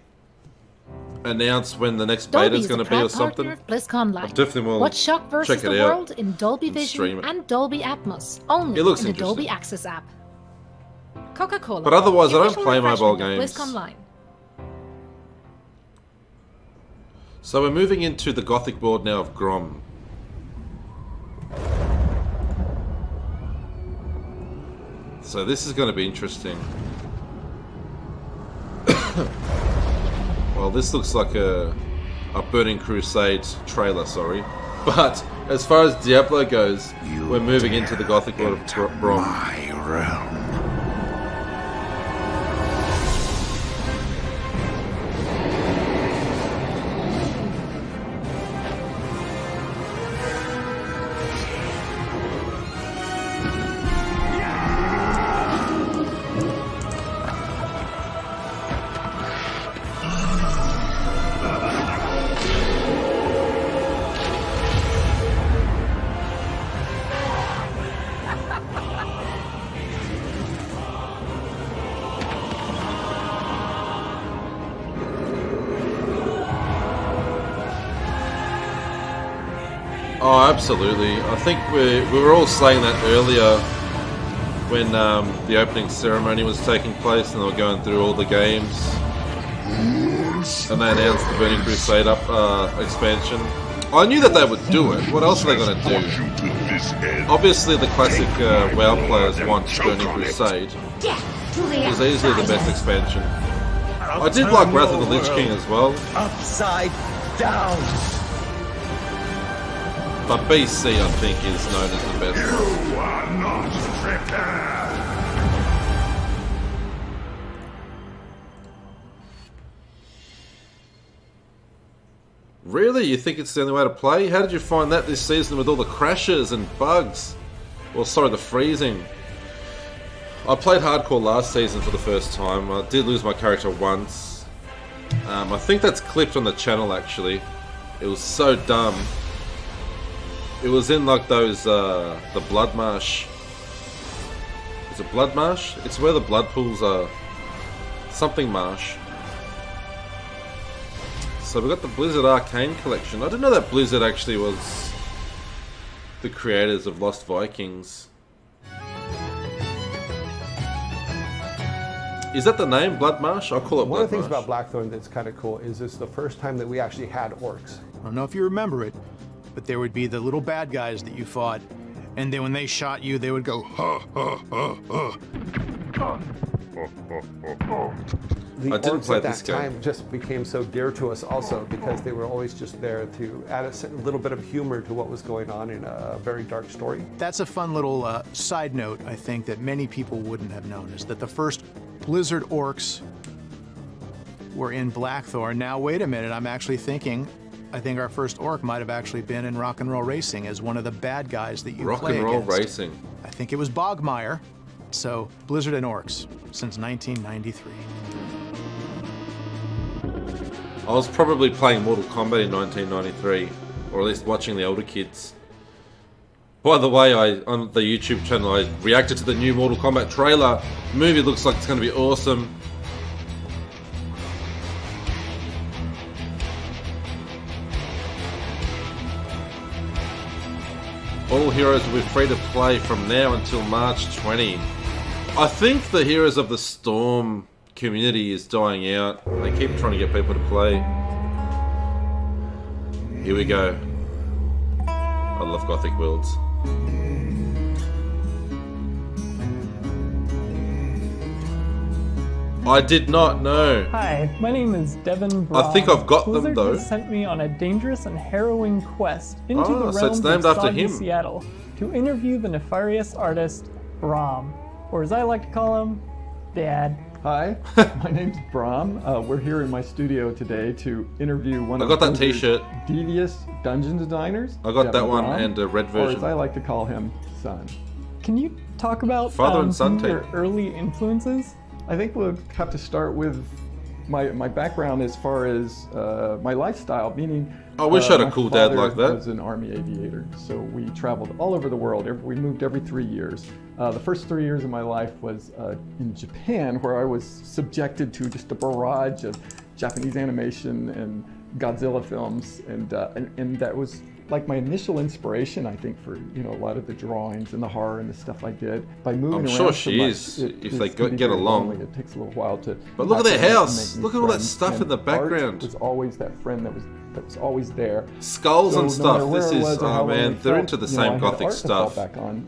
announce when the next beta is going to be or something. Of BlizzCon Line. I definitely will Watch Shock versus the World in Dolby Vision and Dolby Atmos, only It looks in the interesting. Dolby Access app. Coca-Cola. But otherwise, I don't official play mobile refreshment of games. BlizzCon Line. So we're moving into the Gothic world now of Grom. So this is going to be interesting. Well, this looks like a Burning Crusade trailer, sorry. But as far as Diablo goes, we're moving into the Gothic world of Grom. My realm. Oh, absolutely. I think we were all saying that earlier when the opening ceremony was taking place and they were going through all the games. And they announced the Burning Crusade expansion. I knew that they would do it. What else are they going to do? Obviously, the classic WoW players want Burning Crusade. It was easily the best expansion. I did like Wrath of the Lich King as well. Upside down. But BC, I think, is known as the best. You are not prepared. Really? You think it's the only way to play? How did you find that this season with all the crashes and bugs? Well, sorry, the freezing. I played hardcore last season for the first time. I did lose my character once. I think that's clipped on the channel, actually. It was so dumb. It was in like those, the blood marsh. Is it blood marsh? It's where the blood pools are. Something marsh. So we got the Blizzard Arcane Collection. I didn't know that Blizzard actually was the creators of Lost Vikings. Is that the name, Blood Marsh? I'll call it Blood Marsh. One of the things about Blackthorn that's kind of cool is it's the first time that we actually had orcs. I don't know if you remember it, but there would be the little bad guys that you fought, and then when they shot you, they would go, ha, ha, ha, ha. The I didn't orcs play at that this game. time just became so dear to us also because they were always just there to add a little bit of humor to what was going on in a very dark story. That's a fun little side note, I think, that many people wouldn't have known, is that the first Blizzard orcs were in Blackthorn. Now, wait a minute, I'm actually thinking I think our first orc might have actually been in Rock and Roll Racing as one of the bad guys that you Rock play and Roll against. Racing. I think it was Bogmire. So, Blizzard and orcs since 1993. I was probably playing Mortal Kombat in 1993, or at least watching the older kids. By the way, on the YouTube channel, I reacted to the new Mortal Kombat trailer. The movie looks like it's going to be awesome. All heroes will be free to play from now until March 20. I think the Heroes of the Storm community is dying out. They keep trying to get people to play. Here we go. I love Gothic worlds. I did not know. Hi, my name is Devin Braun. I think I've got them, Blizzard though. has sent me on a dangerous and harrowing quest into the so it's realms named of after soggy him. Seattle to interview the nefarious artist Braum, or as I like to call him, Dad. Hi, my name's Braum. We're here in my studio today to interview one I of got that Blizzard's t-shirt. devious dungeon designers. I got that Devin one Braum, and a red Or version. as I like to call him, Son. Can you talk about Father and son some of your tape. early influences? I think we'll have to start with my background as far as my lifestyle, meaning I wish I had a my cool dad father like that. was an Army aviator, so we traveled all over the world. We moved every 3 years. The first 3 years of my life was in Japan, where I was subjected to just a barrage of Japanese animation and Godzilla films, and that was like my initial inspiration, I think, for a lot of the drawings and the horror and the stuff I did. By moving I'm around sure so she much, is, it if they can be get very along. lonely. It takes a little while to. But look at their to make house. new Look at all that friends. stuff in And the background. Art was always that friend that was always there. Skulls So and no stuff. matter where This I is, was or oh how man, lonely they're felt, into the I same had Gothic art to fall stuff. back on.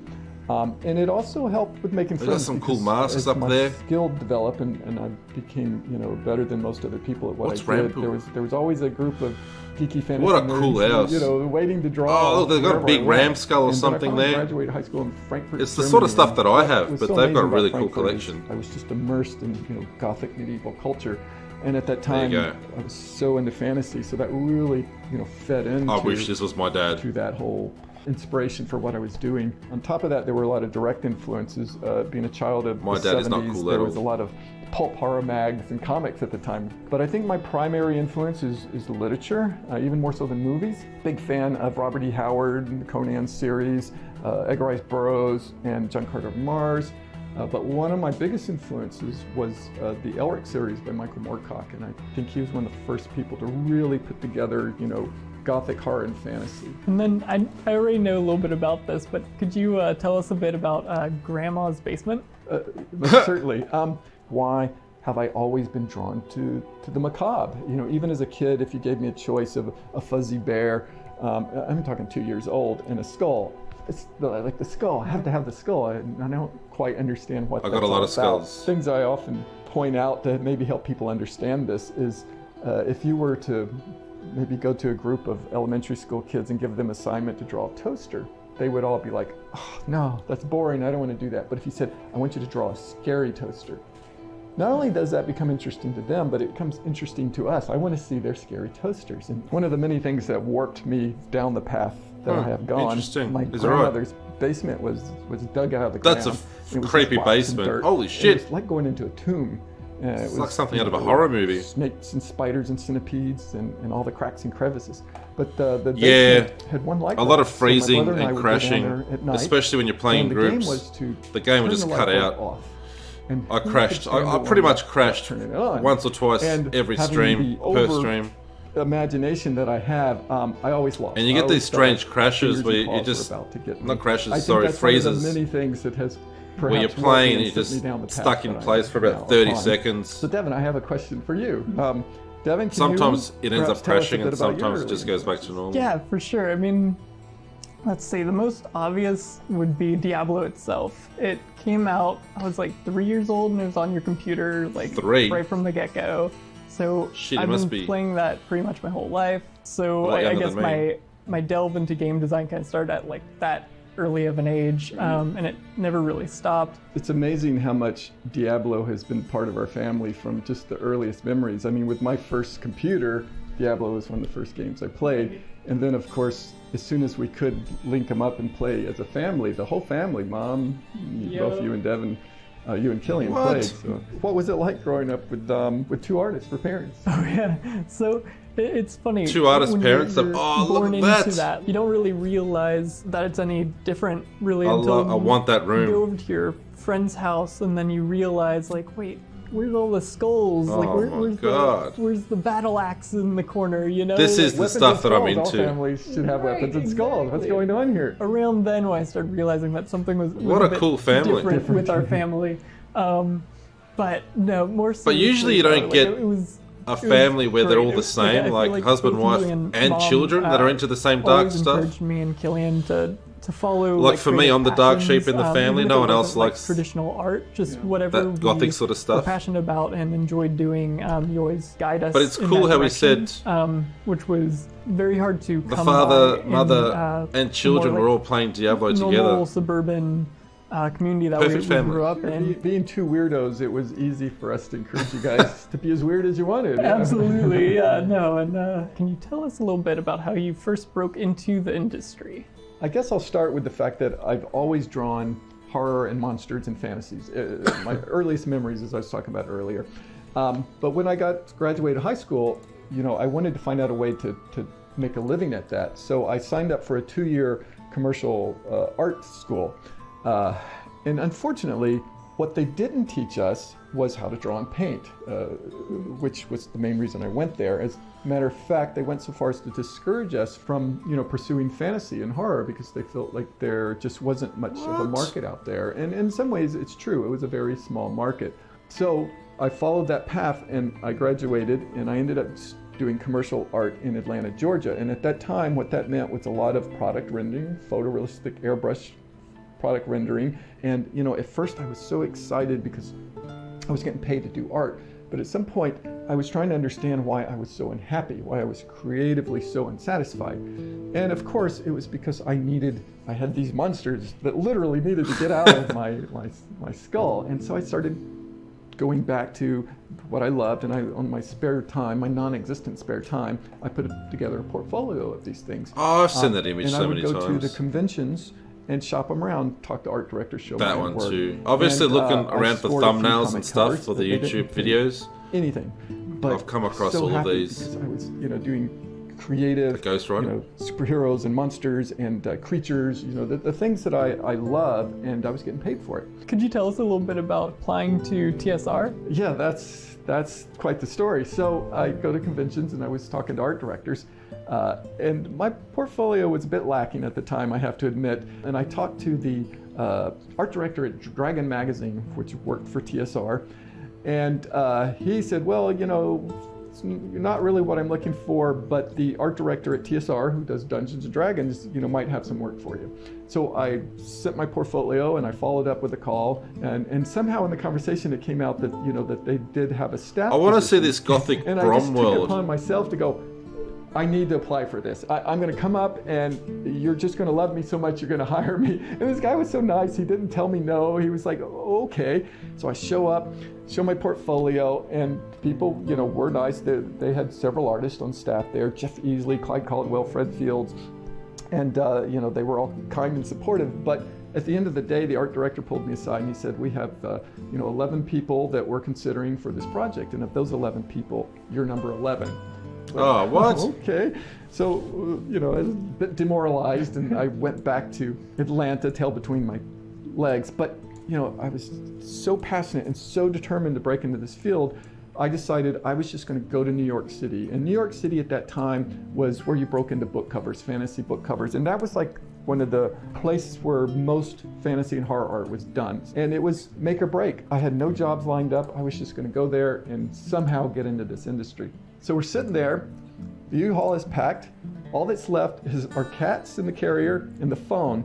And it also helped with making They got friends. some cool because masters as up my there. skill developed and I became better than most other people at what What's I did. Rampool? There was always a group of geeky fantasy What a cool nerds, house. waiting to draw. Oh, look, they've got a wherever big I went. ram skull or And something when I finally there. graduated high school in Frankfurt, It's the sort of Germany, stuff that I have, what was but so they've got a amazing really about cool Frankfurt is collection. I was just immersed in Gothic medieval culture, and at that There you time go. I was so into fantasy, so that really fed into. I wish this was my dad. To that whole inspiration for what I was doing. On top of that, there were a lot of direct influences. Being a child of My the dad is 70s, not cool there at was a all. lot of pulp horror mags and comics at the time. But I think my primary influence is the literature, even more so than movies. Big fan of Robert E. Howard and the Conan series, Edgar Rice Burroughs, and John Carter of Mars. But one of my biggest influences was the Elric series by Michael Moorcock, and I think he was one of the first people to really put together, Gothic horror and fantasy. And then I already know a little bit about this, but could you tell us a bit about Grandma's Basement? Certainly. Why have I always been drawn to the macabre? Even as a kid, if you gave me a choice of a fuzzy bear, I'm talking 2 years old, and a skull. It's like the skull. I have to have the skull. I don't quite understand what I that's got a lot all of about. skulls. Things I often point out to maybe help people understand this is if you were to maybe go to a group of elementary school kids and give them assignment to draw a toaster, they would all be like, oh, no, that's boring. I don't want to do that. But if you said, I want you to draw a scary toaster, not only does that become interesting to them, but it becomes interesting to us. I want to see their scary toasters. And one of the many things that warped me down the path that I have gone, interesting. my Is that right? grandmother's basement was dug out of the ground. That's a and it was creepy just rocks and basement. dirt. Holy It shit. was like going into a tomb. It's like something out of a horror movie. Snakes and spiders and centipedes and all the cracks and crevices. But the Yeah, basement had one light a lot bulb. of So my freezing brother I and would go down crashing, there at night, especially when you're playing and in the game groups. was to The game would turn just the cut light bulb out. off. And I who crashed. could stand I to pretty warm much up, crashed turn it on? once or twice And every having stream, the per over stream. Imagination that I have, I always lost. And you I get always these felt strange like crashes fingers where and you paws were just about to get not me. crashes, I think sorry, that's one of freezes. the many things that has Where you're perhaps playing warped and you me sent me just down the path stuck in that I place am for about now 30 upon. seconds. So Devin, I have a question for you. Devin, can Sometimes you it ends perhaps up tell us a crashing bit and about your sometimes it early just goes back to normal. Yeah, for sure. I mean, let's see, the most obvious would be Diablo itself. It came out, I was like 3 years old, and it was on your computer like 3? right from the get-go. So Shit, you I've must been be playing that pretty much my whole life. So a lot I younger guess than me. my delve into game design kind of started at like that early of an age, and it never really stopped. It's amazing how much Diablo has been part of our family from just the earliest memories. I mean, with my first computer, Diablo was one of the first games I played. And then, of course, as soon as we could link them up and play as a family, the whole family, Mom, both you and Devin, you and Killian played. So what was it like growing up with two artists for parents? Oh yeah, so it's funny. Two artist when parents. you're Oh, born look at into that. You don't really realize that it's any different, really, I until want that room. you go over to your friend's house and then you realize, like, wait, where's all the skulls? Oh, like, my God. where's the battle axe in the corner? You know, This is the Weapons stuff and that I'm skulls. into. All families should have weapons and skulls. What's going on here? Around then, when I started realizing that something was What a bit cool family. different with our family. But no, more. But usually you don't get a family where they're all the great. same, I feel like husband, both wife, you and Mom, children that are into the same dark always stuff. encouraged me and Killian to follow. Like for me, creative I'm the dark passions, sheep in the family. even if No it one else wasn't, like, likes traditional art. Just whatever that gothic we sort of were stuff. passionate about and enjoyed doing. You always guide us. But it's in cool that how he direction, said which was very hard to the come father, by mother, in, and children more, were like, all playing Diablo normal together. suburban community that Perfect we family. grew up in. Being two weirdos, it was easy for us to encourage you guys to be as weird as you wanted. Yeah. Absolutely, no. And can you tell us a little bit about how you first broke into the industry? I guess I'll start with the fact that I've always drawn horror and monsters and fantasies. My earliest memories, as I was talking about earlier. But when I graduated high school, I wanted to find out a way to make a living at that. So I signed up for a 2-year commercial art school. And unfortunately, what they didn't teach us was how to draw and paint, which was the main reason I went there. As a matter of fact, they went so far as to discourage us from, pursuing fantasy and horror because they felt like there just wasn't much of a market out there. And in some ways, it's true. It was a very small market. So I followed that path and I graduated and I ended up doing commercial art in Atlanta, Georgia. And at that time, what that meant was a lot of product rendering, photorealistic airbrush product rendering. And at first I was so excited because I was getting paid to do art. But at some point I was trying to understand why I was so unhappy, why I was creatively so unsatisfied. And of course it was because I had these monsters that literally needed to get out of my skull. And so I started going back to what I loved, and on my spare time, my non-existent spare time, I put together a portfolio of these things. Oh, I've seen that image so many times. And I would go to the times. conventions and shop them around, talk to art directors, show That my one work. too. Obviously And, looking I around for scored a few thumbnails comic and stuff cards for the that they YouTube didn't videos. Anything. But I've come across so all of happy these. because I was, doing creative, Ghost Rider. superheroes and monsters and creatures, the things that I love, and I was getting paid for it. Could you tell us a little bit about applying to TSR? Yeah, that's quite the story. So I go to conventions and I was talking to art directors, and my portfolio was a bit lacking at the time, I have to admit. And I talked to the art director at Dragon Magazine, which worked for TSR, and he said, well, it's not really what I'm looking for, but the art director at TSR, who does Dungeons and Dragons, might have some work for you. So I sent my portfolio and I followed up with a call, and somehow in the conversation it came out that that they did have a staff. I want to see position. this gothic And Brom I just took it world. upon myself to go, I need to apply for this. I'm going to come up and you're just going to love me so much you're going to hire me. And this guy was so nice. He didn't tell me no. He was like, oh, okay. So I show up, show my portfolio, and people, were nice. They had several artists on staff there, Jeff Easley, Clyde Caldwell, Fred Fields. And, they were all kind and supportive. But at the end of the day, the art director pulled me aside and he said, we have, 11 people that we're considering for this project. And of those 11 people, you're number 11. Oh, what? Okay. So, I was a bit demoralized and I went back to Atlanta, tail between my legs. But, I was so passionate and so determined to break into this field, I decided I was just going to go to New York City. And New York City at that time was where you broke into book covers, fantasy book covers. And that was like one of the places where most fantasy and horror art was done. And it was make or break. I had no jobs lined up. I was just going to go there and somehow get into this industry. So we're sitting there, the U-Haul is packed, all that's left is our cats in the carrier and the phone,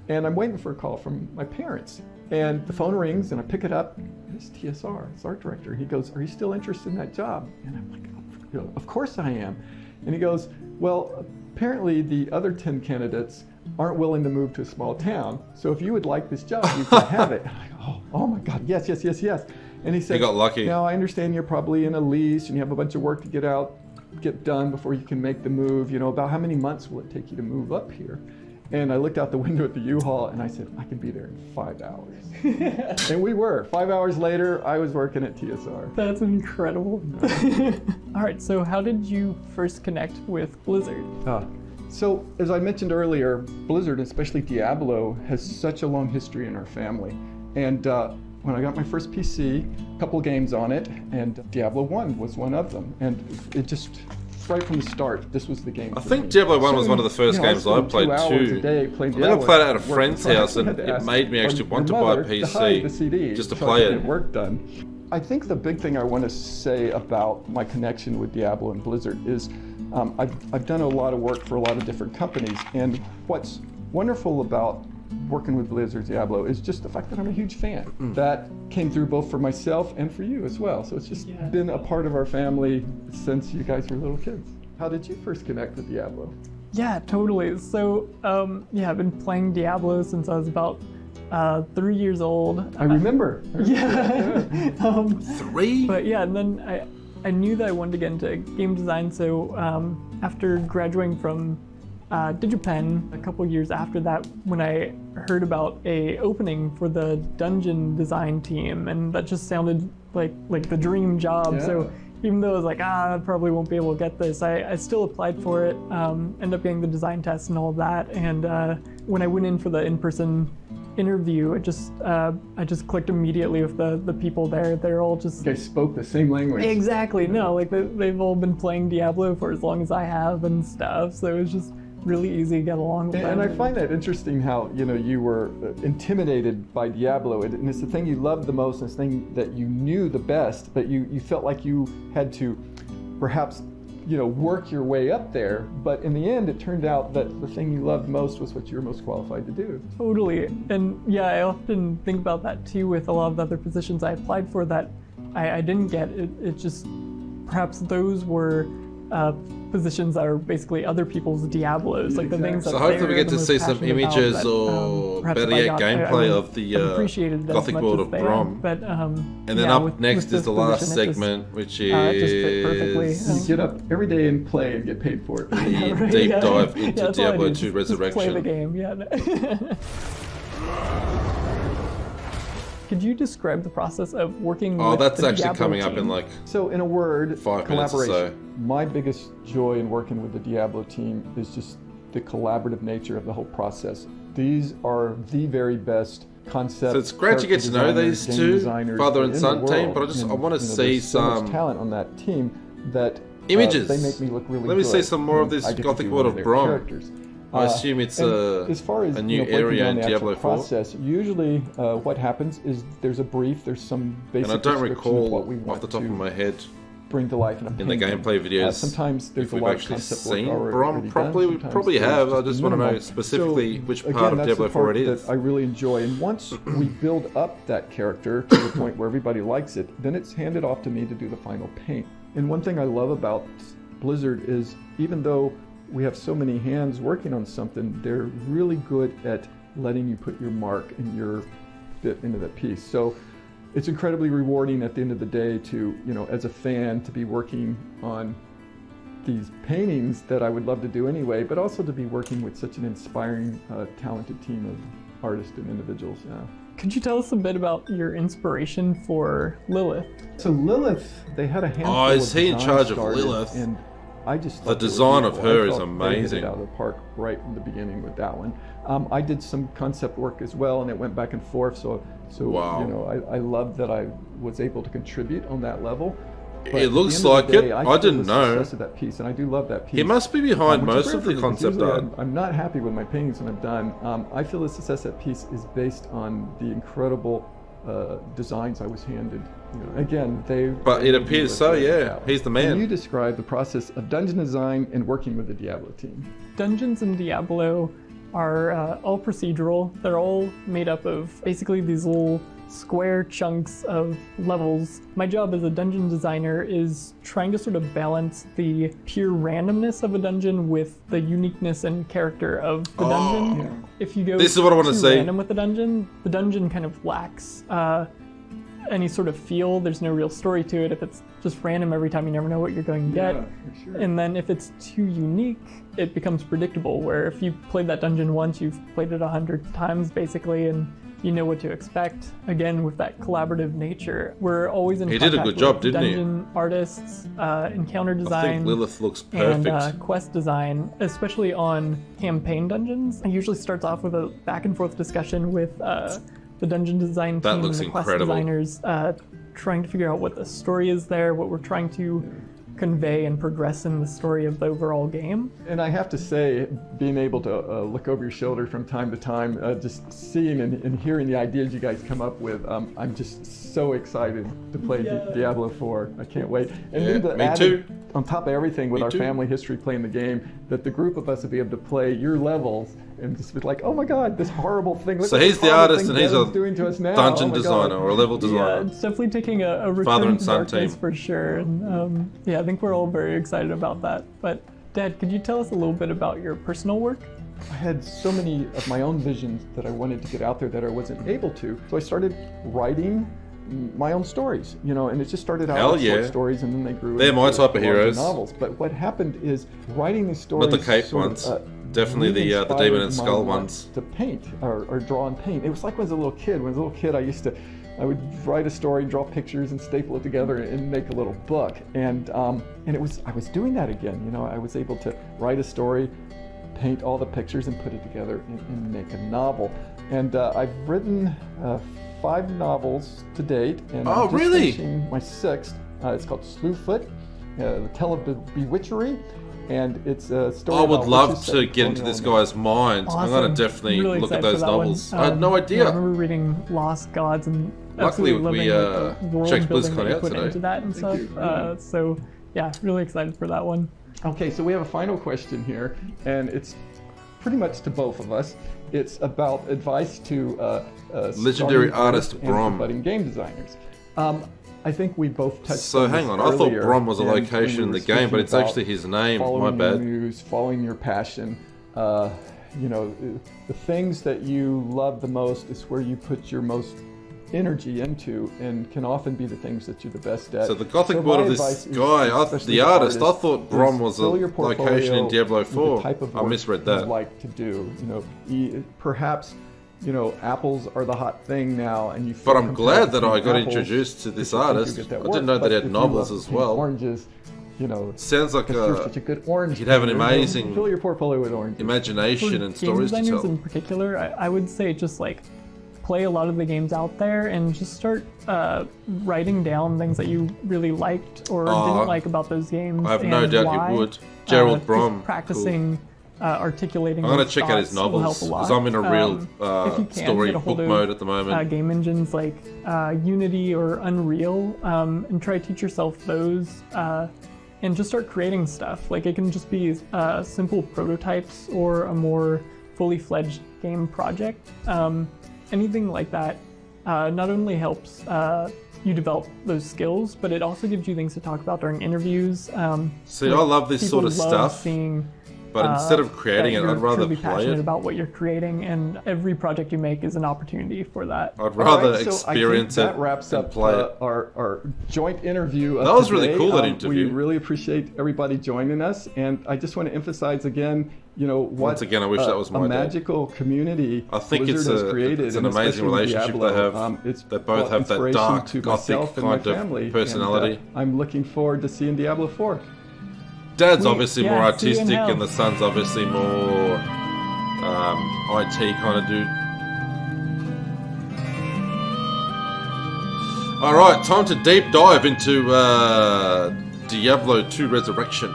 and I'm waiting for a call from my parents. And the phone rings and I pick it up, it's TSR, it's art director. He goes, are you still interested in that job? And I'm like, of course I am. And he goes, well, apparently the other 10 candidates aren't willing to move to a small town, so if you would like this job, you can have it. And I go, oh my God, yes, yes, yes, yes. And he said, You got lucky. now I understand you're probably in a lease and you have a bunch of work to get out, get done before you can make the move? You know, about how many months will it take you to move up here? And I looked out the window at the U-Haul and I said, I can be there in 5 hours. And we were. 5 hours later, I was working at TSR. That's incredible. All right, so how did you first connect with Blizzard? So, as I mentioned earlier, Blizzard, especially Diablo, has such a long history in our family. And when I got my first PC, a couple games on it, and Diablo I was one of them. And it just, right from the start, this was the game. I think Diablo 1 was one of the first games I played too. I think I played it at a friend's house, and it made me actually want to buy a PC just to play it. Work done. I think the big thing I want to say about my connection with Diablo and Blizzard is I've done a lot of work for a lot of different companies, and what's wonderful about working with Blizzard Diablo is just the fact that I'm a huge fan. That came through both for myself and for you as well. So it's just been a part of our family since you guys were little kids. How did you first connect with Diablo? Yeah, totally. So yeah, I've been playing Diablo since I was about 3 years old. I remember. Yeah. 3? But yeah, and then I knew that I wanted to get into game design. So after graduating from DigiPen, a couple years after that, when I heard about a opening for the dungeon design team, and that just sounded like the dream job. Yeah. So even though I was like, I probably won't be able to get this, I still applied for it, ended up getting the design test and all of that. And when I went in for the in-person interview, I just clicked immediately with the people there. They're all just... You guys spoke the same language. Exactly. No, like they've all been playing Diablo for as long as I have and stuff. So it was just really easy to get along with them. And I find that interesting how, you know, you were intimidated by Diablo, and it's the thing you loved the most, and it's the thing that you knew the best, but you felt like you had to perhaps, you know, work your way up there. But in the end, it turned out that the thing you loved most was what you were most qualified to do. Totally. And yeah, I often think about that too with a lot of the other positions I applied for that I didn't get. It just, perhaps those were positions that are basically other people's Diablos, like the things that so hopefully we get to see some images or better yet gameplay of the Gothic world of Brom. But, and then up next is the last segment, which is you get up every day and play and get paid for it. The deep dive into Diablo II Resurrection. Play the game, yeah. Could you describe the process of working with that's the actually Diablo coming team? up in like So in a word, 5 minutes or so. My biggest joy in working with the Diablo team is just the collaborative nature of the whole process. These are the very best concept. So it's great to get to know these two, father and son team, but I want to see some talent on that team that images. They make me look really Let me good. see some more of this Gothic world of Brom. I assume it's as far as, a new area in Diablo 4. Process, usually what happens is there's a brief, there's some basic and I don't recall of what we want off the top of my head bring to life in the gameplay videos. Sometimes there's if a lot we've of actually concept seen work Brom properly. We probably have. I just want to know specifically which part of Diablo 4 it is. That I really enjoy, and once we build up that character to the point where everybody likes it, then it's handed off to me to do the final paint. And one thing I love about Blizzard is, even though we have so many hands working on something, they're really good at letting you put your mark and your bit into that piece. So it's incredibly rewarding at the end of the day to, you know, as a fan, to be working on these paintings that I would love to do anyway, but also to be working with such an inspiring, talented team of artists and individuals. Could you tell us a bit about your inspiration for Lilith? So Lilith, they had a handful Oh, is he in charge of started, Lilith? And I just the design of her is They hit amazing. it out of the park right in the beginning with that one. I did some concept work as well, and it went back and forth. So wow. You know, I love that I was able to contribute on that level. But it looks like it. I didn't know. Of that piece, and I do love that piece. He must be behind most of the concept art. I'm not happy with my paintings when I'm done. I feel the success of that piece is based on the incredible designs I was handed. You know, again, But it appears so, yeah. He's the man. Can you describe the process of dungeon design and working with the Diablo team? Dungeons in Diablo are all procedural. They're all made up of basically these little square chunks of levels. My job as a dungeon designer is trying to sort of balance the pure randomness of a dungeon with the uniqueness and character of the dungeon. Yeah. If you go this is what I want to too see. random with the dungeon kind of lacks any sort of feel. There's no real story to it. If it's just random every time, you never know what you're going to get. Yeah, for sure. And then if it's too unique, it becomes predictable, where if you've played that dungeon once, you've played it 100 times basically, and you know what to expect. Again, with that collaborative nature, we're always in He did a contact good job, with didn't he? dungeon artists, encounter I design, think Lilith looks perfect. and quest design, especially on campaign dungeons. It usually starts off with a back and forth discussion with the dungeon design That team and looks the quest incredible. designers, trying to figure out what the story is there, what we're trying to convey and progress in the story of the overall game. And I have to say, being able to look over your shoulder from time to time, just seeing and hearing the ideas you guys come up with, I'm just so excited to play Diablo IV. I can't wait. And then to me add too. on top of everything with Me our too. family history playing the game, that the group of us will be able to play your levels and just be like, oh my god, this horrible thing. Look So what he's this the horrible artist thing and he's Devin's a doing to us now. dungeon Oh my designer God. or a level Yeah, designer. it's definitely taking a return Father and to son darkness team. for sure. And yeah, I think we're all very excited about that. But Dad, could you tell us a little bit about your personal work? I had so many of my own visions that I wanted to get out there that I wasn't able to. So I started writing my own stories, you know, and it just started out Hell as yeah. short stories, and then they grew They're into my type of larger heroes. novels. But what happened is writing these stories, Not the cape sort of, ones. Definitely the re-inspired Demon and my Skull want ones. to paint or draw and paint. It was like when I was a little kid. When I was a little kid, I would write a story, draw pictures, and staple it together and make a little book. And I was doing that again. You know, I was able to write a story, paint all the pictures, and put it together and make a novel. And I've written 5 novels to date, and Oh, I'm just really? finishing my 6th. It's called Slewfoot, The Tale of Bewitchery, and it's a story. I would about love witches set to in get into this colonial guy's mind. I'm Awesome. going to definitely Really look at excited those for that novels. one. I had no Yeah, I idea. remember reading Lost Gods and Luckily, absolutely we, loving the world checked building BlizzCon that you out put today. into that and Thank stuff. So yeah, really excited for that one. Okay, so we have a final question here, and it's pretty much to both of us. It's about advice to Legendary starting artist artists and Brom. budding game designers. I think we both touched So on hang this on, I thought earlier, Brom was a and when location we in were the game, but speaking it's about actually his name. My following bad. your muse, following your passion. You know, the things that you love the most is where you put your most energy into, and can often be the things that you're the best at. So the gothic my world of this advice is, guy, especially the as artist, I artists, thought Brom is was a fill your location in portfolio Diablo with the 4. type of I work misread you that. like to do. You know, perhaps, you know, apples are the hot thing now, and you. But feel I'm glad that I compelled to got eat apples introduced to this because you think artist. you I get that didn't work. know But they had if you novels love as to paint well. Oranges, you know, Sounds like because you're such a good orange. he'd have an painter, you know, amazing fill your portfolio with oranges. imagination For and game stories to designers tell. in particular, I would say just like play a lot of the games out there and just start writing down things that you really liked or didn't like about those games. I have no and doubt why. you would. Gerald Just Brom, practicing articulating. I'm gonna those check out his thoughts will novels, help a lot. 'cause I'm in a real, If you can, story get a hold book of, mode at the moment. Game engines like Unity or Unreal, and try to teach yourself those. And just start creating stuff. Like it can just be simple prototypes or a more fully fledged game project. Anything like that not only helps you develop those skills, but it also gives you things to talk about during interviews. See, I love this sort of people love stuff, seeing, but instead of creating that it, I'd you're rather truly play passionate it. about what you're creating, and every project you make is an opportunity for that. I'd rather Alright, so experience I think it that wraps and up play it. our joint interview. Of That was really today. cool, that We interview. really appreciate everybody joining us, and I just want to emphasize again, you know, what Once again, I wish that was my a dad. magical community I think Blizzard it's has created, it's an and amazing especially relationship Diablo. they have. It's They both brought have that inspiration dark, to gothic myself and my kind of family, personality. And, I'm looking forward to seeing Diablo IV. Dad's Sweet. obviously Yeah, more see you in artistic, hell. and the son's obviously more IT kind of dude. All right, time to deep dive into Diablo II Resurrection.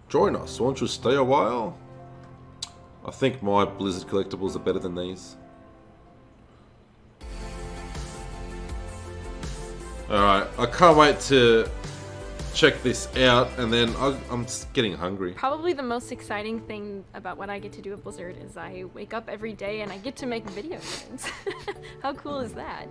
Join us. Won't you stay a while? I think my Blizzard collectibles are better than these. Alright, I can't wait to check this out, and then I'm just getting hungry. Probably the most exciting thing about what I get to do at Blizzard is I wake up every day and I get to make video games. How cool is that?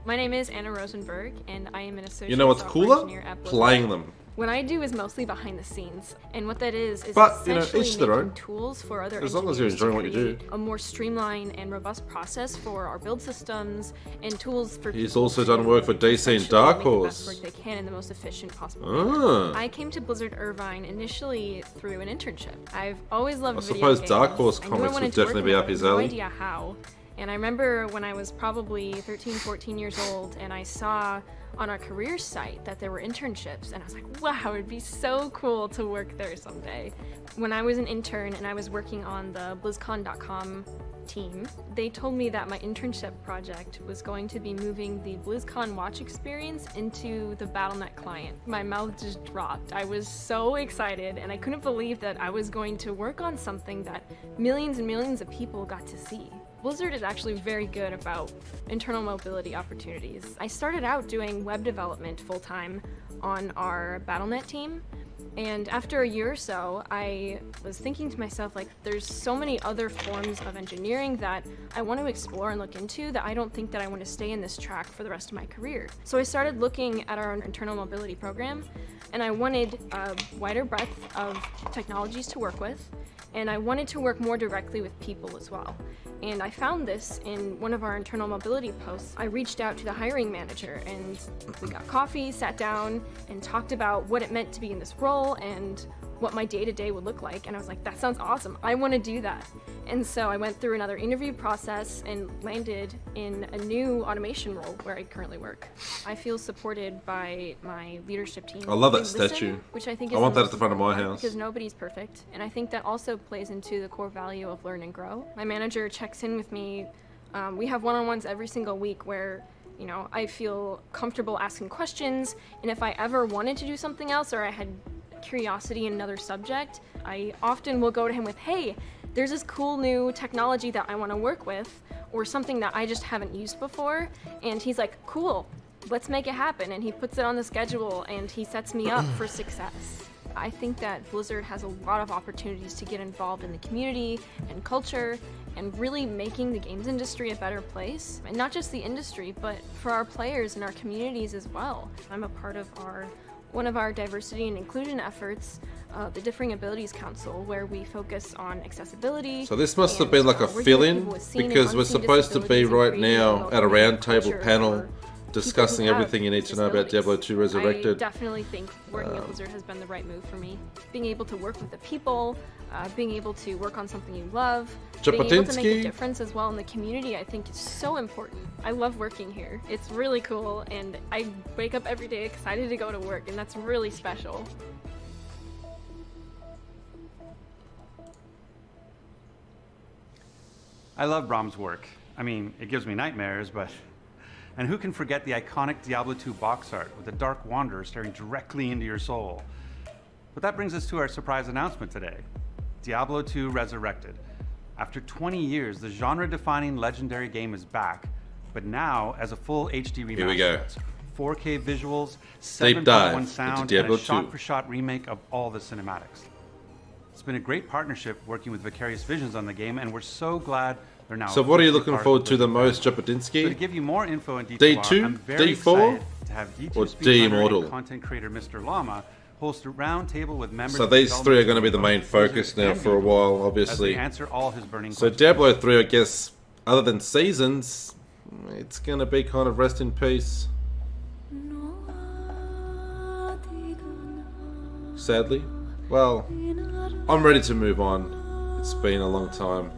My name is Anna Rosenberg, and I am an associate You know what's software cooler? engineer at Blizzard. Playing them. What I do is mostly behind the scenes, and what that is But, you know, essentially each their making own. tools for other As long as you're engineers to enjoying what you do. create a more streamlined and robust process for our build systems and tools for He's people also to done work for DC and Dark make the best Horse. work they can in the most efficient possible Ah. manner. I came to Blizzard Irvine initially through an internship. I've always loved I video suppose games. Dark Horse I knew I comics wanted would to work definitely in be it, up his but I had alley. no idea how. And I remember when I was probably 13, 14 years old, and I saw on our careers site that there were internships, and I was like, wow, it'd be so cool to work there someday. When I was an intern and I was working on the BlizzCon.com team, they told me that my internship project was going to be moving the BlizzCon watch experience into the Battle.net client. My mouth just dropped. I was so excited, and I couldn't believe that I was going to work on something that millions and millions of people got to see. Blizzard is actually very good about internal mobility opportunities. I started out doing web development full-time on our Battle.net team, and after a year or so, I was thinking to myself, like, there's so many other forms of engineering that I want to explore and look into that I don't think that I want to stay in this track for the rest of my career. So I started looking at our internal mobility program, and I wanted a wider breadth of technologies to work with, and I wanted to work more directly with people as well. And I found this in one of our internal mobility posts. I reached out to the hiring manager, and we got coffee, sat down, and talked about what it meant to be in this role and what my day-to-day would look like. And I was like, that sounds awesome. I want to do that. And so I went through another interview process and landed in a new automation role where I currently work. I feel supported by my leadership team. I love that They listen, statue. which I think I is want the that at the most front of my important part, house. because nobody's perfect. And I think that also plays into the core value of learn and grow. My manager checks in with me. We have one-on-ones every single week where, you know, I feel comfortable asking questions, and if I ever wanted to do something else or I had curiosity in another subject, I often will go to him with, hey, there's this cool new technology that I want to work with, or something that I just haven't used before, and he's like, cool, let's make it happen, and he puts it on the schedule and he sets me up for success. I think that Blizzard has a lot of opportunities to get involved in the community and culture and really making the games industry a better place. And not just the industry, but for our players and our communities as well. I'm a part of one of our diversity and inclusion efforts, the Differing Abilities Council, where we focus on accessibility. So this must have been like a fill-in, because we're supposed to be right now at a roundtable panel discussing everything you need to know about Diablo II Resurrected. I definitely think working at Blizzard has been the right move for me. Being able to work with the people, being able to work on something you love, being able to make a difference as well in the community, I think is so important. I love working here. It's really cool, and I wake up every day excited to go to work, and that's really special. I love Brahms' work. I mean, it gives me nightmares, but... And who can forget the iconic Diablo II box art with the Dark Wanderer staring directly into your soul? But that brings us to our surprise announcement today. Diablo II Resurrected. After 20 years, the genre-defining legendary game is back, but now as a full HD remaster. Here we go. 4K visuals, Deep dive 7.1 into sound, and Diablo a 2. shot-for-shot remake of all the cinematics. It's been a great partnership working with Vicarious Visions on the game, and we're so glad they're now. So what are you officially looking part forward of to the Blizzard. most, Jabotinsky? So to give you more info and detail, D2, I'm very D4, excited to have D2 or speedrunner D and Immortal? content creator Mr. Llama host a round table with members. So of the these three are going to be the main development focus team now and for a while, obviously. as they answer all his burning So questions. Diablo 3, I guess, other than seasons, it's going to be kind of rest in peace. Sadly. Well, I'm ready to move on. It's been a long time.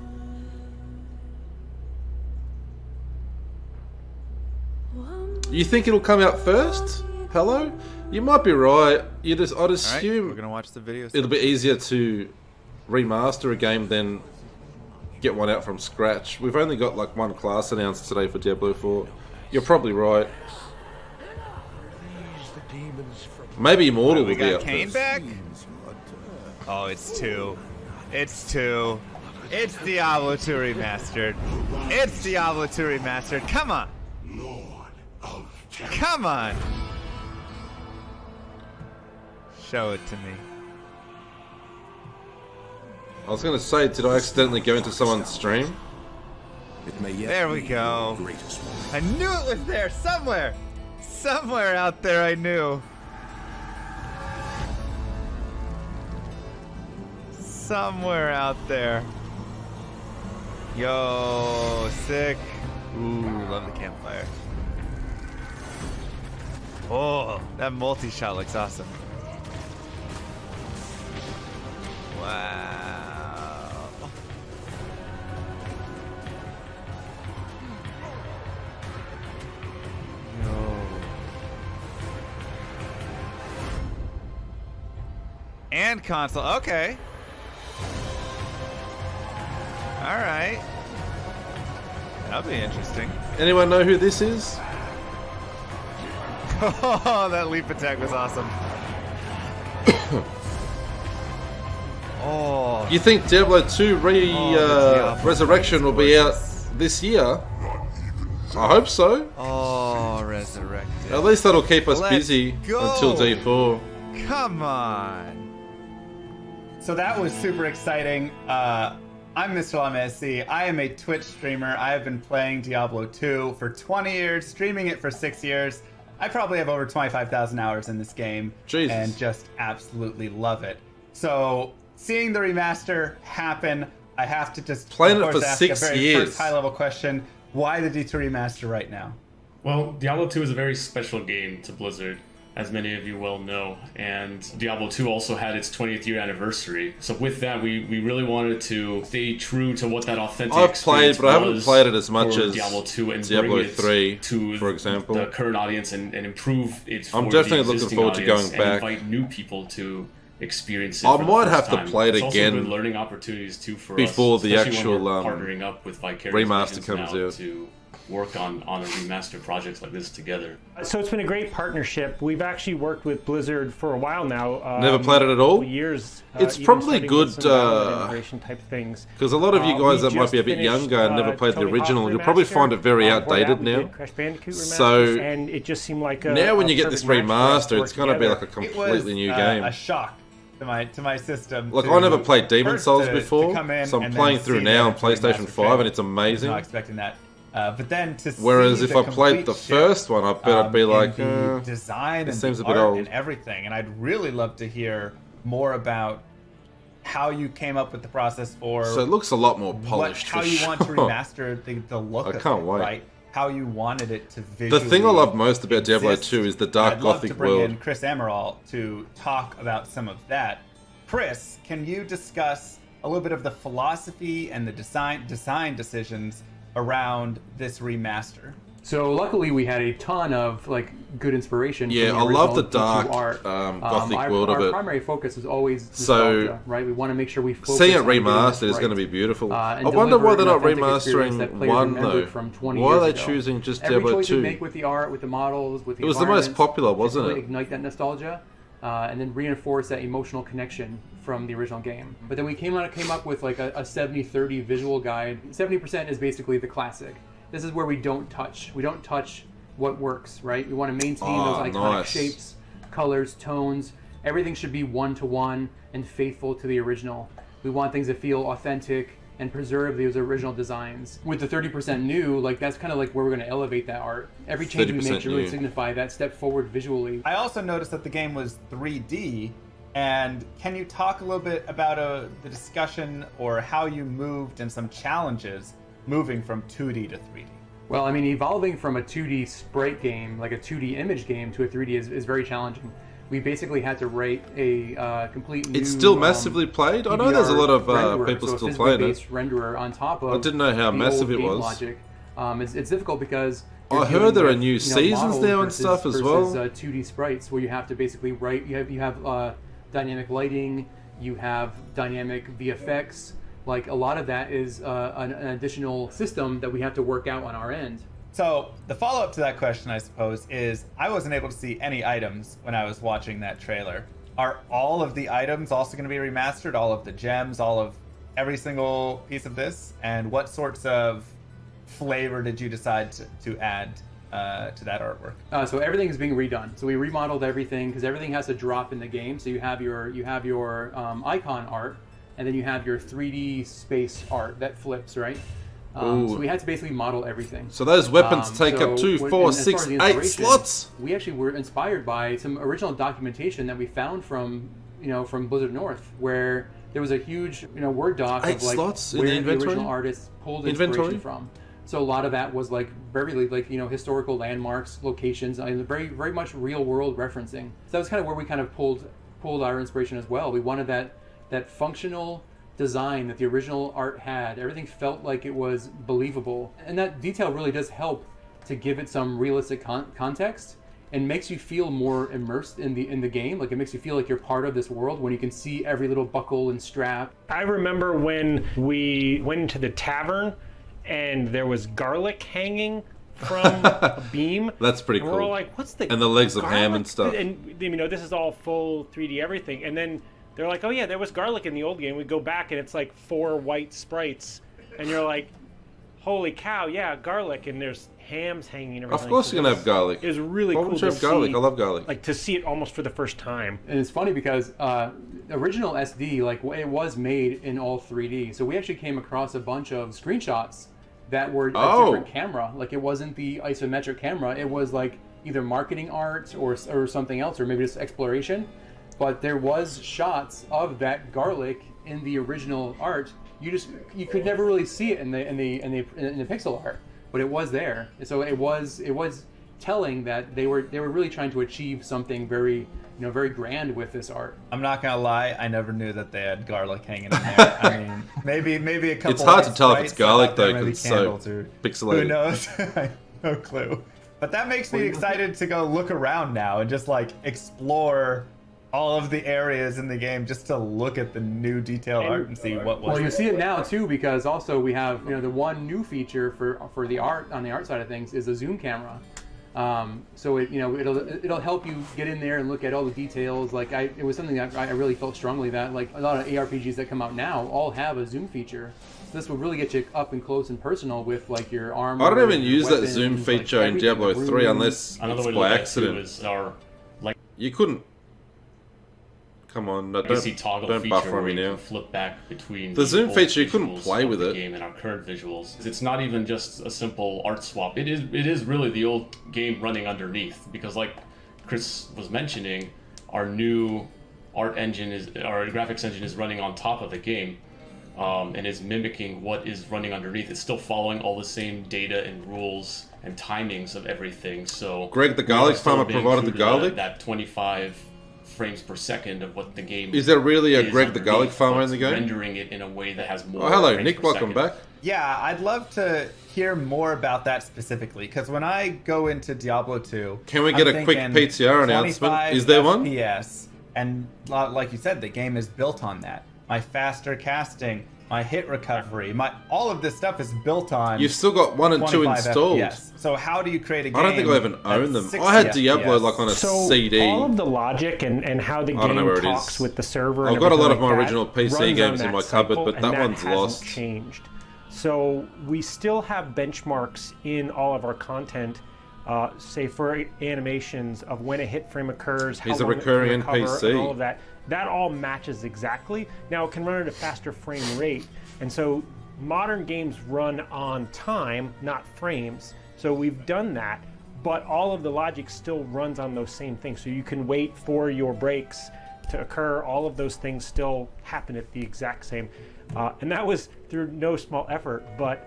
You think it'll come out first? Hello? You might be right. I'd assume we're gonna watch the video. it'll be easier to remaster a game than get one out from scratch. We've only got like one class announced today for Diablo 4. You're probably right. Maybe Immortal will be out Kane first. back? Oh, it's 2. It's 2. It's Diablo 2 Remastered. It's Diablo 2 Remastered. Come on. Come on. Show it to me. I was going to say, did I accidentally go into someone's stream? There we go. I knew it was there somewhere. Somewhere out there I knew. somewhere out there. Yo, sick. Ooh, love the campfire. Oh, that multi-shot looks awesome. Wow. Yo. And console. Okay. All right. That'll be interesting. Anyone know who this is? Oh, that leap attack was awesome. Oh. You think Diablo 2 Resurrection will be out this year? I hope so. Oh, Resurrected. At least that'll keep us Let's busy go. until D4. Come on. So that was super exciting. I'm Mr. LMSC. I am a Twitch streamer. I have been playing Diablo 2 for 20 years, streaming it for 6 years. I probably have over 25,000 hours in this game. Jesus. And just absolutely love it. So seeing the remaster happen, I have to just Playing of it course, for ask 6 a very years. first high-level question. Why the D2 remaster right now? Well, Diablo 2 is a very special game to Blizzard, as many of you well know, and Diablo 2 also had its 20th year anniversary. So with that, we really wanted to stay true to what that authentic I've experience played, but I haven't was played it as much for as Diablo 2 and Diablo bring it 3, to for example. the current audience and improve it for I'm the definitely looking existing forward to audience going back. and invite new people to experience it. I for the might first have to time. play it It's also again good learning opportunities too for before us, the especially when actual, we're partnering up with Vicarious remaster Visions comes now out. to work on a remastered projects like this together. So it's been a great partnership. We've actually worked with Blizzard for a while now. Never played it at all? Years. It's even probably starting good, with some download integration type things. because a lot of you guys We that might just be a bit finished, younger and never played the Tony Hawk original, you'll probably Remastered. find it very Before that, outdated we now. did Crash Bandicoot Remastered, So and it just seemed like now when you get this perfect match for us remaster, to it's work going to be like together. a It was completely new game. a shock to my system. Like, to- I never played Demon first Souls to before, come in so I'm and playing then through see now the on PlayStation remastered 5, trailer. and it's I was amazing. not expecting that. But then to Whereas see if the I played the complete first shift, one, I bet I'd be in like, the design this and seems the a bit art old. and everything, and I'd really love to hear more about how you came up with the process for. So it looks a lot more polished, How for you want to sure. remaster the look I of can't it, wait. right? How you wanted it to The visually. thing I love most about Diablo exist. 2 is the dark I'd love to gothic bring world. in Chris Amaral to talk about some of that. Chris, can you discuss a little bit of the philosophy and the design decisions around this remaster? So luckily we had a ton of like good inspiration. Yeah, from I love the original dark, D2 art. gothic world of our it. primary focus is always So, nostalgia, right? We want to make sure we focus Seeing it on getting this remastered is right. going to be beautiful. And I wonder deliver why they're an not authentic experience remastering that players 1 remembered though. from 20 Why are years they ago. choosing just Every Diablo choice 2? we make with the art, with the models, with the It was the most environments, popular, is to wasn't really it? Ignite that nostalgia, and then reinforce that emotional connection from the original game. But then we came up with like a 70-30 visual guide. 70% is basically the classic. This is where we don't touch. We don't touch what works, right? We want to maintain those iconic nice. shapes, colors, tones. Everything should be one-to-one and faithful to the original. We want things to feel authentic and preserve those original designs. With the 30% new, like that's kind of like where we're going to elevate that art. Every change we make 30% should really new. signify that step forward visually. I also noticed that the game was 3D, and can you talk a little bit about the discussion or how you moved and some challenges moving from 2D to 3D? Well, I mean, evolving from a 2D sprite game, like a 2D image game, to a 3D is very challenging. We basically had to write a complete new... It's still massively played? I know there's a lot of renderer, people so a still playing it. physically-based renderer on top of I didn't know how the massive old it game was. Logic. It's difficult because I you're heard dealing there are with, new seasons models now and versus- stuff as well. versus, 2D sprites where you have to basically write. You have dynamic lighting. You have dynamic VFX. Like a lot of that is an additional system that we have to work out on our end. So the follow-up to that question, I suppose, is I wasn't able to see any items when I was watching that trailer. Are all of the items also going to be remastered? All of the gems, all of every single piece of this? And what sorts of flavor did you decide to add to that artwork? So everything is being redone. So we remodeled everything because everything has to drop in the game. So you have your icon art, and then you have your 3D space art that flips, right? So we had to basically model everything. So those weapons take up 2, 4, as far 6, as the 8 inspiration, slots. We actually were inspired by some original documentation that we found from Blizzard North, where there was a huge Word doc 8 of like slots in where the the inventory? original artists pulled Inventory? inspiration from. So a lot of that was like very like historical landmarks, locations, very very much real world referencing. So that was kind of where we kind of pulled our inspiration as well. We wanted that functional design that the original art had. Everything felt like it was believable, and that detail really does help to give it some realistic context and makes you feel more immersed in the game. Like it makes you feel like you're part of this world when you can see every little buckle and strap. I remember when we went into the tavern and there was garlic hanging from a beam. That's pretty cool. We're all like, what's the And the legs of ham and garlic? stuff. And this is all full 3D everything. And then they're like, oh yeah, there was garlic in the old game. We go back and it's like 4 white sprites. And you're like, holy cow, yeah, garlic. And there's hams hanging and everything. Of course you're going to have garlic. It was really Why cool wouldn't you to have garlic? see, I love garlic. like to see it almost for the first time. And it's funny because original SD, like it was made in all 3D. So we actually came across a bunch of screenshots that were a different camera. Like it wasn't the isometric camera. It was like either marketing art or something else, or maybe just exploration. But there was shots of that garlic in the original art. You could never really see it in the pixel art, but it was there. So it was telling that they were really trying to achieve something very very grand with this art. I'm not gonna lie, I never knew that they had garlic hanging in there. I mean, maybe a couple. It's hard to tell if it's sprites garlic out though, there, because maybe it's so candles pixelated. Who knows? I have no clue. But that makes me excited to go look around now and just like explore all of the areas in the game just to look at the new detailed art and see what was. Well, you see it now too, because also we have the one new feature for the art on the art side of things is a zoom camera. So it'll help you get in there and look at all the details. Like it was something that I really felt strongly that like a lot of ARPGs that come out now all have a zoom feature. So this will really get you up and close and personal with like your armor. I don't even use that weapons, zoom feature like, in Diablo everything. 3 unless Another it's way to by look at it, too, accident. is our You couldn't. Come on, no, legacy toggle don't feature buffer where me you now. can flip back between The zoom old feature, you couldn't visuals play of with the it. game and our current visuals. It's not even just a simple art swap. It is really the old game running underneath, because like Chris was mentioning, our new art engine our graphics engine is running on top of the game, and is mimicking what is running underneath. It's still following all the same data and rules and timings of everything. So Greg, the we garlic are still farmer being provided true the to garlic? that 25 frames per second of what the game Is there really a is Greg the garlic underneath, farmer but in the game? rendering it in a way that has more Oh, hello, frames Nick. per Welcome second. back. Yeah, I'd love to hear more about that specifically, because when I go into Diablo 2, Can we get I'm a quick thinking PTR announcement? 25 Is there one? FPS, and like you said, the game is built on that. My faster casting, my hit recovery, all of this stuff is built on. You've still got 1 and 2 25 installed. FPS. So how do you create a game? I don't think I even own them. I had Diablo like on a So CD. all of the logic and how the I don't know where game it talks is. with the server. I've and got a lot everything of my like original that PC runs on games in that my cupboard, cycle, but and that one's hasn't lost. Changed. So we still have benchmarks in all of our content. Say for animations of when a hit frame occurs, how He's a long it can recurring recover, NPC. and all of that. That all matches exactly. Now it can run at a faster frame rate, and so modern games run on time, not frames. So we've done that, but all of the logic still runs on those same things. So you can wait for your breaks to occur. All of those things still happen at the exact same, and that was through no small effort. But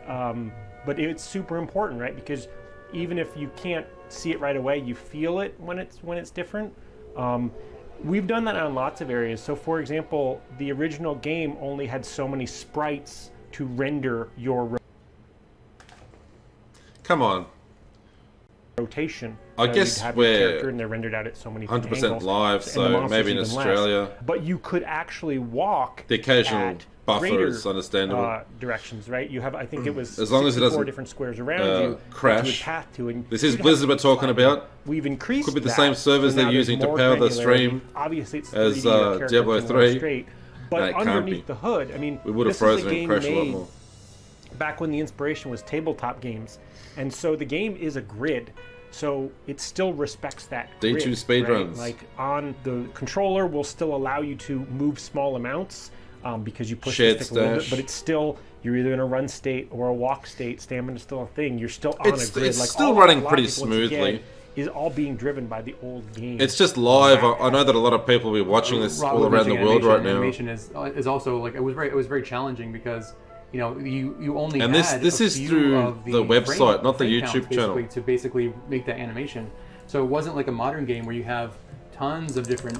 it's super important, right? Because even if you can't see it right away, you feel it when it's different. We've done that on lots of areas. So for example, the original game only had so many sprites to render your Come rotation. I So guess you'd have your we're character and they're rendered out at so many 100% angles, live, and the so monsters maybe in even less. Australia. But you could actually walk The occasional at buffer greater, is understandable. Directions, right? You have, I think it was As long as it 64 doesn't different squares around you that you would crash. path to, and This is you'd have Blizzard to we're talking find about. We've increased Could be the that, same servers so they're now there's using to more power the granularity. stream Obviously, it's as 3D, your character Diablo can run 3. straight. But No, it can't underneath be. the hood, I mean, We would have this is a frozen and game crashed a lot made more. back when the inspiration was tabletop games, and so the game is a grid. So it still respects that D2 grid, speedruns. right? Like on the controller will still allow you to move small amounts because you push Shared the stick a little bit, stash. but it's still, you're either in a run state or a walk state. Stamina's still a thing. You're still on It's a grid. it's like still all running that pretty logic, once again, smoothly. is all being driven by the old game. It's just live. I know that a lot of people will be watching this all around the world right now. Animation is also like it was very challenging because you only and this is through the website, not the YouTube channel, to basically make that animation. So it wasn't like a modern game where you have tons of different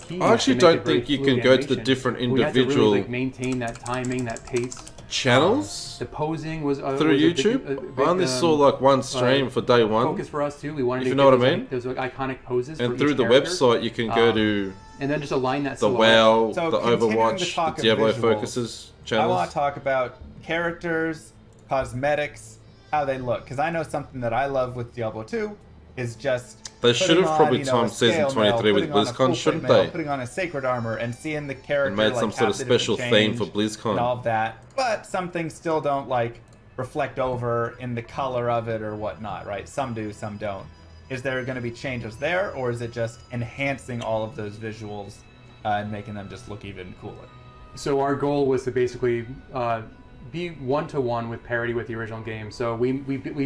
keys. I actually don't think you can go to the different individual. We had to really, like, maintain that timing, that pace. Channels the posing was through YouTube. I only saw like one stream for day one. Focus for us too. We wanted if you to know what I mean. Those like iconic poses. And for through each the character. website, you can go to and then just align that the WoW, the Overwatch, the Diablo focuses channels. I want to talk about characters, cosmetics, how they look, because I know something that I love with Diablo 2 is just. They should have probably timed season 23 with BlizzCon, shouldn't they? Putting on a sacred armor and seeing the character and made some sort of special theme for BlizzCon and all of that. But some things still don't like reflect over in the color of it or whatnot, right? Some do, some don't. Is there going to be changes there, or is it just enhancing all of those visuals and making them just look even cooler? So our goal was to basically be one-to-one with parity with the original game. So we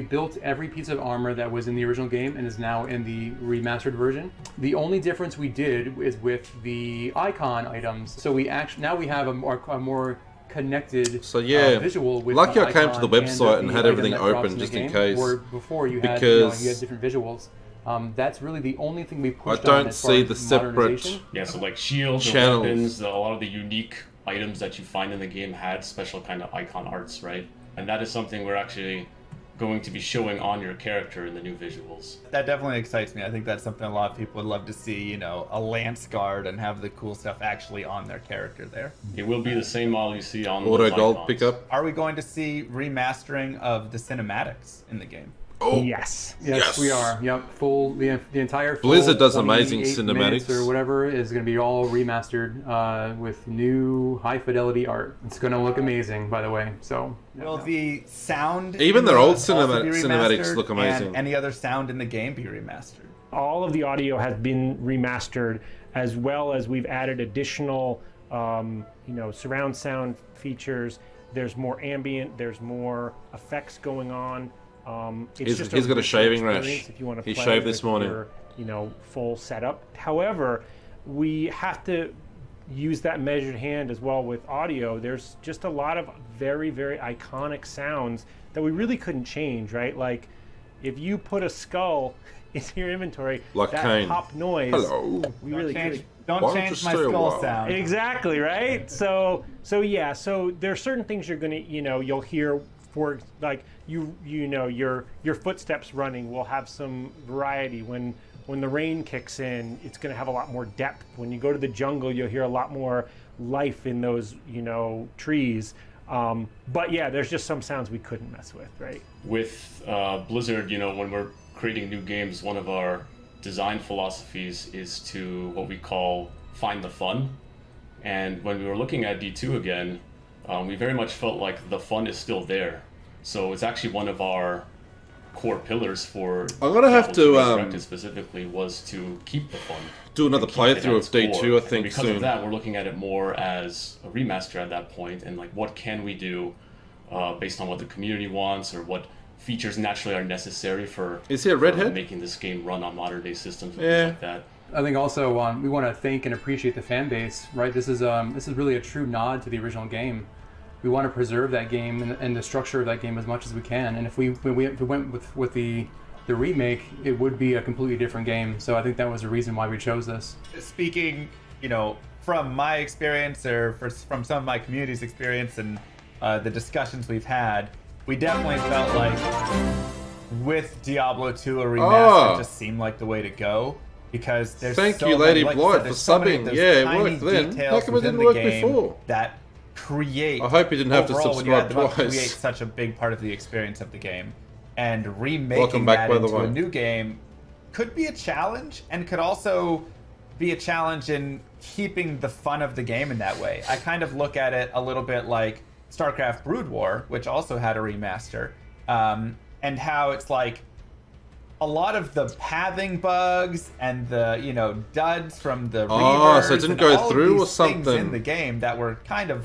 built every piece of armor that was in the original game and is now in the remastered version. The only difference we did is with the icon items. So we actually now we have a more connected visual with lucky the I came to the website and had everything open just in case. Where before you had, you had different visuals. That's really the only thing we pushed I on don't as far see as the separate modernization. Yeah, so like shields, channels. weapons, a lot of the unique items that you find in the game had special kind of icon arts, right? And that is something we're actually going to be showing on your character in the new visuals. That definitely excites me. I think that's something a lot of people would love to see, you know, a lance guard and have the cool stuff actually on their character there. It will be the same model you see on Auto those gold icons. pickup. Are we going to see remastering of the cinematics in the game? Oh, yes, we are. Yep, the entire full Blizzard does amazing 28 cinematics minutes or whatever is going to be all remastered with new high fidelity art. It's going to look amazing, by the way. So will the sound even their old cinematics look amazing? And any other sound in the game be remastered? All of the audio has been remastered, as well as we've added additional, surround sound features. There's more ambient. There's more effects going on. He's got a shaving rash. If you want to he play shaved this morning. Your, full setup. However, we have to use that measured hand as well with audio. There's just a lot of very, very iconic sounds that we really couldn't change, right? Like, if you put a skull into your inventory, like that Kane. pop noise. Hello. We really couldn't. Don't change my skull sound. Exactly, right? So there's certain things you're gonna, you'll hear. For like your footsteps running will have some variety. When the rain kicks in, it's going to have a lot more depth. When you go to the jungle, you'll hear a lot more life in those trees. But yeah, there's just some sounds we couldn't mess with, right? With Blizzard, when we're creating new games, one of our design philosophies is to what we call find the fun. And when we were looking at D2 again, we very much felt like the fun is still there. So it's actually one of our core pillars for I'm gonna have to Resurrected specifically was to keep the fun. Do another playthrough of D2, I think, and because soon. of that, we're looking at it more as a remaster at that point, and like what can we do based on what the community wants or what features naturally are necessary for making this game run on modern day systems and things like that. I think also we want to thank and appreciate the fan base, right? This is really a true nod to the original game. We want to preserve that game and the structure of that game as much as we can. And if we went with the remake, it would be a completely different game. So I think that was the reason why we chose this. Speaking, from my experience or from some of my community's experience and the discussions we've had, we definitely felt like with Diablo II a remaster just seemed like the way to go. Because there's Thank so you, Lady many, Blight, there's for so many of subbing. those Yeah, it tiny worked then. details How come it within didn't the work game before? That create. I hope you didn't have to overall, subscribe when you twice. create such a big part of the experience of the game, and remaking Welcome back, that by the into a way. new game could be a challenge, and could also be a challenge in keeping the fun of the game in that way. I kind of look at it a little bit like StarCraft Brood War, which also had a remaster, and how it's like a lot of the pathing bugs and the duds from the Oh, so it reavers didn't and go all of through these or something? things in the game that were kind of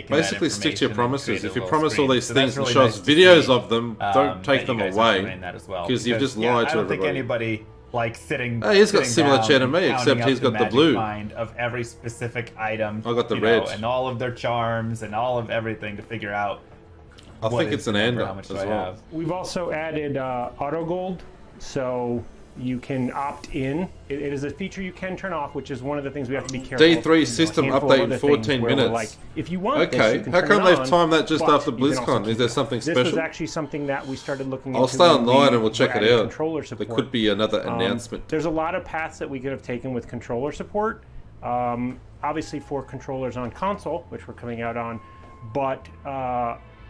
taken Basically, that stick to your information and promises. created If a you little promise all screen. these So things that's and really show us nice to videos see, of them, don't take that them you guys are away. doing that as well, Because you've just yeah, lied to I don't think everybody. anybody like sitting. Hey, he's got sitting similar down chair to and me, counting except up he's got the magic blue. mind of every specific item. I got the you red. know, and all of their charms and all of everything to figure out. I what think is it's an the number, ender how much as do I well. have. We've also added auto gold, so you can opt in. It is a feature you can turn off, which is one of the things we have to be careful. D3 system update in 14 minutes. Like, if you want this, Okay, you can how turn come it they've on, timed that just but after you can also BlizzCon? keep Is there it. something This was special? actually something that we started looking I'll into stay when online we and we'll check were it adding out. controller There support. could be another announcement. There's a lot of paths that we could have taken with controller support. Obviously, for controllers on console, which we're coming out on, but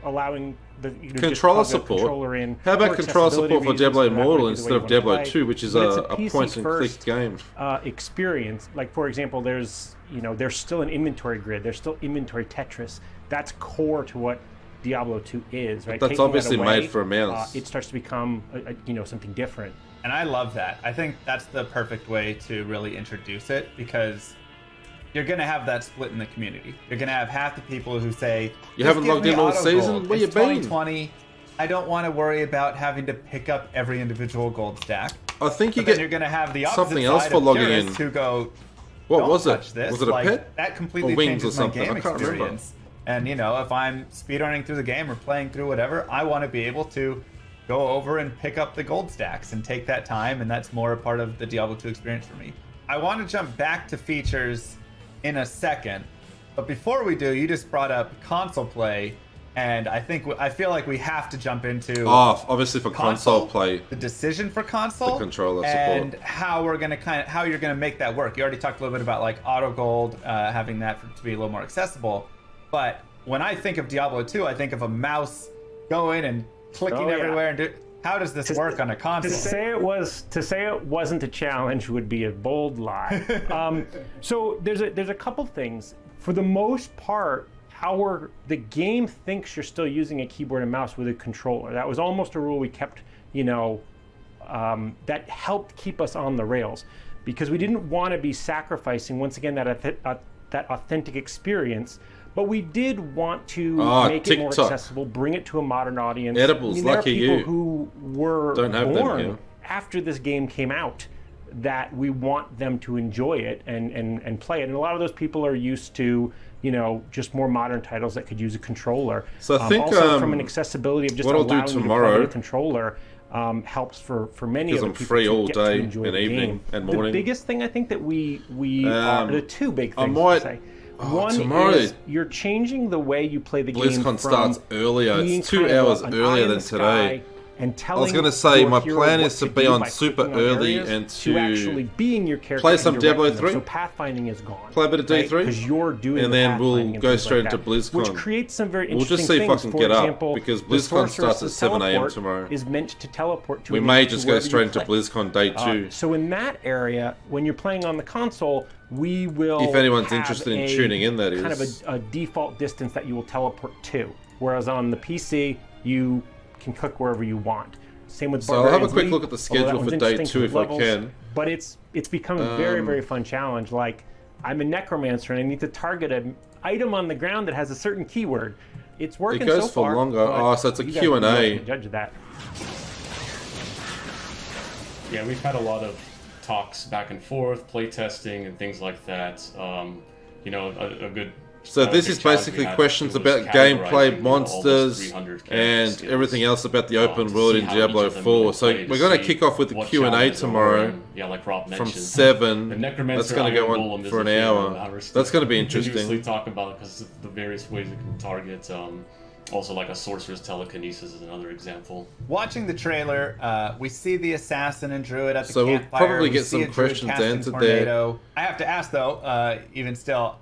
allowing the controller just plug a support. controller in. How about for controller accessibility support for reasons, Diablo so that might Immortal be the way instead you of wanna Diablo play. 2, which is But it's a PC point and click first, game? Experience. Like for example, there's still an inventory grid. There's still inventory Tetris. That's core to what Diablo 2 is, right? That's Taking that obviously away, made for a mouse. It starts to become something different. And I love that. I think that's the perfect way to really introduce it, because you're going to have that split in the community. You're going to have half the people who say, You haven't logged in all season? Where you it's been? 2020. I don't want to worry about having to pick up every individual gold stack. I think you But then get you're going to have the opposite something else side for of logging purists in. who go, What don't was it? touch this. Was it a Like, pet? That completely Or wings changes or my something? game I can't remember. experience. And if I'm speedrunning through the game or playing through whatever, I want to be able to go over and pick up the gold stacks and take that time, and that's more a part of the Diablo 2 experience for me. I want to jump back to features in a second, but before we do, you just brought up console play, and I feel like we have to jump into obviously for console play, the decision for console, the controller and support. how you're gonna make that work. You already talked a little bit about like auto gold, having that to be a little more accessible, but when I think of Diablo 2, I think of a mouse going and clicking everywhere and how does this work on a console? To say it wasn't a challenge would be a bold lie. So there's a couple things. For the most part, the game thinks you're still using a keyboard and mouse with a controller. That was almost a rule we kept, that helped keep us on the rails, because we didn't want to be sacrificing once again that authentic experience. But we did want to make it more accessible, bring it to a modern audience. Edibles, there lucky are people you. who were Don't have them born here. after this game came out that we want them to enjoy it and play it. And a lot of those people are used to, just more modern titles that could use a controller. So I think also from an accessibility of just what I'll do allowing you to tomorrow, play with a controller helps for many of the I'm people free to all get day to enjoy and the evening game. and morning. The biggest thing I think that we are the two big things might- to say. Oh, One tomorrow is you're changing the way you play the game. BlizzCon starts earlier. Being It's 2 kind of hours an earlier eye in than the today. sky and I was telling going to say your my hero plan what is to to be do on by super clicking on early areas and to actually being your character. play some and Diablo directing them. 3. So pathfinding is gone. Play a bit of right? D3, because you're doing and the then we'll pathfinding and go things straight like into that, BlizzCon. which creates some very We'll interesting just see if I things. can For get example, up, because the BlizzCon starts at sorceress's 7 a.m. teleport tomorrow. is meant to teleport to We an may image just to go wherever straight you into click. BlizzCon day 2. So in that area, when you're playing on the console, we will If anyone's have interested in a tuning in, that kind is. of a default distance that you will teleport to. Whereas on the PC, you can click wherever you want. Same with So I'll have a Barbarian's quick Leap, look at the although schedule that for one's day interesting 2 for if I levels, can. But it's become a very fun challenge. Like, I'm a necromancer and I need to target an item on the ground that has a certain keyword. It's working It goes so for far, longer. but Oh, so it's a you guys Q&A. will be the ultimate judge of that. Yeah, we've had a lot of talks back and forth, play testing, and things like that. A good. So this big is challenge basically we had questions was about categorizing, gameplay, all those monsters, 300 character and skills, everything else about the open to world see in how Diablo each of them 4. really So play, to we're going to see kick off with the what Q&A challenges are, tomorrow and, yeah, like Rob from mentioned, 7. the Necromancer That's going to go Iron on Golem is for a an favorite hour. of ours. That's going to be Continuously interesting. talk about because of the various ways it can target. Also, like a sorcerer's telekinesis is another example. Watching the trailer, we see the assassin and druid at the So we'll campfire. probably We get see some a druid questions casting answered there. tornado. I have to ask though, even still,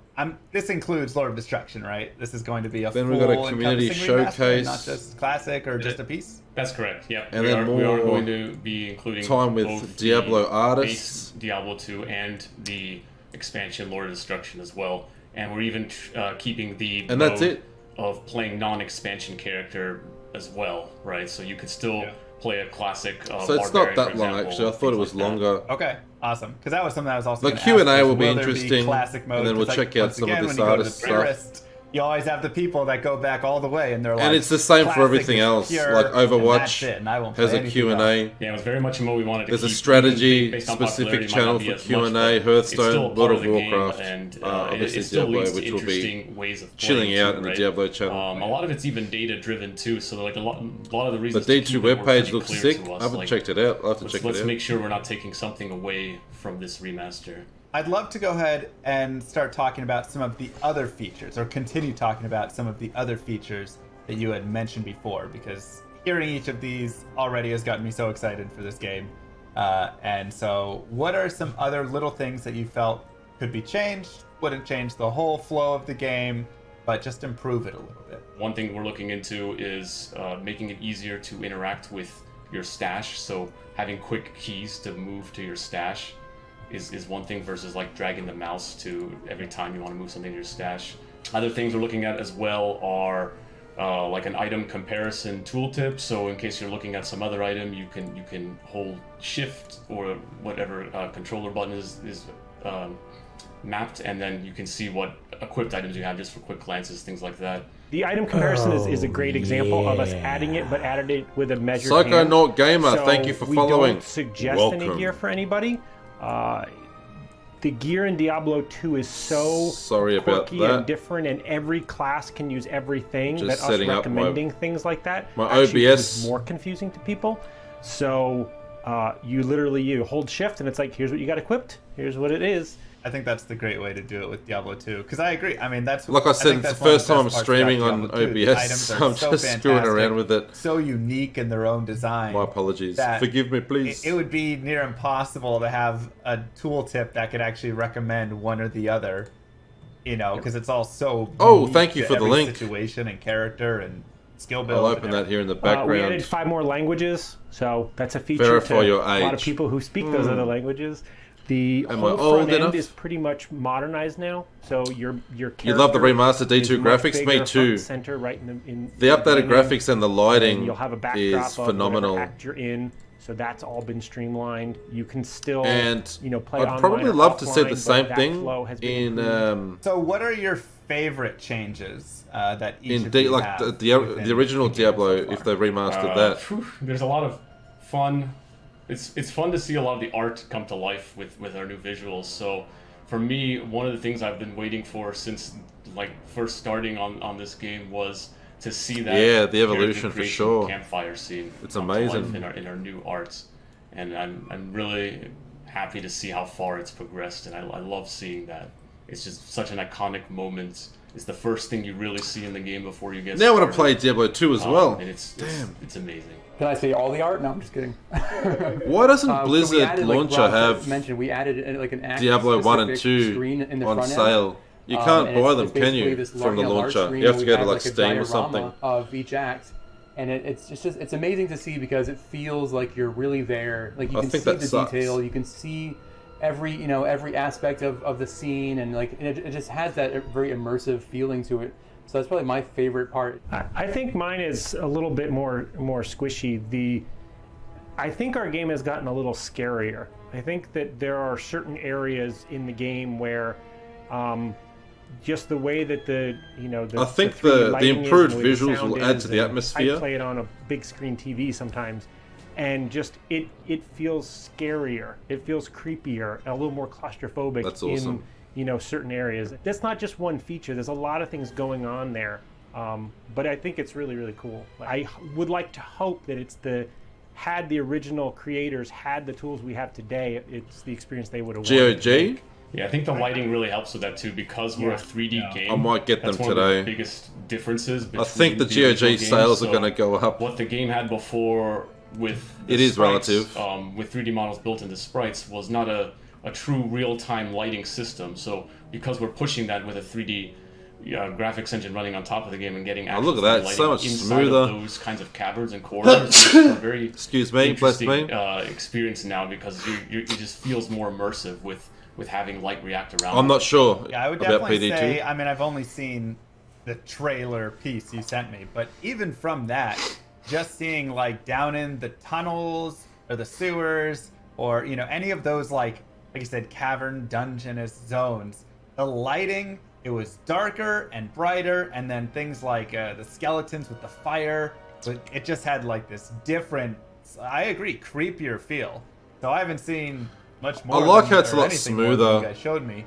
this includes Lord of Destruction, right? This is going to be a Then full we've got a community encompassing remaster, showcase. not just classic or just a piece. That's correct. Yeah, And we then are more going to be including time with both Diablo the artists. base Diablo 2 and the expansion Lord of Destruction as well. And we're even keeping the And that's mode it. of playing non-expansion character as well, right? So you could still play a classic. So it's not that long actually. I thought it was longer. Okay, awesome. Because that was something I was also The gonna Q&A ask, will be will there interesting, classic mode? and then we'll 'Cause, check out once some of again, this when you go to artist the stuff. purist, you always have the people that go back all the way, and they're like, And it's the same for classic everything is else. pure, Like and that's Overwatch it, and I won't has play a anything else. Q&A. Yeah, it was very much what we wanted to There's a keep. strategy Based on specific popularity, it might channel not be for as much, Q&A, but it's Hearthstone, still World part of the game, Warcraft, and obviously it still Diablo, leads to which will be interesting ways of chilling playing out too, in the right? Diablo channel. A lot of it's even data driven too, so like a lot of the The reasons. to D2 keep it were webpage pretty looks clear sick. to us, I haven't like, checked it out. I'll have to check it let's out. make sure we're not taking something away from this remaster. I'd love to go ahead and start talking about some of the other features, or continue talking about some of the other features that you had mentioned before, because hearing each of these already has gotten me so excited for this game. And so, what are some other little things that you felt could be changed, wouldn't change the whole flow of the game, but just improve it a little bit. One thing we're looking into is making it easier to interact with your stash. So having quick keys to move to your stash is one thing versus like dragging the mouse to every time you want to move something to your stash. Other things we're looking at as well are like an item comparison tooltip. So in case you're looking at some other item, you can hold shift or whatever controller button is mapped, and then you can see what equipped items you have just for quick glances, things like that. The item comparison is a great example of us adding it, but added it with a measured Psychonaut Gamer, so thank you for we following. Don't suggest Welcome. any gear for anybody. The gear in Diablo II is so quirky that. and different, and every class can use everything. Just That us setting up recommending things like that my actually OBS. is more confusing to people. So you hold shift, and it's like, here's what you got equipped. Here's what it is. I think that's the great way to do it with Diablo 2, because I agree. I mean, that's Like I said, think it's the that's one of first best time I'm parts about streaming on Diablo 2. The OBS, items so are I'm just screwing around fantastic, with it. So unique in their own design. My apologies. that Forgive me, please. It would be near impossible to have a tooltip that could actually recommend one or the other, you know, because it's all so. Oh, unique thank you to for the every link. Situation and character and skill build. I'll open that here in the We background. added 5 more languages, so that's a feature Verify to your a lot of age. people who speak those other languages. The Am I whole old front end enough? is pretty much modernized now, so your You love the character remastered D2 is much graphics? bigger, Me front too. and center, right in The updated beginning, graphics and the lighting and you'll have a backdrop is of whatever phenomenal. act you're in, so that's all been streamlined. You can still And play I'd online probably or love to see offline, the but same that thing flow has been in improved. So, what are your favorite changes that each of you like have the within original the game Diablo, so far? if they remastered that. There's a lot of fun. It's fun to see a lot of the art come to life with our new visuals. So for me, one of the things I've been waiting for since like first starting on this game was to see that Yeah, the character evolution for creation sure. campfire scene. It's come to life amazing. in our new arts, and I'm really happy to see how far it's progressed, and I love seeing that. It's just such an iconic moment. It's the first thing you really see in the game before you get Now I want to started. play Diablo 2 as well. And it's amazing. Can I say all the art? No, I'm just kidding. Why doesn't So we Blizzard added, like Launcher Rob have mentioned, we added like an Diablo 1 and active-specific 2 screen in the on front end. sale? You can't And buy it's them, can basically you, this from the large launcher? screen You have to where go to we like add, Steam or a something. diorama of each act, and it's amazing to see because it feels like you're really there. Like you I can think see that the sucks. detail, you can see every aspect of the scene, and like it just has that very immersive feeling to it. So that's probably my favorite part. I think mine is a little bit more squishy. I think our game has gotten a little scarier. I think that there are certain areas in the game where just the way that the I think the 3D the lighting improved is and the way visuals sound will add is, to the and atmosphere. I play it on a big screen TV sometimes, and just it feels scarier. It feels creepier, a little more claustrophobic. That's awesome. In certain areas. That's not just one feature. There's a lot of things going on there, but I think it's really, really cool. I would like to hope that had the original creators had the tools we have today, it's the experience they would have wanted. GOG? Yeah, I think the lighting really helps with that too, because we're a 3D game. I might get That's them one today. Of the biggest differences between I think the original GOG games. sales are So going to go up. What the game had before with the It is sprites, relative. with 3D models built into sprites was not a true real-time lighting system. So because we're pushing that with a 3D graphics engine running on top of the game and getting actual look at that, 3D it's so lighting much inside smoother. of those kinds of caverns and corridors, it's a very Excuse me, bless interesting me. experience now, because it just feels more immersive with having light react around. I'm not sure Yeah, I would about definitely PD2. say, I mean, I've only seen the trailer piece you sent me, but even from that, just seeing like down in the tunnels or the sewers or, any of those like you said, cavern, dungeonous zones, the lighting, it was darker and brighter, and then things like the skeletons with the fire, it just had like this different, I agree, creepier feel. So I haven't seen much more. I like how than- it's a or lot anything more than smoother. You guys showed me,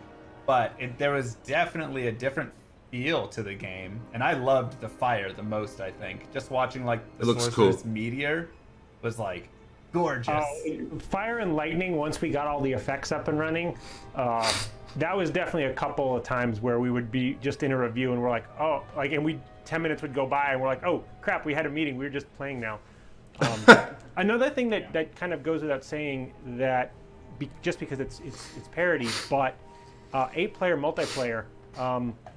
but there was definitely a different feel to the game, and I loved the fire the most. I think just watching like the It looks sorceress cool. meteor was like gorgeous. Fire and lightning, once we got all the effects up and running, that was definitely a couple of times where we would be just in a review and we're like, and 10 minutes would go by and we're like, oh crap, we had a meeting, we were just playing now. Another thing that kind of goes without saying, that just because it's parody, but 8-player multiplayer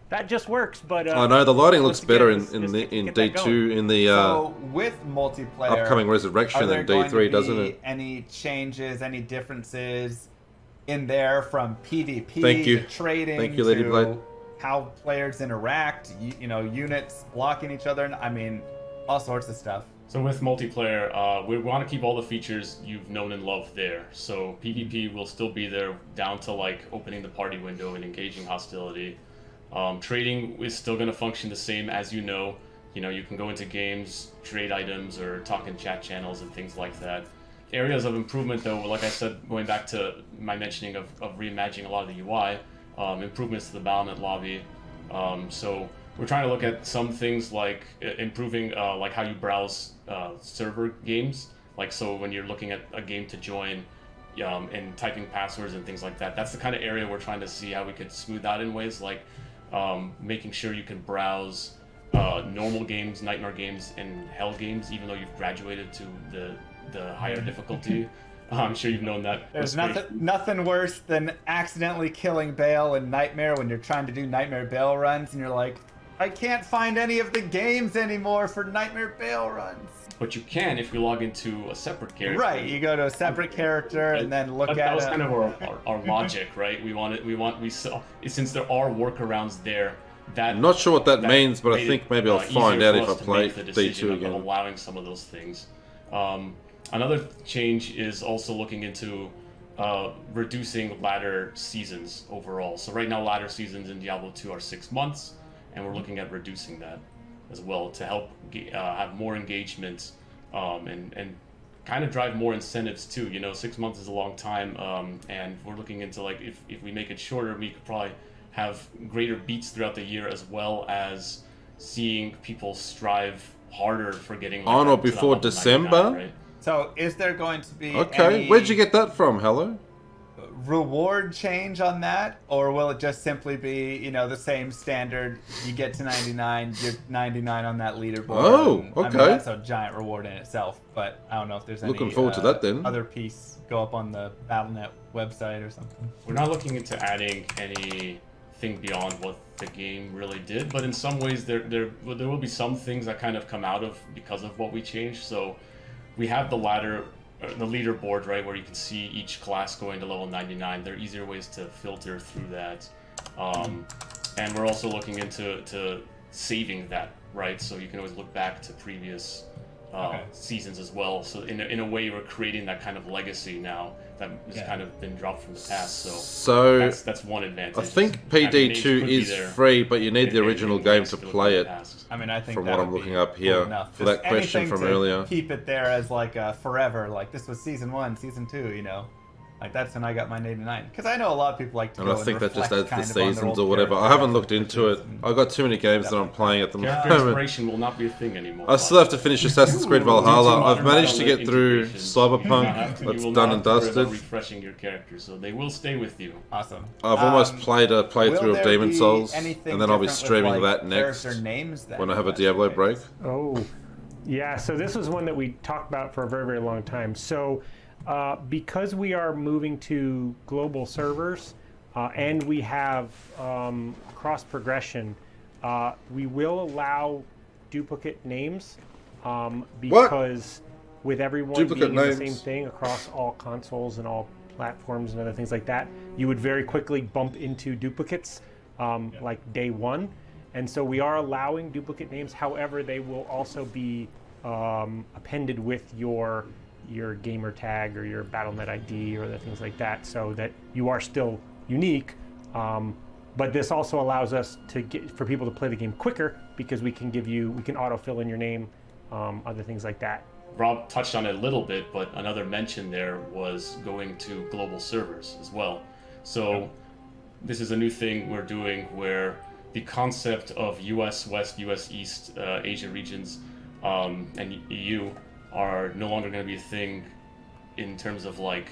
That just works, but I know the lighting looks once better again, in get that D2 going. in the So with multiplayer, upcoming Resurrection are there in going D3, to doesn't be it? any changes, any differences in there from PvP Thank you. to trading Thank you, Lady to Blade. how players interact? You know, units blocking each other. I mean, all sorts of stuff. So with multiplayer, we want to keep all the features you've known and loved there. So PvP will still be there down to like opening the party window and engaging hostility. Trading is still going to function the same as you know. You know, you can go into games, trade items, or talk in chat channels and things like that. Areas of improvement, though, like I said, going back to my mentioning of reimagining a lot of the UI, improvements to the battlement lobby. So we're trying to look at some things like improving like how you browse server games. Like, so when you're looking at a game to join and typing passwords and things like that, that's the kind of area we're trying to see how we could smooth out in ways like making sure you can browse normal games, Nightmare games, and Hell games, even though you've graduated to the higher difficulty. I'm sure you've known that. There's nothing worse than accidentally killing Bale in Nightmare when you're trying to do Nightmare Bale runs and you're like, I can't find any of the games anymore for Nightmare Bale runs. But you can if you log into a separate character. Right, you go to a separate character and then look at that was kind of our logic, right? Since there are workarounds there. I'm not sure what that means, but I think maybe I'll find out if I play D2 again. Allowing some of those things. Another change is also looking into reducing ladder seasons overall. So right now, ladder seasons in Diablo 2 are 6 months, and we're looking at reducing that as well to help have more engagement and kind of drive more incentives too. You know, 6 months is a long time, and we're looking into like if we make it shorter, we could probably have greater beats throughout the year, as well as seeing people strive harder for getting like, on or to that before level December. 99, right? So is there going to be Okay, where'd you get that from? Hello? Reward change on that, or will it just simply be, you know, the same standard? You get to 99, you're 99 on that leaderboard. Oh, and, okay. I mean, that's a giant reward in itself, but I don't know if there's any Looking forward to that then. other piece go up on the Battle.net website or something. We're not looking into adding anything beyond what the game really did, but in some ways there will be some things that kind of come out of because of what we changed. So we have the leaderboard, right, where you can see each class going to level 99. There are easier ways to filter through that, and we're also looking into saving that, right? So you can always look back to previous seasons as well. So in a way, we're creating that kind of legacy now that has kind of been dropped from the past. So that's one advantage. I think PD2 is free, but you need the original game to play it. I mean, I think from that what I'm would be looking up cool here enough. for Just that question anything from to earlier. Keep it there as like a forever, like this was season 1, season 2, you know. Like that's when I got my 89. Because I know a lot of people like to And go I think that just reflect adds the kind of on their seasons old or whatever. I character haven't looked into it. I've got too many games that I'm playing at the Character moment. inspiration will not be a thing anymore. I still have to finish Assassin's Creed Valhalla. I've managed to get through Cyberpunk. That's done and dusted. Refreshing your character, so they will stay with you. Awesome. I've almost played a playthrough of Demon Souls, anything and then I'll be different with, streaming like, that next character names then? when I have a Diablo break. Oh, yeah. So this was one that we talked about for a very, very long time. So because we are moving to global servers and we have cross progression, we will allow duplicate names because with everyone Duplicate being names. the same thing across all consoles and all platforms and other things like that, you would very quickly bump into duplicates like day one. And so we are allowing duplicate names. However, they will also be appended with your gamer tag or your Battle.net ID or other things like that, so that you are still unique. But this also allows us for people to play the game quicker because we can autofill in your name, other things like that. Rob touched on it a little bit, but another mention there was going to global servers as well. So this is a new thing we're doing where the concept of US West, US East, Asia regions, and EU are no longer going to be a thing in terms of like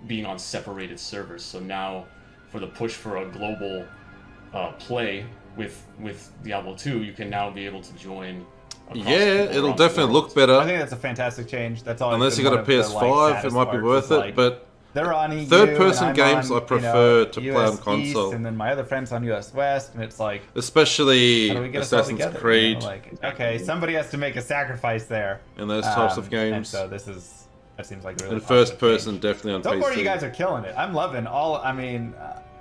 being on separated servers. So now for the push for a global play with Diablo 2, you can now be able to join. Yeah, it'll definitely look better. I think that's a fantastic change. That's always Unless been you got a one of the, PS5, like, it might be saddest worth parts, it. is, But they're on EU. Third-person and I'm games on, I prefer to US play on East, console. and then my other friends on US West, and it's like, Especially how do we get us all Assassin's together, Creed. you know? Like, okay, somebody has to make a sacrifice there. And those types of games. And so that seems like a really And positive first person, definitely on so PC. far, you guys are killing it. I'm loving all. I mean,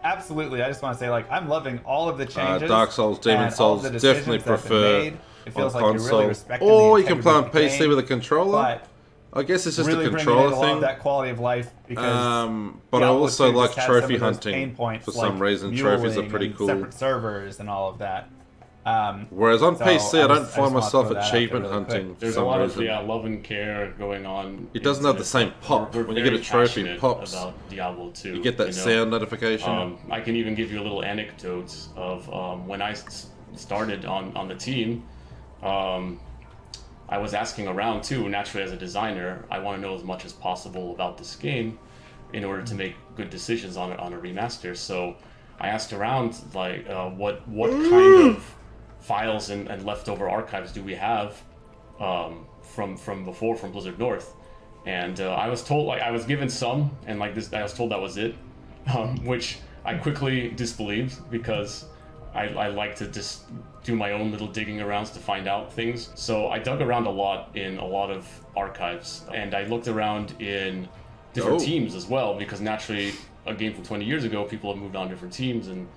absolutely. I just want to say, like, I'm loving all of the changes. Dark Souls, Demon and all of Souls, the decisions definitely that have been prefer made. It feels on like console. you're really respecting Or the you can play on integrity of the PC game, with a controller. but I guess it's just really a bringing controller in a lot thing. of that quality of life because but I Diablo also 2 like just has trophy some of those hunting pain points, for some like reason. Trophies are muling pretty and cool. Separate servers and all of that. Whereas on so PC, I don't just find wanna myself throw that out there achievement really quick. hunting for There's a some lot reason. of love and care going on. It doesn't have the same pop. We're When you get a very trophy, it passionate pops. about Diablo 2. You get that sound notification. I can even give you a little anecdote of when I started on the team. I was asking around too. Naturally, as a designer, I want to know as much as possible about this game in order to make good decisions on a remaster. So I asked around, like, what kind of files and leftover archives do we have from before, from Blizzard North? And I was told, like, I was given some, and like this, I was told that was it, which I quickly disbelieved because I like to just do my own little digging arounds to find out things. So I dug around a lot in a lot of archives, and I looked around in different teams as well, because naturally a game from 20 years ago, people have moved on different teams, and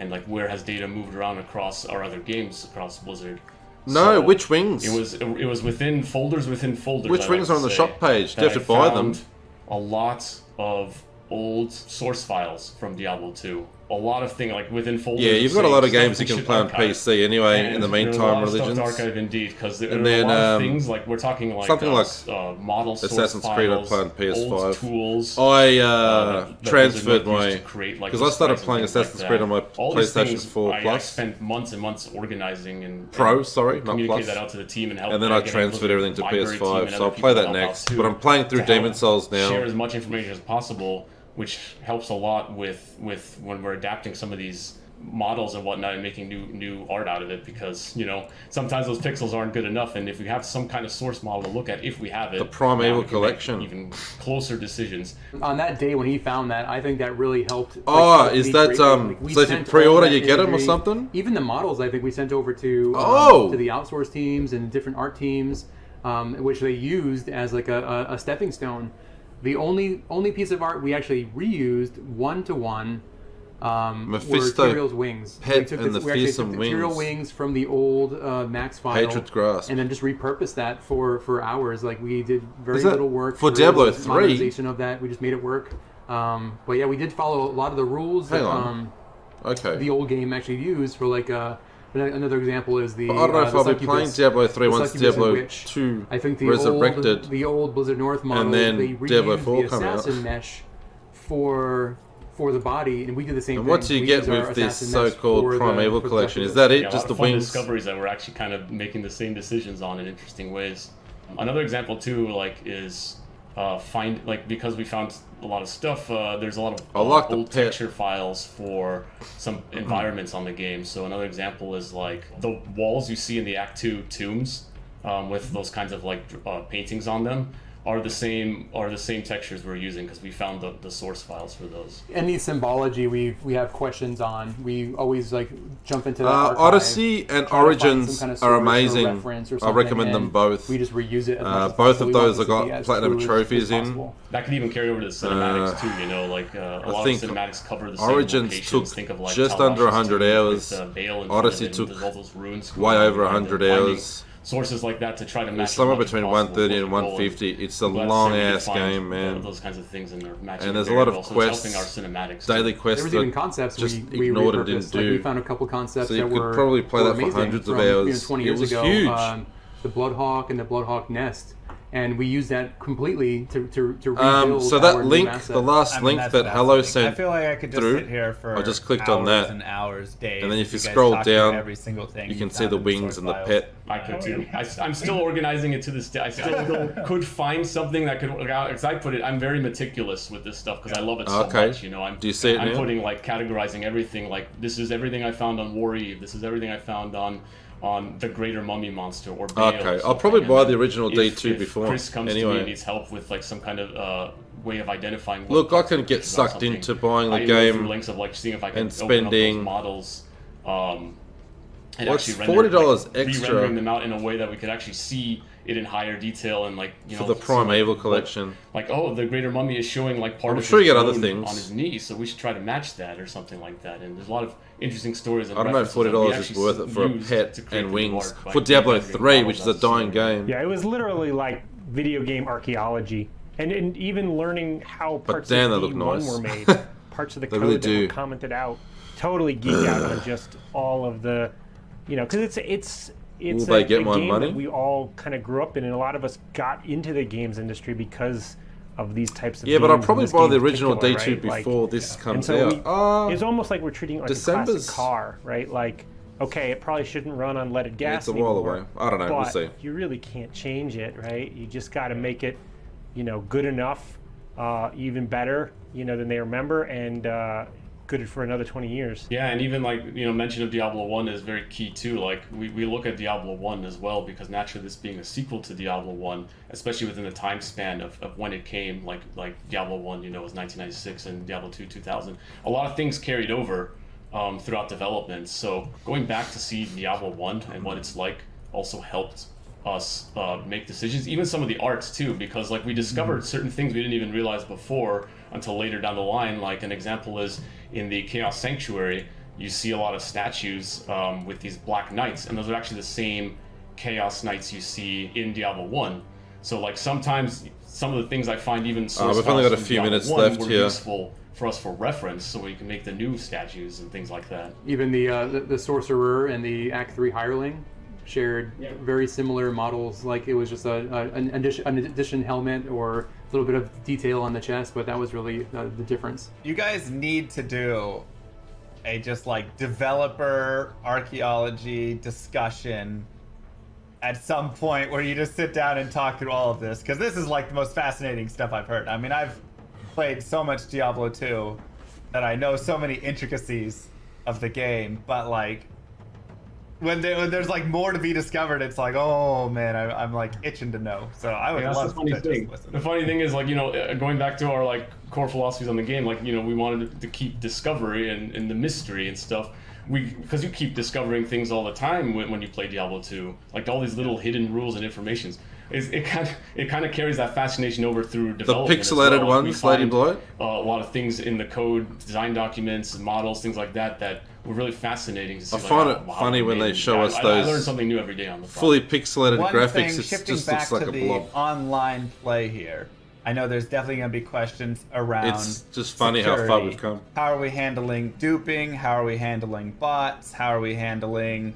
like where has data moved around across our other games across Blizzard. No, which wings? It was within folders within folders. Which I wings like are on to the say, shop page? Do you that have to I buy them? found a lot of old source files from Diablo 2. A lot of things like within folders. Yeah, you've got a lot of stuff games we you can should play on archive. PC anyway. In And the there was a meantime, lot of stuff to religions. archive indeed, because there And are then, a lot of things like we're talking like something like model source Assassin's Creed I files, play on PS5. old tools. I that transferred Blizzard my used to create, like, because I started disguises playing and things Assassin's like Creed that. on my All these PlayStation things 4 I Plus. spent months and months organizing and Pro, sorry, not communicate Plus. that out to the team and help. And then I get transferred everything to library team PS5, and so other I'll people play to that help out next. too, But I'm playing through to help Demon Souls now. Share as much information as possible, which helps a lot with when we're adapting some of these models and whatnot and making new art out of it, because sometimes those pixels aren't good enough, and if we have some kind of source model to look at, if we have it, The Primeval now we can Collection. make even closer decisions. On that day when he found that, I think that really helped. Oh, helped is me that, create, we so if you sent pre-order, all that you get 'em or imagery. something? Even the models, I think we sent over to Oh! to the outsource teams and different art teams, which they used as like a stepping stone. The only piece of art we actually reused one-to-one were Mephisto, Tyrael's wings. Pet, we and the we actually fearsome took the Tyrael wings. wings from the old Max file, Hatred's Grasp. and then just repurposed that for hours. Like we did very Is that little work for for Diablo the 3? modernization of that. We just made it work. But yeah, we did follow a lot of the rules Hang that on. Okay. the old game actually used. For like another example is the. But I don't know if the I'll be Succubus- playing Diablo 3 the once Succubus Diablo Witch. 2 I think the Resurrected, the old Blizzard North model, and then they reused Diablo 4 the come out. assassin mesh for the body, and we did the same And thing. what do you We get used our with this assassin mesh so-called for the- Primeval for the Collection? Is Succubus. that it? Yeah, a Just lot the of fun wings? discoveries that we're actually kind of making the same decisions on in interesting ways. Another example too, like, is because we found a lot of stuff. There's a lot of I like the old pet. texture files for some environments on the game. So another example is like the walls you see in the Act 2 tombs with those kinds of like paintings on them are the same textures we're using, because we found the source files for those. Any symbology we have questions on, we always like jump into that archive, Odyssey and try to find Origins some kind of are source or amazing. reference or I something, recommend them and both. We just reuse it as much as Both possible. of We those want I this to be got as platinum true as trophies in. possible. That could even carry over to the cinematics too, a lot think of cinematics cover the same Origins locations. took Think of like just under Talrash's 100 tomb hours. with, Bale in front of Odyssey it, and took there's all those runes way going over on, and 100 finding hours. Sources like that to try to match It's somewhere as much as between possible 130 with and what we roll. 150. It's a I'm glad to long say we ass find, game, man. those kinds of things and they're matching And there's a very lot of well, so it's quests, helping our cinematics daily too. quests There was that even concepts just we ignored and repurposed. didn't Like, do. we found a couple concepts So you that could were probably play were that for amazing hundreds of from, hours. 20 It years was ago. huge. The Bloodhawk and the Bloodhawk Nest, and we used that completely to rebuild So that our new link, asset. the last link that's that Hello fascinating. sent I feel like I could just through, sit here for I just clicked on hours that, and hours, days, and then if you you guys scroll talk through down, every single thing you you can see found the in the wings source and the files. pet. I could too. I'm still organizing it to this day. I still could find something that could work out. As I put it, I'm very meticulous with this stuff because I love it so Okay. much. Do you see it I'm now? putting like categorizing everything. Like this is everything I found on War Eve. This is everything I found on the Greater Mummy Monster or Bale. Okay, or I'll probably something. buy And the original if D2 before. Chris comes to me Anyway. and needs help with like some kind of way of identifying. What Look, I parts can of get pictures are sucked something. into buying the I even go through game links of like seeing if I can and open up those spending. models. And What's actually render, $40 like, extra? re-rendering them out in a way that we could actually see it in higher detail and like For the Primeval collection. Like, oh, the Greater Mummy is showing like part I'm of sure his you get other bone things. on his knee, so we should try to match that or something like that. And there's a lot of interesting stories. And I don't know if $40 is worth it for a pet and wings for Diablo 3, which is a dying game. Yeah, it was literally like video game archaeology, and even learning how But parts damn, of they look D1 nice. were made, parts of the They code really that do. were commented out. Totally geek out on just all of the, because it's Will they get a my game money? that we all kind of grew up in, and a lot of us got into the games industry because of these types of Yeah, but I'll games, and probably this buy game the in original particular, D2 right? before this And comes so out. it's almost like we're treating it like a December's- classic car, right? Like, okay, it probably shouldn't run on leaded gas It's a while anymore, away. I don't know, we'll but see. you really can't change it, right? You just got to make it, good enough, even better, than they remember, and good for another 20 years. Yeah, and even like mention of Diablo 1 is very key too. Like we look at Diablo 1 as well because naturally this being a sequel to Diablo 1, especially within the time span of when it came, like Diablo 1 was 1996 and Diablo 2 2000. A lot of things carried over throughout development. So going back to see Diablo 1 and what it's like also helped us make decisions. Even some of the arts too, because like we discovered certain things we didn't even realize before until later down the line. Like an example is in the Chaos Sanctuary, you see a lot of statues with these black knights, and those are actually the same Chaos Knights you see in Diablo 1. So like sometimes some of the things I find even source we've only got a files few from Diablo minutes 1 left were here. useful for us for reference, so we can make the new statues and things like that. Even the sorcerer and the Act 3 hireling shared very similar models. Like it was just an addition helmet or a little bit of detail on the chest, but that was really the difference. You guys need to do a just like developer archaeology discussion at some point where you just sit down and talk through all of this, because this is like the most fascinating stuff I've heard. I mean, I've played so much Diablo 2 that I know so many intricacies of the game, but like when there's like more to be discovered, it's like, oh man, I'm like itching to know. So I would Yeah, that's love the funny to thing. just listen. The funny thing is, like, going back to our like core philosophies on the game, like, we wanted to keep discovery and the mystery and stuff. Because you keep discovering things all the time when you play Diablo 2, like all these little hidden rules and informations. It kind of carries that fascination over through development. as pixelated well. Like, we ones, Lady find, Blood? a lot of things in the code, design documents, models, things like that were really fascinating to see. I find it funny when they show us I those learn something new every day on the fully pixelated One graphics. thing, It shifting just back looks like to a the blob. online play here. I know there's definitely going to be questions around. It's just funny how far we've come. How are we handling duping? How are we handling bots? How are we handling,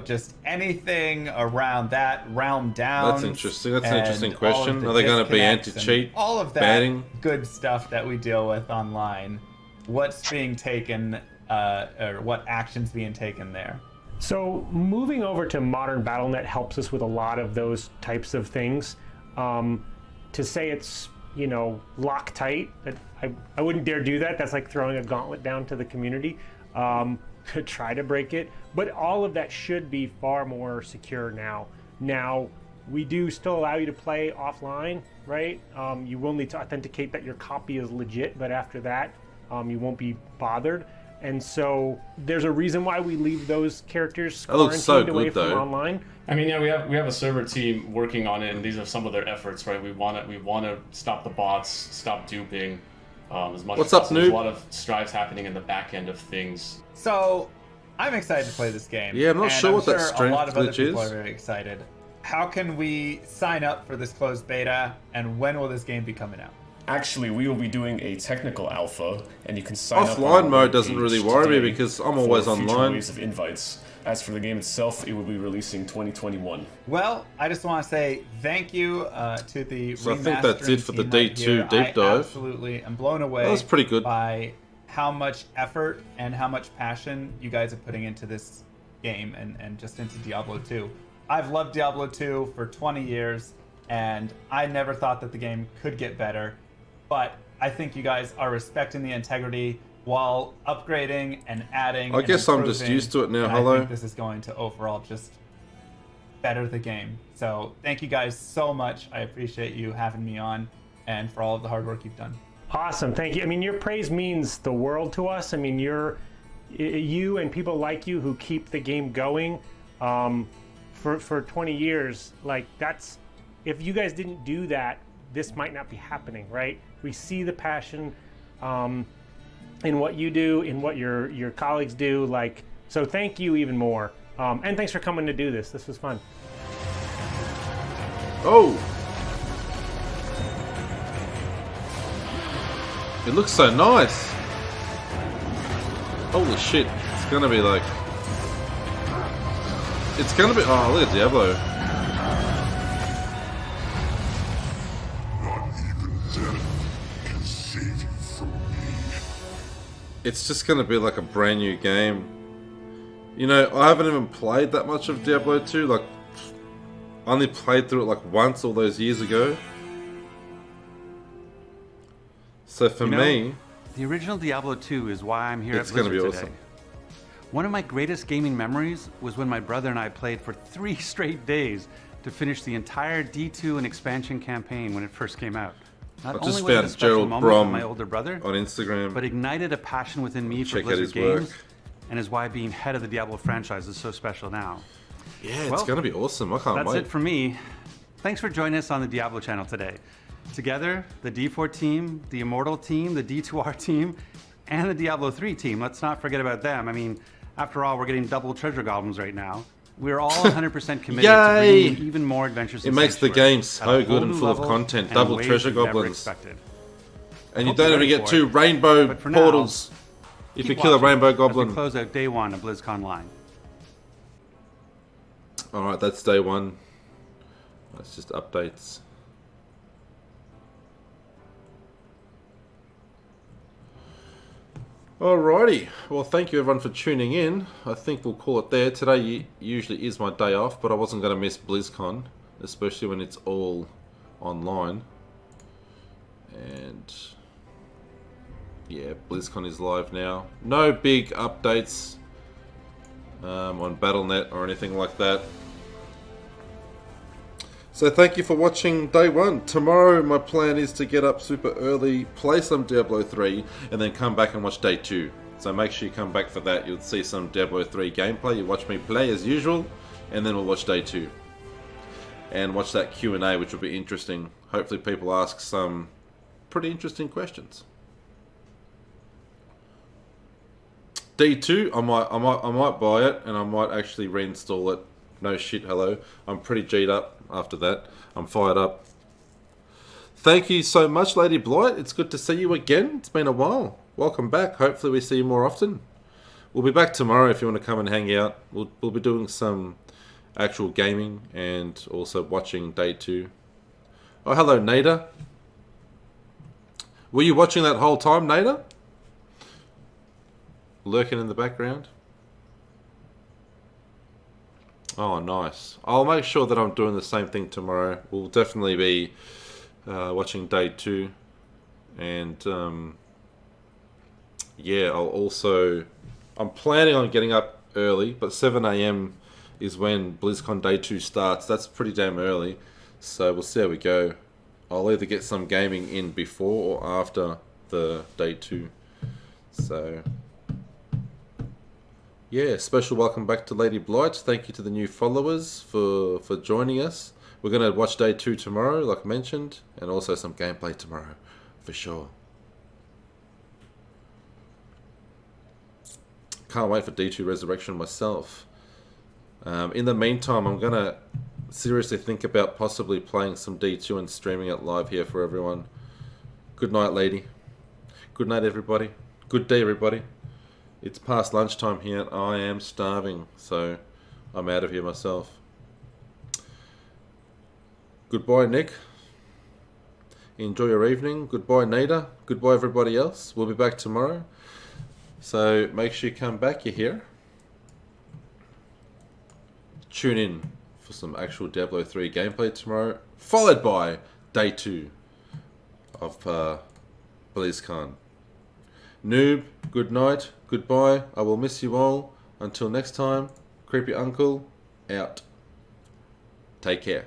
just anything around that realm down? That's interesting. That's an interesting question. Are they going to be anti-cheat? All of that Banning? good stuff that we deal with online. What's being taken, or what actions being taken there? So moving over to modern BattleNet helps us with a lot of those types of things. To say it's Loctite, I wouldn't dare do that. That's like throwing a gauntlet down to the community to try to break it. But all of that should be far more secure now. Now we do still allow you to play offline, right? You will need to authenticate that your copy is legit, but after that, you won't be bothered. And so there's a reason why we leave those characters That looks so quarantined away good, from though. online. I mean, yeah, we have a server team working on it, and these are some of their efforts, right? We want to stop the bots, stop duping, as much What's as up, possible. There's noob? a lot of strides happening in the back end of things. So, I'm excited to play this game. Yeah, I'm not and sure what that a strength lot of other glitch people is. are very excited. How can we sign up for this closed beta, and when will this game be coming out? Actually, we will be doing a technical alpha, and you can sign up. Offline on mode our doesn't page really worry me today because I'm for always future online. waves of invites. As for the game itself, it will be releasing 2021. Well, I just want to say thank you to the So I think that's it for the remastering day team 2 right here. deep dive. I absolutely am blown away. That was pretty good. By how much effort and how much passion you guys are putting into this game and just into Diablo 2. I've loved Diablo 2 for 20 years, and I never thought that the game could get better. But I think you guys are respecting the integrity while upgrading and adding. I and guess I'm just improving, used to it now, and hello. I think this is going to overall just better the game. So thank you guys so much. I appreciate you having me on. and for all of the hard work you've done. Awesome, thank you. I mean, your praise means the world to us. I mean, you and people like you who keep the game going for 20 years. Like, that's, if you guys didn't do that, this might not be happening, right? We see the passion in what you do, in what your colleagues do. Like, so thank you even more. And thanks for coming to do this. This was fun. Oh! It looks so nice! Holy shit, it's gonna be like... It's gonna be... Oh, look at Diablo. Not even death can save you from me. It's just gonna be like a brand new game. You know, I haven't even played that much of Diablo 2, like... I only played through it like once all those years ago. So for me... The original Diablo 2 is why I'm here at It's gonna Blizzard be today. awesome. One of my greatest gaming memories was when my brother and I played for 3 straight days to finish the entire D2 and expansion campaign when it first came out. Not I only just was it a found special Gerald moment with Brom my older brother on Instagram. but ignited a passion within me for Check out Blizzard his games, work. and is why being head of the Diablo franchise is so special now. Yeah, it's gonna be awesome. I can't That's wait. it for me. Thanks for joining us on the Diablo channel today. Together, the D4 team, the Immortal team, the D2R team, and the Diablo 3 team. Let's not forget about them. I mean, after all, we're getting double treasure goblins right now. We're all 100% committed to bringing even more adventures. It makes the game so good and full of content. Double treasure goblins. And you don't even get 2 rainbow portals if you kill a rainbow goblin. As we close out day 1 of BlizzCon Line. Alright, that's day 1. That's just updates. Alrighty, well thank you everyone for tuning in. I think we'll call it there. Today usually is my day off, but I wasn't going to miss BlizzCon, especially when it's all online. And yeah, BlizzCon is live now. No big updates on Battle.net or anything like that. So thank you for watching day 1. Tomorrow my plan is to get up super early, play some Diablo 3, and then come back and watch day 2. So make sure you come back for that. You'll see some Diablo 3 gameplay. You watch me play as usual, and then we'll watch day 2. And watch that Q&A, which will be interesting. Hopefully people ask some pretty interesting questions. D2, I might buy it, and I might actually reinstall it. No shit, hello. I'm pretty G'd up after that. I'm fired up. Thank you so much, Lady Blight. It's good to see you again. It's been a while. Welcome back. Hopefully we see you more often. We'll be back tomorrow if you want to come and hang out. We'll be doing some actual gaming and also watching day 2. Oh, hello, Nader. Were you watching that whole time, Nader? Lurking in the background? Oh, nice. I'll make sure that I'm doing the same thing tomorrow. We'll definitely be watching day 2. And yeah, I'm planning on getting up early, but 7 AM is when BlizzCon day 2 starts. That's pretty damn early. So we'll see how we go. I'll either get some gaming in before or after the day 2. So yeah, special welcome back to Lady Blight. Thank you to the new followers for joining us. We're going to watch day 2 tomorrow, like mentioned, and also some gameplay tomorrow, for sure. Can't wait for D2 Resurrection myself. In the meantime, I'm going to seriously think about possibly playing some D2 and streaming it live here for everyone. Good night, lady. Good night, everybody. Good day, everybody. It's past lunchtime here. I am starving, so I'm out of here myself. Goodbye, Nick. Enjoy your evening. Goodbye, Nada. Goodbye, everybody else. We'll be back tomorrow. So make sure you come back. You're here. Tune in for some actual Diablo 3 gameplay tomorrow, followed by day 2 of BlizzCon. Noob, good night, goodbye, I will miss you all. Until next time, Creepy Uncle, out. Take care.